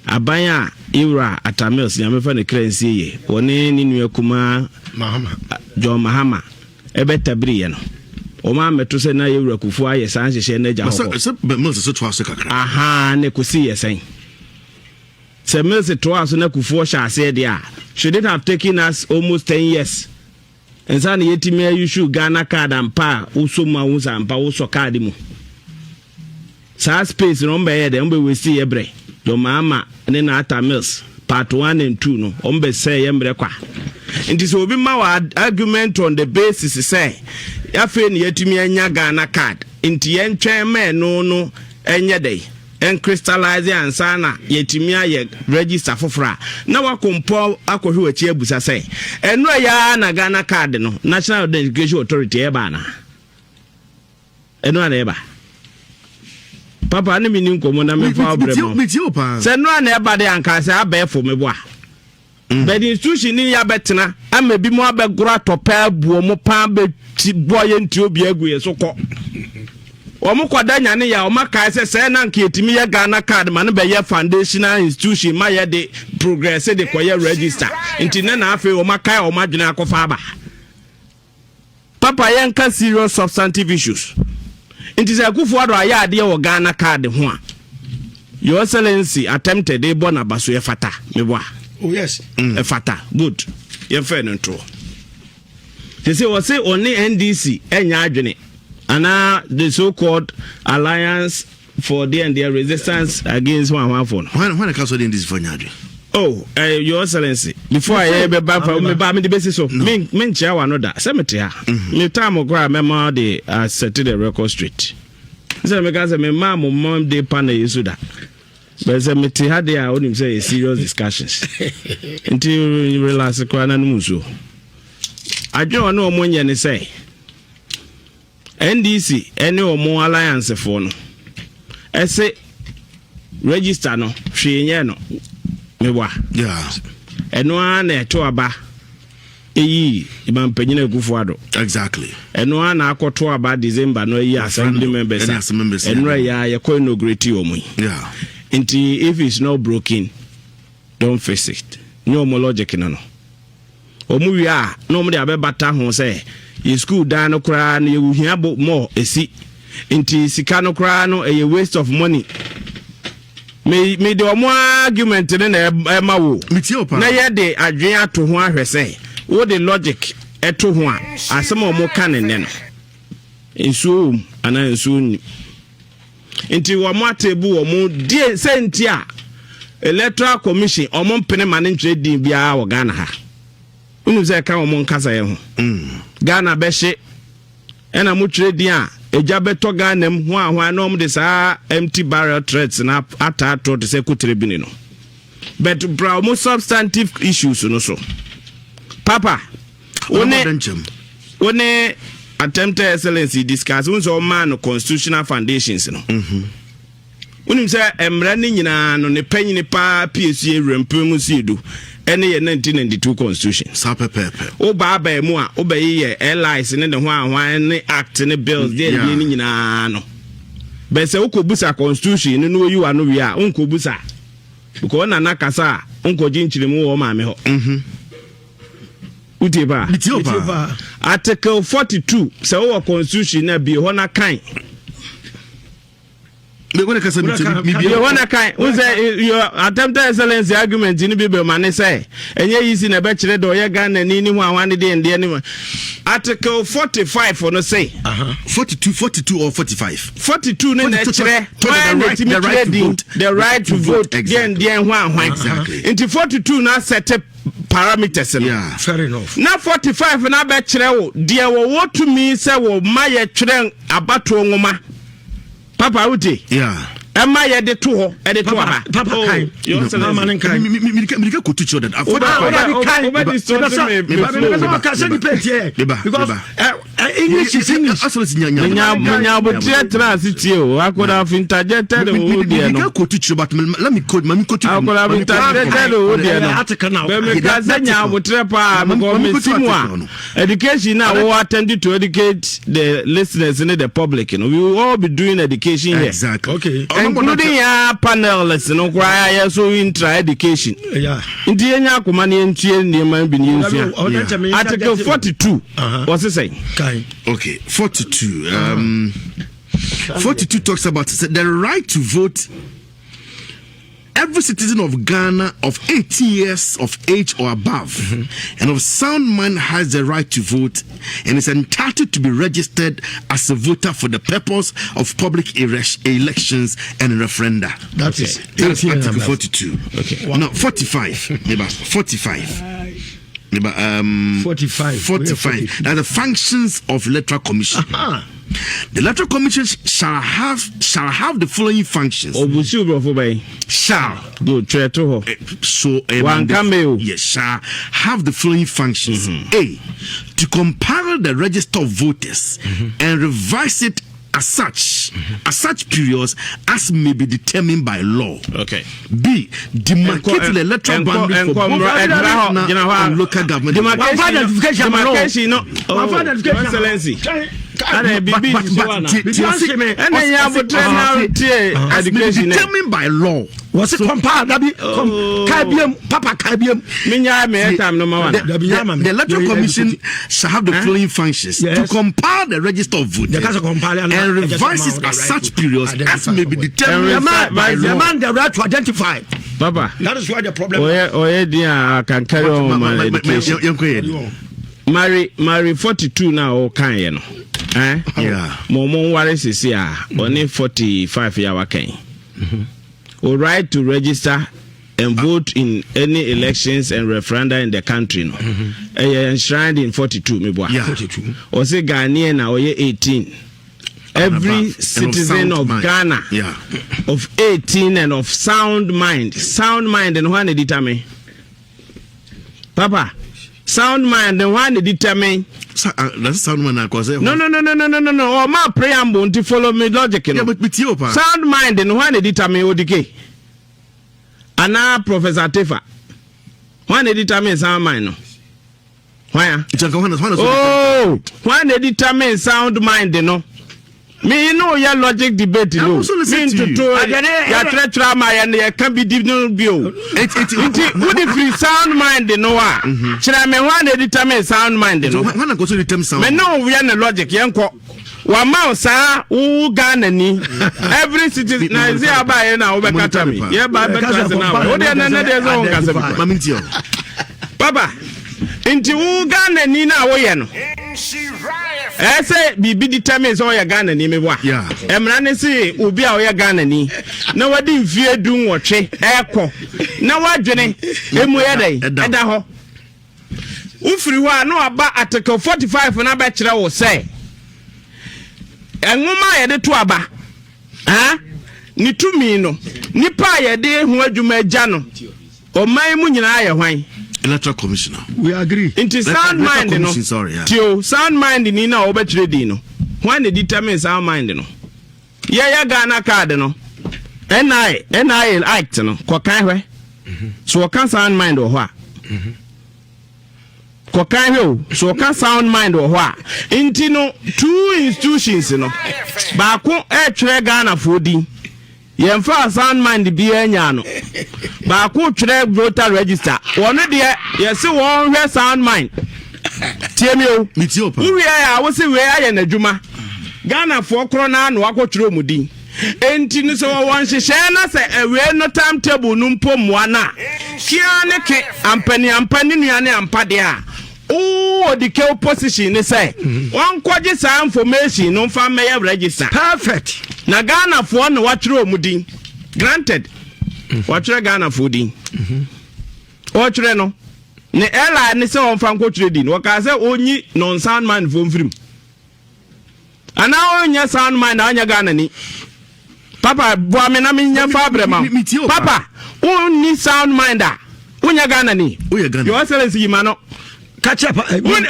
aban a Ira Atamils nyamefa ne krensi ye woni ni nua kuma John Mahama ebetabri ye no o ma meto se na Ira kufu aye san hyehye na ja ho se Mills se to aso kakra aha ne kusi ye sen se Mills to aso na kufu hye ase de a should it have taken us almost 10 years and san yetimi ayushu Ghana card ampa usoma unsa ampa uso card mu sa space no mbe ye de mbe we see ebre John Mahama ne na Atamils part 1 and 2 no ombe say yembre kwa nti so obi ma wa argument on the basis say afa ne yetimi anya Ghana card nti yentwen me no enye dey en crystallize ansana yetimi aye register fofora na wakompo akohwe achi abusa say eno ya na Ghana card no National Identification Authority e ba na eno na e ba papa ne mini nkomo na me fa obremo se no na e ba de anka se abefo me boa but the institution ni ya betena amabi mo abegura topa buo mo pa be boye nti obi aguye so ko omo kwada nyane ya o maka se na nka etimi ya Ghana card ma ne be ye foundational institution ma ye de progress de koye register nti na afi o maka o madwene akofa aba papa yanka serious substantive issues nti se akufu ado aya ade o Ghana card ho a your excellency attempted e bona baso ye fata me boa oh yes e fata good ye fe no to they say we say only NDC enya adwene ana the so-called Alliance for the and their resistance against one for when I cancel the NDC for nyadwe your excellency before I ever back from me ba me the basis so men chia wa no da semete ha me time ogwa memo the set the record straight say me ka say me mom dey panel yesu da but say me te ha dey a onim say serious discussions until relax kwa na no so adwo no omo nya ne say NDC any omo alliance for no ese register no hwenye no mewa yeah eno ana eto aba eyi imampanyina egufo ado exactly eno ana akoto aba December no eyi assembly members eno ya ye ko inaugurate omu yeah nti if it's not broken don't face it no more logic no omu wi a no mo de abebata ho say ye school dan no kra no ye wuhia bo more esi nti sika no kra no a waste of money me de omo argument ne na ema wo na ye de adwen ato ho ahwese wo de logic eto ho a asem omo ka ne no nsuo ana nsuo ni nti wo mo atebu wo mo die senti a Electoral Commission omo mpene mane ntwe din bia wo Ghana ha unu ze ka omo nkasa ye ho Ghana be hye ena mo twe din a eja beto Ghana m ho ahwa na omo de saa empty barrel threats na atato de se kutere bini no but bra mo substantive issues no so papa one attempted excellency discuss unso man constitutional foundations no unim say emra ni nyina no ne panyini pa PSA rempem sidu ene ye 1992 constitution sa pepepe o ba mu a o ba ye allies ne de ho ahwan ne act ne bills de ni nyina no be se ukobusa constitution no no yiwa no wi a unkobusa because na nakasa unkoji nchirimu wo ma me ho Utiba. Article 42 say our constitution na bi ho na kan. Me gonna kasa mi ho na kan. Who say your attempted excellency argument ni bi be mane say enye yisi na be kire do ye Ghana ni ni ho awan de ende ni. Article 45 for no say 42 or 45 42 ne na kire the right to vote exactly ho awan exactly into 42 na set parameters no yeah fair enough na 45 na be kire wo de wo to me say wo maye kire abato nwoma papa uti yeah Emma ye de to ho e de to ha papa kai yo mama nen kai mi ka kotu cho that because English is English absolutely nya bo tra city o akoda fintajeted o de no mi ka kotu cho but let me quote mami kotu akoda fintajeted o de no be ka nya bo tra pa go me simwa education now we attend to educate the listeners and the public, you know. We will all be doing education here. Exactly. Okay. Including your panelists, you know, why so intra education. Yeah. Indiana Kumani and Chien, Article 42. What's it saying? Okay, 42. 42 talks about the right to vote. Every citizen of Ghana of 18 years of age or above and of sound mind has the right to vote and is entitled to be registered as a voter for the purpose of public elections and referenda. That is Article 42. Okay. Wow. No, 45. Neighbor, 45. 45. Now the functions of Electoral Commission. The Electoral Commission shall have the following functions. Shall shall have the following functions. A, to compile the register of voters and revise it as such periods as may be determined by law. Okay. B, demarcate the electoral boundary for both national and local government. Demarcation, Excellency. Determined by law. Was it compiled? Papa Kabium. The Electoral Commission shall have the following functions: to compile the register of voters and revise it at such periods as may be determined by law. The man the right to identify. Papa, that is why the problem. I can carry on my education. Marry 42 now, can you? Yeah. Momon Wallace is here, only 45 year working. All right to register and vote in any elections and referenda in the country. No, enshrined in 42. Yeah. 42. Or say Ghanaian now 18. Every citizen of Ghana, of 18 and of sound mind, and one determine. Papa. Sound mind and one determine. That's sound mind. No. Oh, my preamble to follow me logic. Yeah, but with you, sound mind and one determine ODK. And now Professor Tefa. One determine sound mind. Why? Oh, one determine sound mind, you know. Me know your logic debate you know. Me to ya trauma and ya can be different view. It free sound mind you know ah. Chira me one determine sound mind you know. When I go to determine sound. Me know we are the logic yanko. Wa ma sa u Ghana ni. Every citizen na say abaye na obekata me. Yeah ba better na. O dey na dey so on kase. Mamintio. Baba Inti wo Ghana ni na woye no. Say bibi determines all your Ghana ni me wa. Yeah. Emrane si obi a oya Ghana ni. Na wadi mfie du nwotwe ekọ. Na wadwene emu yedai eda ho. Ufiri ho no aba article 45 na ba kire wo say. Enwoma yede to aba. Ni tumi no. Nipa yede ho adwuma agya no. Oman mu nyina ye hwan. Electoral Commissioner. We agree. Into sound mind, no. Sorry, yeah. Tio sound mind ni na obetire di no. When they determine sound mind no. Yeah, Ghana card no. NI act no. Kwa kan hwe. So kan sound mind or hwa. Kwa kan hwe. So kan sound mind or hwa. Inti no two institutions no. Ba ko tire Ghana for di. Yemfa sound mind bi anya no. Ba ko tire voter register. One de yesi won hwe sound mind. Tiemio mitio pa. Uwe ya wo se we aye na dwuma. Ghana for krona na wakotwere omudi. Enti no so won hyehyɛ na se ewe no timetable no mpomwa na. Kia ne ke ampani nuane ampade a. Oh, the ke opposition ne say. Wan kwaje sa information no fa meye register. Perfect. Na Ghana for no watwere omudi. Granted. Watwere Ghana for din. Watwere no. Ne ela ne se on fan ko trade din waka se onyi non sound man from film ana onya sound man anya Ghana ni papa bo me na me nya fabre ma papa onni sound mind a onya Ghana ni oya Ghana your excellency yi ma no catch up me me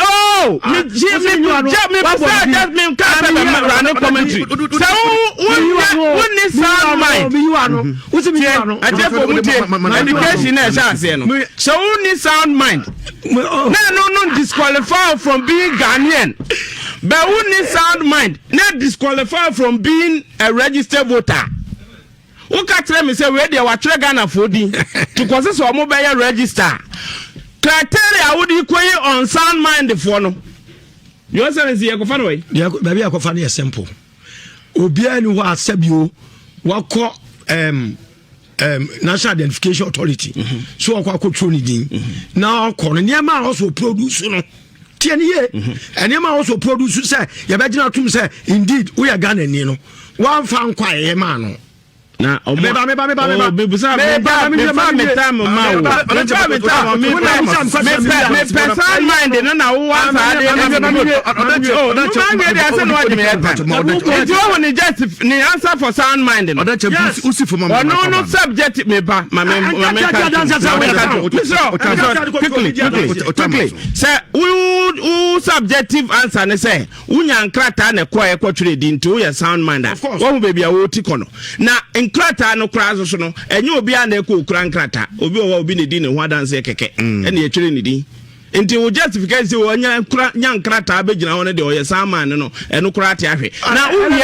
commentary so onni sound mind education na sha no so onni sound mind no disqualify from being Ghanaian but onni sound mind not disqualify from being a registered voter. Who catch me say we dey watch Ghana for din to process or mobile register criteria would equate on sound mind for no. You say is here go fan way. Yeah, baby I go fan is simple. Obia ni wa asabio wako National Identification Authority. So wako control ni din. Now kono niema also produce no. Tieni ye. Niema also produce say you be gina tum say indeed we are Ghana ni no. One fan kwa ye ma no. Na meba mind no na wo wan sa de answer for sound mind no no subject meba quickly say who subjective answer ne say unya nkrata na kwa ekotwere di nti wo sound mind wo hu baby a wo ti kono na nkrata no kra so no enye obi a na ekọ okra nkrata obi obi ne di ne ho adanse keke ene ye twere ne di nti wo justification wo nya nkrata abegina ho ne de oye saman no eno kra ate ahwe na uwi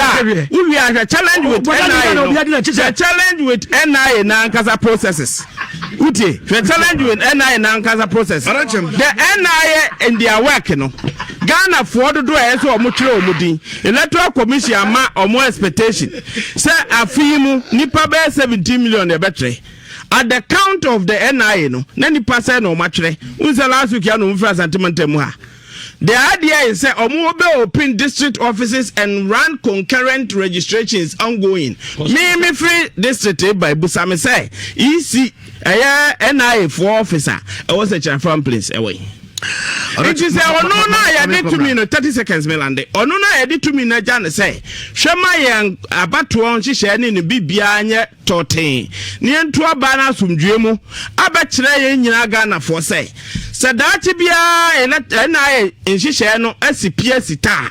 ahwe challenge with NIA challenge with NIA na nkasa processes uti challenge with NIA na nkasa process the NIA in their work no Ghana for do so omo twere omudi Electoral Commission ama omo expectation say afimu nipa be 17 million e betre at the count of the NIA no na nipa say no matwere unse last week ya no mfra sentiment mu ha. The idea is say omo be open district offices and run concurrent registrations ongoing. Me free district by Busame say EC NIA for officer I was a from place away. It is no I did to me no 30 seconds melande. Ono na I did to me na Jan say Shema yang abatuon she share ni bibia anye toten. Ni entu aba na asumdwemu abekire ye nyina Ghana for say. Sadachi bia na nhihye no asipia sita.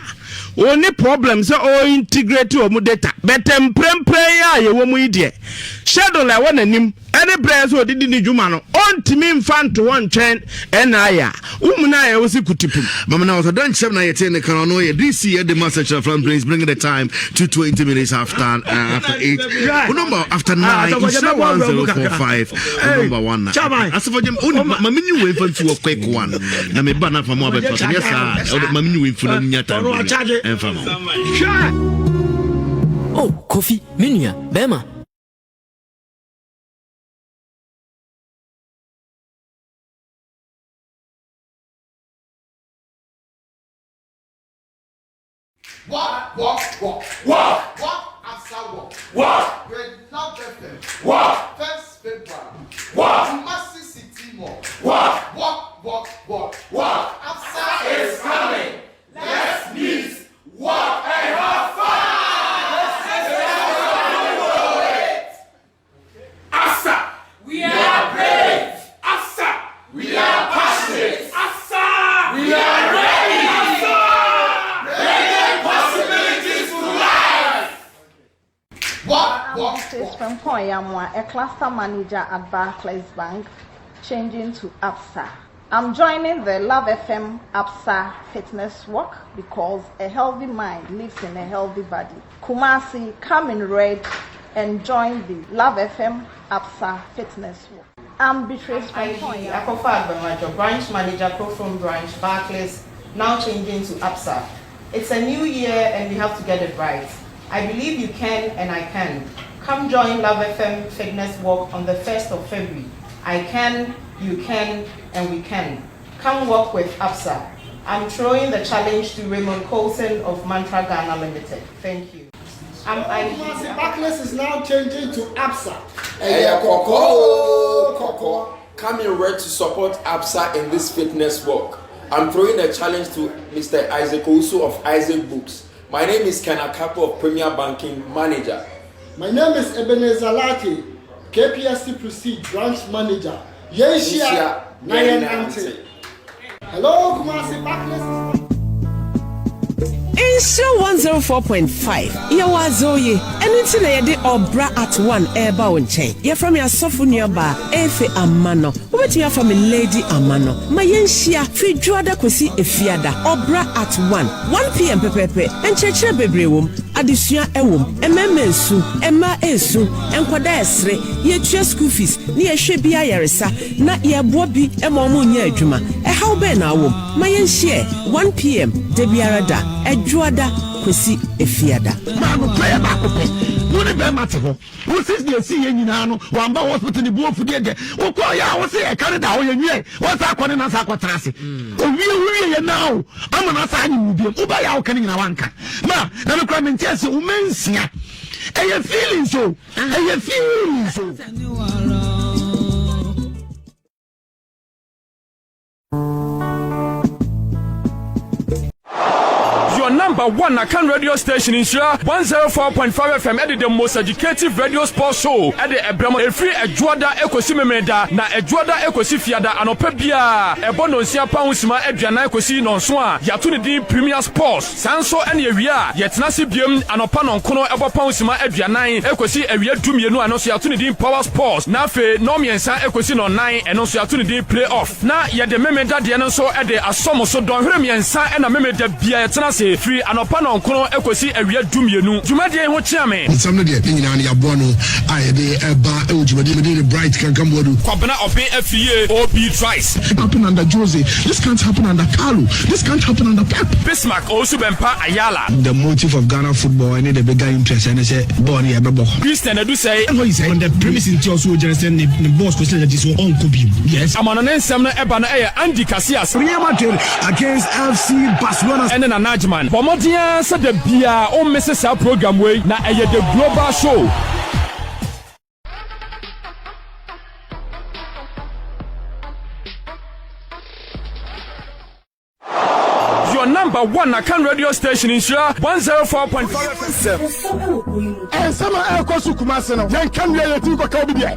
Only problem so o integrate o mu data. Betem prempre ya ye wo mu ide. Schedule I want anim any brain so did ni dwuma no ontimi mfa to one chain NIA umuna ya wosi kutipu mama na also don't shame na yete ne kan no ye DC at the master from Prince bringing the time to 20 minutes after 8 number after 9 1045 number 1 asifo jem mama nyu we fa to quick one na me ba na fa mo abeto yes mama nyu we fu na nyata enfa oh coffee menua bema After walk. With Love FM. First February. Massive City Mall. Walk. After is coming. Let's meet. Walk and have fun. Asa, we are brave. Asa, we are passionate. Asa, we are ready. Asa, bringing possibilities to life. Walk. From Koyamwa, a cluster manager at Barclays Bank, changing to APSA. I'm joining the Love FM APSA fitness walk because a healthy mind lives in a healthy body. Kumasi, come in red and join the Love FM APSA fitness walk. I'm Beatrice from Konya. Akofa Agbamajo, branch manager, Profrom branch, Barclays, now changing to APSA. It's a new year and we have to get it right. I believe you can and I can. Come join Love FM fitness walk on the 1st of February. I can, you can, and we can. Come walk with APSA. I'm throwing the challenge to Raymond Coulson of Mantra Ghana Limited. Thank you. Barclays is now changing to APSA. Hey, Coco. Come in red to support APSA in this fitness walk. I'm throwing a challenge to Mr. Isaac Ousu of Isaac Books. My name is Ken Akapo of Premier Banking Manager. My name is Ebenezer Lati, KPSC Prestige Branch Manager. Yeshia Nayanante. Hello, Kumasi Barclays. Insure 104.5. Yawazoye. Anything I did Obra at 1 Eba on chain. You're from your Sofunia bar, Efe Amano. What you are from a Lady Amano. My Yenshia, Free Juada Kwesi Efiada. Obra at 1 p.m. Pepepe. And Cheche Bebrewum. Addition Ewum. Emma Su. Emma Esu. And Quadesre. Ye Chia school fees. Near Shebia Yaresa. Na ye Bobby. Emomu Juma. A how ben awum. My Yenshia. 1 p.m. Debiarada. Juada Kwesi Efiada. Manu play back up. Wouldn't be matter. Who says they see any nano, one bow was put in the board for the day. Oh, I was say a Canada or ye. What's that one in Asaquatrasi? Oh, we now. I'm an assigning you. Oh, by our canning Awanka. Ma, never come and tell you, Mensia. And you're feeling so. And you're feeling so. Number 1 Akan radio station in Nhyira 104.5 FM at the most educative radio sports show at the Ebramo Efri Ejuada Ekosi Memeda na Ejuada Ekosi Fiada anopa bia ebono nsia pausima aduana ekosi nonso a yato ne din Premier Sports sanso ene awia yetena se biem anopa nonkono ebo pausima aduanan ekosi awia dumienu anoso yato ne din Power Sports na fe no miensa ekosi no 9 eno so yato ne din Playoff na ye de Memeda de no so e de asomo so don hwere miensa ena Memeda bia yetena se free anopa nonkono ekosi awia dumienu dwumade ho chiame nsam de nyina ne yabo no aye de eba ejumade de bright kan kambodu kwabena obe afie obi twice happen under Jose, this can't happen under Carlo, this can't happen under Pep. Bismarck also bempa Ayala. The motive of Ghana football, I need a bigger interest, and I say Bonnie Abebo. Christian Edu say what he say on the premise in also just the boss was that is on Kobe. Yes, I'm on an ensem na ebana Andy Casillas Real Madrid against FC Barcelona and then Najman Pomodia said the Bia o Mrs. program way na the global show. Number 1 Akan radio station in Nhyira 104.5 FM. And some are Kosu Kumasano. Then can we let you go Kabia?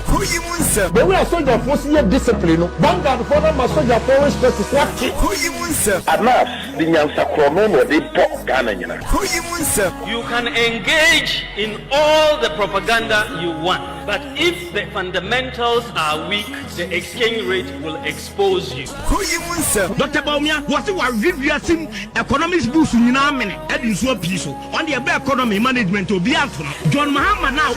Kuro Yi Mu Nsem. But we are soldier force your discipline. One guard for them must soldier force specific. Kuro Yi Mu Nsem. At last, the Nyansa Krono they pop Ghana. Kuro Yi Mu Nsem. You can engage in all the propaganda you want, but if the fundamentals are weak, the exchange rate will expose you. Kuro Yi Mu Nsem. Dr. Baumia, what you are reviewing economics boost in our minute, and in so peaceful on the economy management to be out. John Mahama now,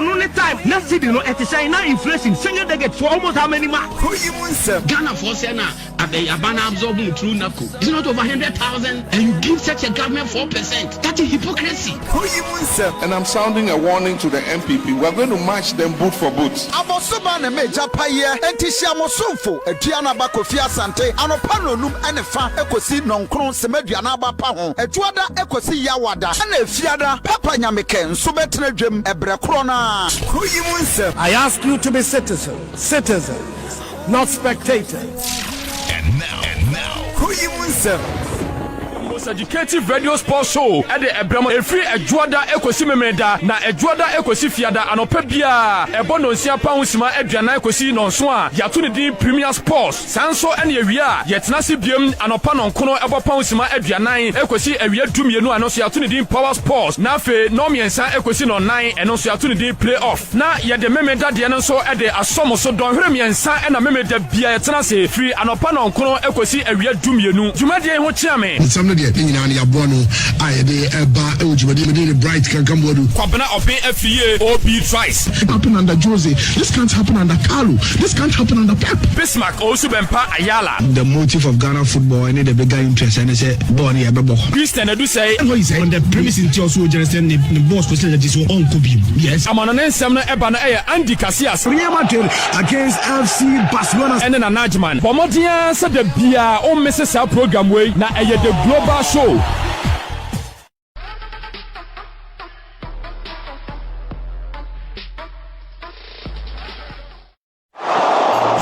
only time na city no etishine na inflation senior they get for almost how many marks? Kuro Yi Mu Nsem. Ghana for say na abana absorbing through NACO. It's not over 100,000 and you give such a government 4%. That's a hypocrisy. Kuro Yi Mu Nsem. And I'm sounding a warning to the MPP. We're going to match them boot for boot. Abosoba ne meja paye entishia mosomfo aduana ba Kofi Asante anopa nonum ene fa ekosi nonkron semeduana ba pa ho aduada ekosi yawada na efiada papa nyameke nso betena dwem ebre kro na Kuro Yi Mu Nsem. I ask you to be citizens, not spectators. And now, Kuro Yi Mu Nsem. Most educative radio sports show at the Ebramo Efri Ejuada Ekosi Memeda na Ejuada Ekosi Fiada Anopebia Ebono Nsia Pausima Edwana Ekosi Nonswa Yatuni di Premier Sports Sanso and Ewia Yetnasi Biem Anopa Nonkono Ebo Pausima Edwana Ekosi Ewia Dumienu Anoso Yatuni di Power Sports na fe Nomiensa Ekosi no 9 Enoso Yatuni di Playoff na Yede Memeda de Enso Ede Asomo so don Hwemiensa ena Memeda bia Yetnase free Anopa Nonkono Ekosi Ewia Dumienu Jumade ho chiame Nyina ya bono ayede eba ejumade me bright kan kambodu kwabena oben afie OB twice happen under Jose, this can't happen under Carlo, this can't happen under Pep. Bismarck also bempa Ayala. The motive of Ghana football and the bigger interest and say born here bebo Christian Edu say what is on the premise in also just the boss person that is on Kobe. Yes, I'm on an ensem na eba na Andy Casillas Real Madrid against FC Barcelona and then a Najman Pomodia said the bia o misses our program way na the global show.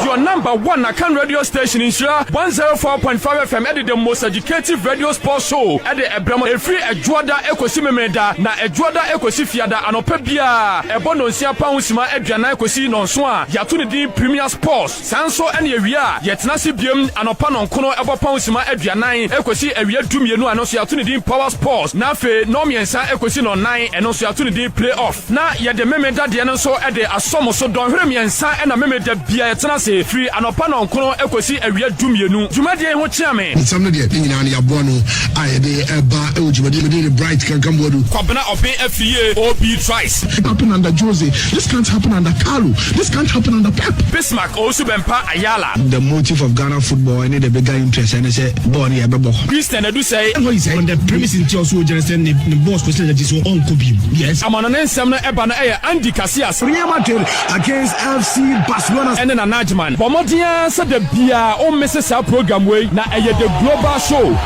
Your number one Akan radio station in Nhyira 104.5 FM edit the most educative radio sports show at the Ebramo Efri Ejuada Ekosi Memeda na Ejuada Ekosi Fiada Anopebia Ebono Nsia Pausima Edwana Ekosi Nonswa Yatuni di Premier Sports Sanso and Ewia Yetnasi Biem Anopa Nonkono Ebo Pausima Edwana Ekosi Ewia Dumienu Anoso Yatuni di Power Sports na fe Nomiensa Ekosi no 9 Enoso Yatuni di Playoff na Yede Memeda de Enso Ede Asomo so don Hwemiensa ena Memeda bia Yetnase free Anopa Nonkono Ekosi Ewia Dumienu Jumade ho chiame nsam no de nyina ya bono ayede eba ejumade me bright kan kambodu kwabena oben afie OB twice happen under Jose, this can't happen under Carlo, this can't happen under Pep. Bismarck also bempa Ayala. The motive of Ghana football and the bigger interest and say born here bebo Christian Edu say what is on the premise in also just the boss person that is on Kobe. Yes, I'm on an ensem na eba na Andy Casillas Real Madrid against FC Barcelona and then a Najman Pomodia said the bia o misses our program way na the global show.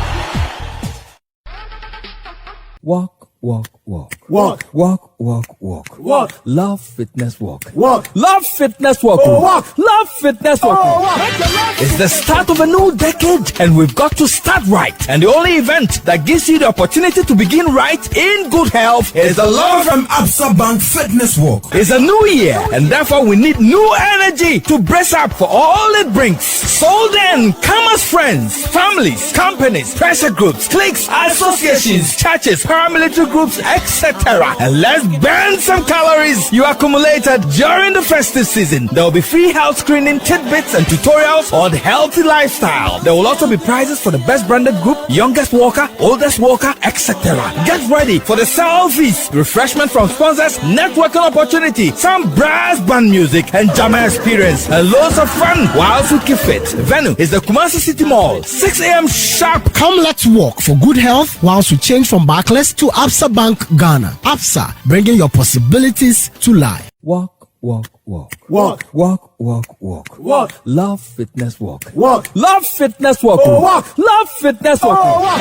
Walk. Love Fitness Walk. Love Fitness Walk. Love Fitness Walk. It's the start of a new decade and we've got to start right. And the only event that gives you the opportunity to begin right in good health is the Love from Absa Bank Fitness Walk. It's a new year and therefore we need new energy to brace up for all it brings. So then, come as friends, families, companies, pressure groups, cliques, associations, churches, paramilitary groups, etc. And let's burn some calories you accumulated during the festive season. There will be free health screening, tidbits and tutorials on healthy lifestyle. There will also be prizes for the best branded group, youngest walker, oldest walker, etc. Get ready for the selfies, refreshment from sponsors, networking opportunity, some brass band music and jammer experience, and loads of fun whilst we keep fit. Venue is the Kumasi City Mall, 6 a.m. sharp. Come, let's walk for good health whilst we change from Barclays to Absa Bank Ghana. Absa, bringing your possibilities to life. Walk. Love Fitness Walk. Love Fitness Walk. Love Fitness Walk.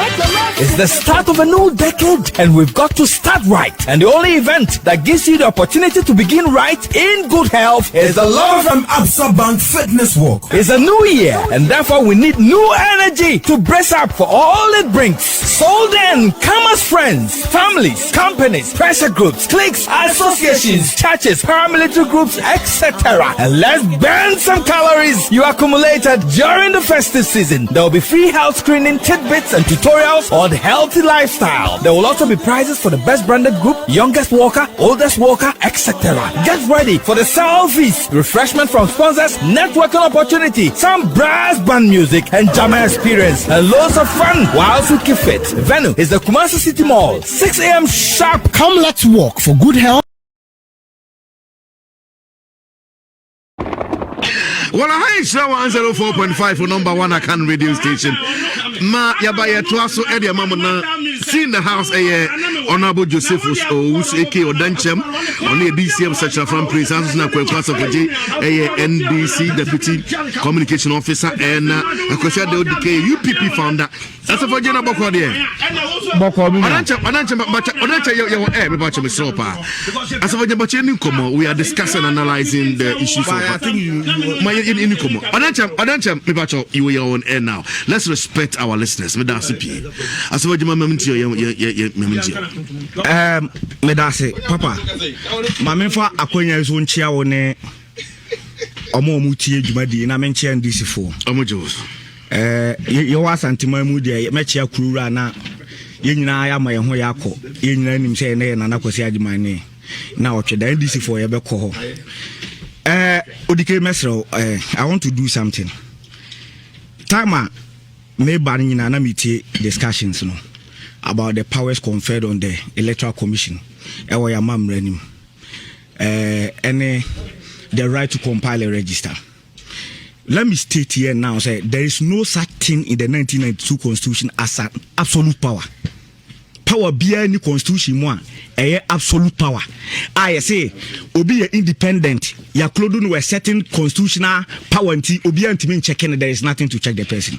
It's the start of a new decade and we've got to start right. And the only event that gives you the opportunity to begin right in good health is the Love from Absa Bank Fitness Walk. It's a new year and therefore we need new energy to brace up for all it brings. So then, come as friends, families, companies, pressure groups, cliques, associations, churches, paramilitary groups, etc. And let's burn some calories you accumulated during the festive season. There will be free health screening, tidbits and tutorials on healthy lifestyle. There will also be prizes for the best branded group, youngest walker, oldest walker, etc. Get ready for the selfies, refreshment from sponsors, networking opportunity, some brass band music and jammer experience, and loads of fun whilst we keep fit. Venue is the Kumasi City Mall, 6 a.m. sharp. Come, let's walk for good health. Well, I show 104.5 for number 1 Akan radio station. Ma yabaya twaso Eddie Mamona see in the house Honorable Josephus Ous AK Odanchem on the DCM section from Prince Ansna Kwekwaso Koji NDC Deputy Communication Officer and Akosha de ODK UPP founder. That's a Virginia Boko there. Boko we are discussing and analyzing the issues. I think you were on air now. Let's respect our listeners. Medase, Papa, Mamma Akonya is one chair on a more muti Jumadi, and I mentioned this before. You was anti-Mamudia, Mechia Kurana, Yinaya, my Hoyako, Yin say, and Anakosia, my name. Now, the NDC for Ebeko. Odike Mesro, I want to do something. Tama may ban in anamity discussions no about the powers conferred on the Electoral Commission. Ewa mam renim. The right to compile a register. Let me state here now, say there is no such thing in the 1992 Constitution as an absolute power. Power be any constitution one, absolute power. I say, obi independent, ya clodun with certain constitutional power and obi antimin checking there is nothing to check the person.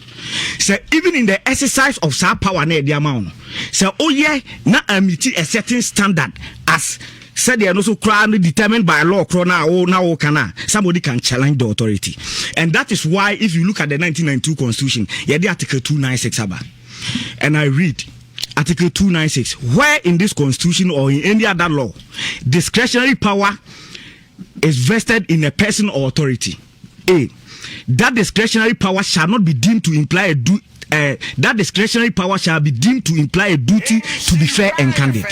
So even in the exercise of sa power na the amount. So oh yeah, na amiti a certain standard as said they are also determined by law somebody can challenge the authority. And that is why if you look at the 1992 Constitution, yeah, the Article 296 and I read Article 296, where in this Constitution or in any other law, discretionary power is vested in a person or authority. A, that discretionary power shall not be deemed to imply that discretionary power shall be deemed to imply a duty to be fair and candid.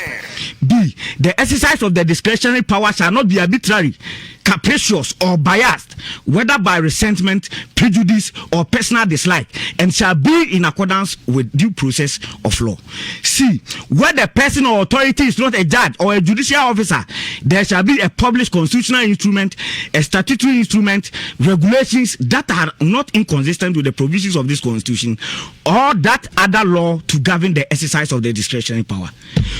B, the exercise of the discretionary power shall not be arbitrary, capricious or biased, whether by resentment, prejudice or personal dislike, and shall be in accordance with due process of law. C, where the person or authority is not a judge or a judicial officer, there shall be a published constitutional instrument, a statutory instrument, regulations that are not inconsistent with the provisions of this Constitution or that other law to govern the exercise of the discretionary power.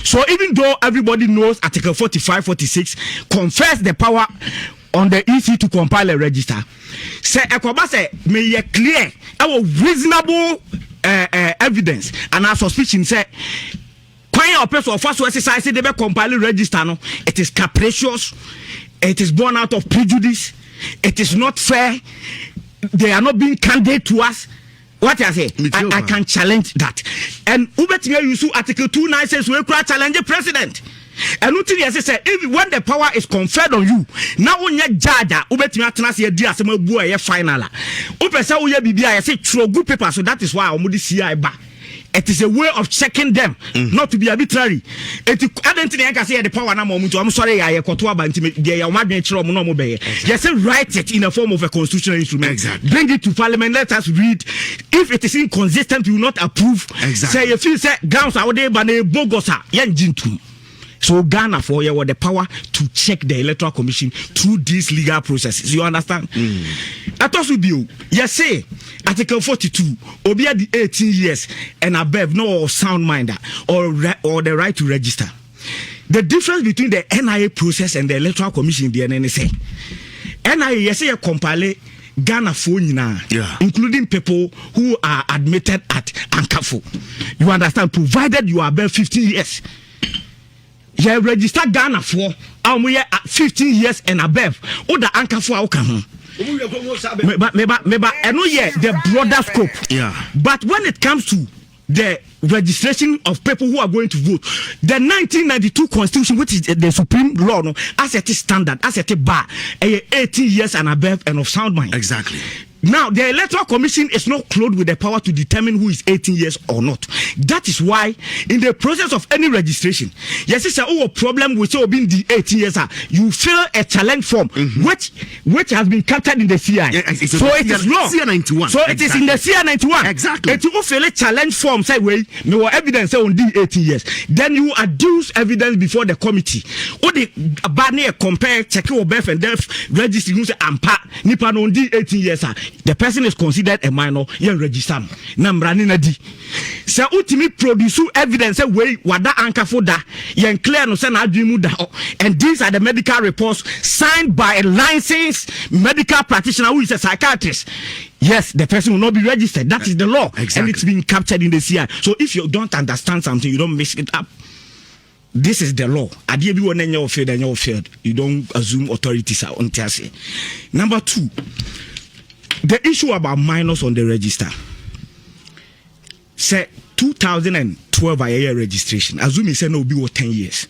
So even though everybody knows Article 45, 46 confers the power on the EC to compile a register, say say may ye clear our reasonable evidence and our suspicion say when a person of first exercise they be compile a register no, it is capricious, it is born out of prejudice, it is not fair, they are not being candid to us. What I say, I can challenge that. And Ubetia use Article 296 we can challenge the president. And nothing as I say, even when the power is conferred on you, now when you judge, Ubetia Tanasi dia some boy final. Upesa uye bibia I say throw good paper, so that is why I mudi see I back. It is a way of checking them, not to be arbitrary. I don't think I can say the power now. I'm sorry, I kotoa banti de ya umadwe chiro mo no mo be. Yes, write it in the form of a constitutional instrument. Exactly. Bring it to parliament. Let us read. If it is inconsistent, we will not approve. Exactly. Say if you say grounds are there, but bogosa yanjintu. So Ghana for you the power to check the Electoral Commission through these legal processes. You understand? I thought with you, yes, say Article 42, obia the 18 years and above, no sound minder or the right to register. The difference between the NIA process and the Electoral Commission, the NNSA. NIA, yes, say compile Ghana phone now, including people who are admitted at Ankafo. You understand? Provided you are above 15 years. You register Ghana for 15 years and above. Or the anchor for our come. Maybe I know the broader scope. Yeah. But when it comes to the registration of people who are going to vote, the 1992 Constitution, which is the supreme law, no, as a standard, as a bar, 18 years and above and of sound mind. Exactly. Now, the Electoral Commission is not clothed with the power to determine who is 18 years or not. That is why, in the process of any registration, yes, it's a problem with being the 18 years, you fill a challenge form, which has been captured in the CI. So it is law. CI91. So it is in the CI91. Exactly. If you fill a challenge form, say, wait, no evidence on the 18 years, then you adduce evidence before the committee. Or the banner compare, check your birth and death registry, you say, ampa, nipa on the 18 years, the person is considered a minor, you register. Nambrani na di. Se ultimate produce evidence, say, wait, wada anka for da, yen clear no sena adrimu da. And these are the medical reports signed by a licensed medical practitioner who is a psychiatrist. Yes, the person will not be registered. That is the law. Exactly. And it's being captured in the CI. So if you don't understand something, you don't mix it up. This is the law. You don't assume authorities are on TSA. Number 2, the issue about minors on the register. Say 2012 a year registration. Assume you say no be 10 years.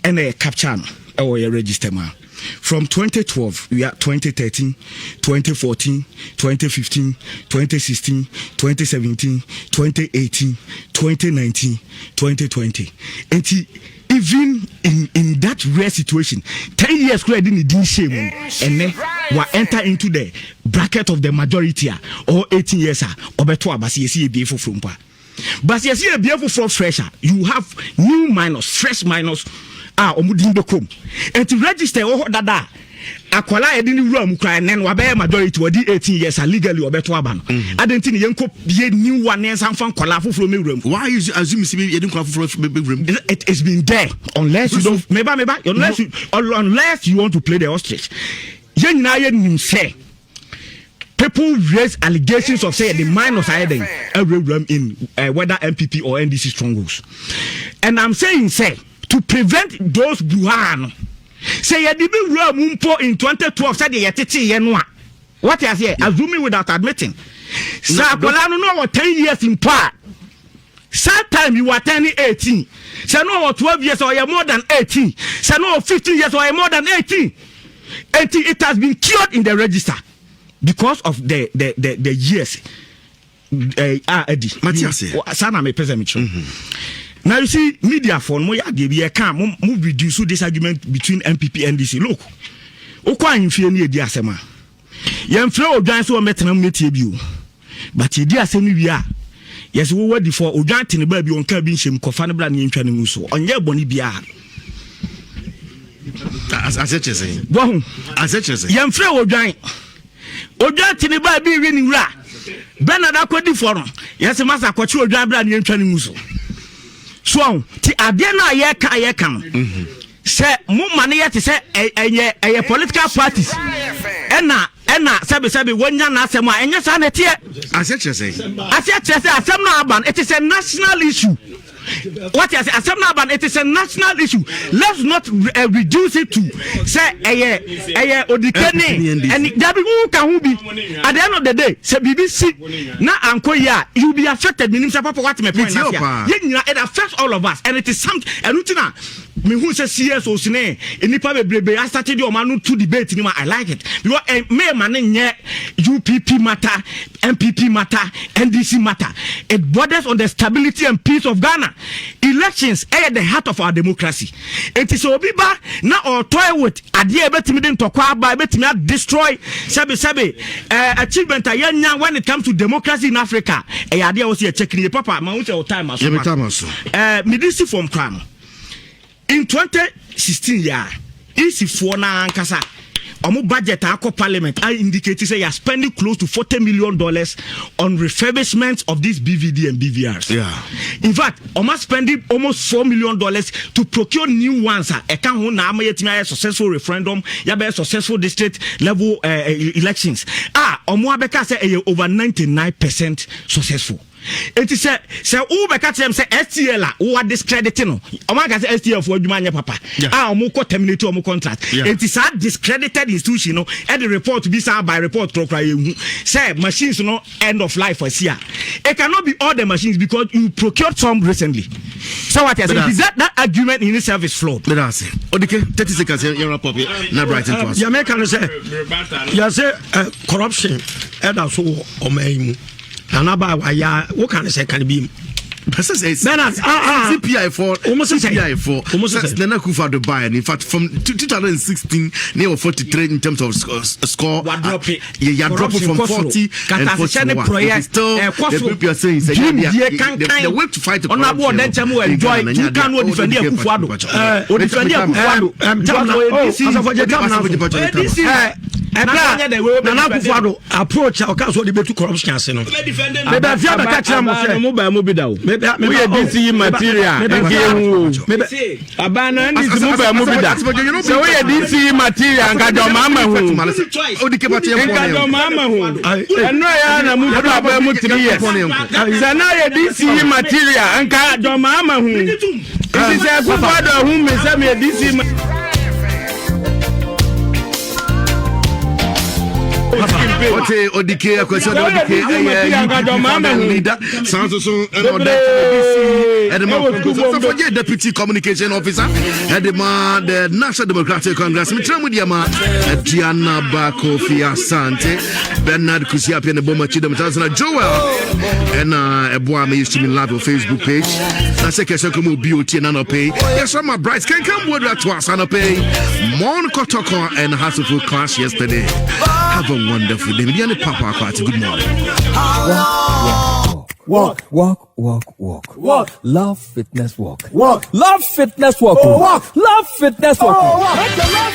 And a capture or a register man. From 2012, we are 2013, 2014, 2015, 2016, 2017, 2018, 2019, 2020. And even in that rare situation, 10 years credit in the shame, and then we enter into the bracket of the majority or 18 years or better, but see a beautiful from pa. But you see a beautiful from fresher, you have new minors, fresh minors. Omudindokom. And to register dada akwala edini room cry nen wa be majority wadi 18 years legally obeto aba no adenti ne yenko be new one and some fan kwala foforo me room. Why you assume see you didn't foforo me room? It has been there unless you don't unless you want to play the ostrich. Yen na yen nim say people raise allegations of say the minors are hiding in whether MPP or NDC strongholds. And I'm saying say to prevent those Buhan, say you didn't run in 2012, said you yenwa. What is here? Assuming without admitting. Sir, no 10 years in part. Sometimes you are 10, 18. Say no 12 years or you're more than 18. Say no 15 years or you're more than 18. And it has been cured in the register because of the years. Eddie. Matthias, Sana me present. Now you see, media phone, move reduce this argument between MPP and DC. Look, Okwa infini di asema. Yemfre odwan so metena metie bio. But ye di asemi wi a. Yes, we were for odwan tene ba bi onka bi nhyem kofa ne bra ne ntwa ne muso. Onye boni bia. Asechese. Bo, asechese. Yemfre odwan. Odwan tene ba bi wi ni wura. Benada kwadi for no. Yes, masa kwachi odwan bra ne ntwa ne muso. So, ti ade na ye kan say mo mane ye te say eye political parties ena sebe wonya na asem a enye sa na tie asechese asem na aban, it is a national issue. What is asem na aban, it is a national issue. Let's not reduce it to say eye odikani and there be who can be at the end of the day say BBC na anko ya you be affected meaning say papa what me point na it affects all of us and it is something enutina me who say CS o sine enipa bebrebe I started the omanu to debate ni I like it because me man nye UPP matter, MPP matter, NDC matter. It borders on the stability and peace of Ghana. Elections are at the heart of our democracy. It is obiba na or toy with adie betimi den tokwa ba betimi destroy sabe achievement ayanya when it comes to democracy in Africa. E adie wo se check ni papa ma wo say time aso. Midisi from Crown. In 2016 year, EC4 na ankasa omo budget akọ parliament I indicated say you are spending close to $40 million on refurbishment of these BVD and BVRs. Yeah. In fact, omo spending almost $4 million to procure new ones. E kan ho na amayetimi successful referendum, ya be successful district level elections. Omo abeka say over 99% successful. Enti se wo be ka tell say STL wo discredit no. O man ka say STL for adwuma anya papa. O mo ko terminate o mo contract. Enti sa discredited institution no e the report be sa by report krokra yehu. Say machines no end of life for sia. It cannot be all the machines because you procured some recently. So what is that argument in itself is flawed. Let us say. Odike 30 seconds you wrap up here. Now bright into us. You make can say you say corruption e da so o mai Anaba waya what can I say can be person says CPI for almost Nana Kufa Dubai. In fact from 2016 they were 43 in terms of score. You drop from 40 and 41. Still the people are saying the way to fight the corruption. You cannot defend Nana Kufa approach our council debate to corruption. We are DC material. Abana and this move a movie. So we are DC material and got your mama who. And your mama who. And no, I am a DC material and got your mama who. This is a good father whom is a DC. Ote Odike question Odike leader sounds so and deputy communication officer and the National Democratic Congress Mitramudiama Diana Bakofi Asante Bernard Kusiapi and the Boma Chidam Joel and Eboame used to be live on Facebook page. I say Keshakumu beauty and no pay. Yes, my brides can come with that to us and pay. Mon Kotoko and Hasselful class yesterday. Have a wonderful day. Maybe Papa Party. Good morning. Walk. Love Fitness Walk. Love Fitness Walk. Love Fitness Walk.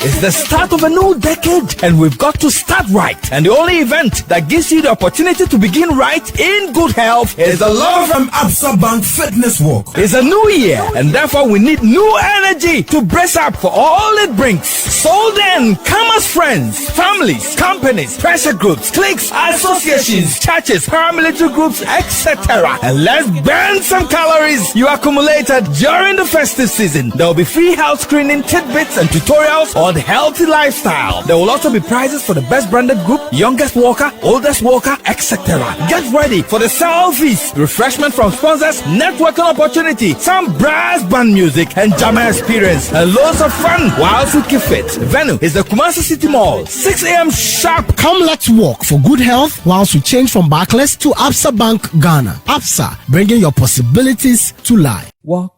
It's the start of a new decade, and we've got to start right. And the only event that gives you the opportunity to begin right in good health is the Love from Absa Bank Fitness Walk. It's a new year, and therefore we need new energy to brace up for all it brings. So then, come as friends, families, companies, pressure groups, cliques, associations, churches, paramilitary groups, etc. And let's burn some calories you accumulated during the festive season. There will be free health screening, tidbits, and tutorials on healthy lifestyle. There will also be prizes for the best branded group, youngest walker, oldest walker, etc. Get ready for the selfies, refreshment from sponsors, networking opportunity, some brass band music, and jammer experience, and loads of fun whilst we keep fit. Venue is the Kumasi City Mall, 6 a.m. sharp. Come, let's walk for good health whilst we change from Barclays to Absa Bank Ghana. Absa, bringing your possibilities to life. Walk.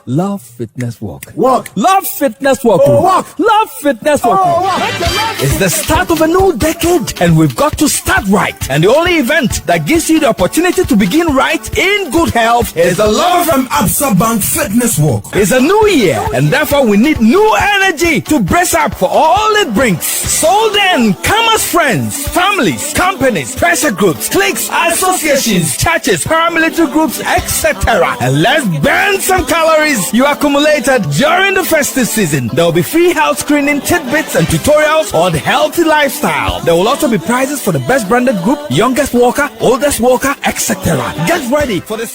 Love Fitness Walk. Love Fitness Walk. Love Fitness Walk. It's the start of a new decade, and we've got to start right. And the only event that gives you the opportunity to begin right in good health is the Love from Absa Bank Fitness Walk. It's a new year, and therefore we need new energy to brace up for all it brings. So then, come as friends, families, companies, pressure groups, cliques, associations, churches, paramilitary groups, etc. And let's burn some calories you accumulated during the festive season. There will be free health screening, tidbits, and tutorials on healthy lifestyle. There will also be prizes for the best branded group, youngest walker, oldest walker, etc. Get ready for the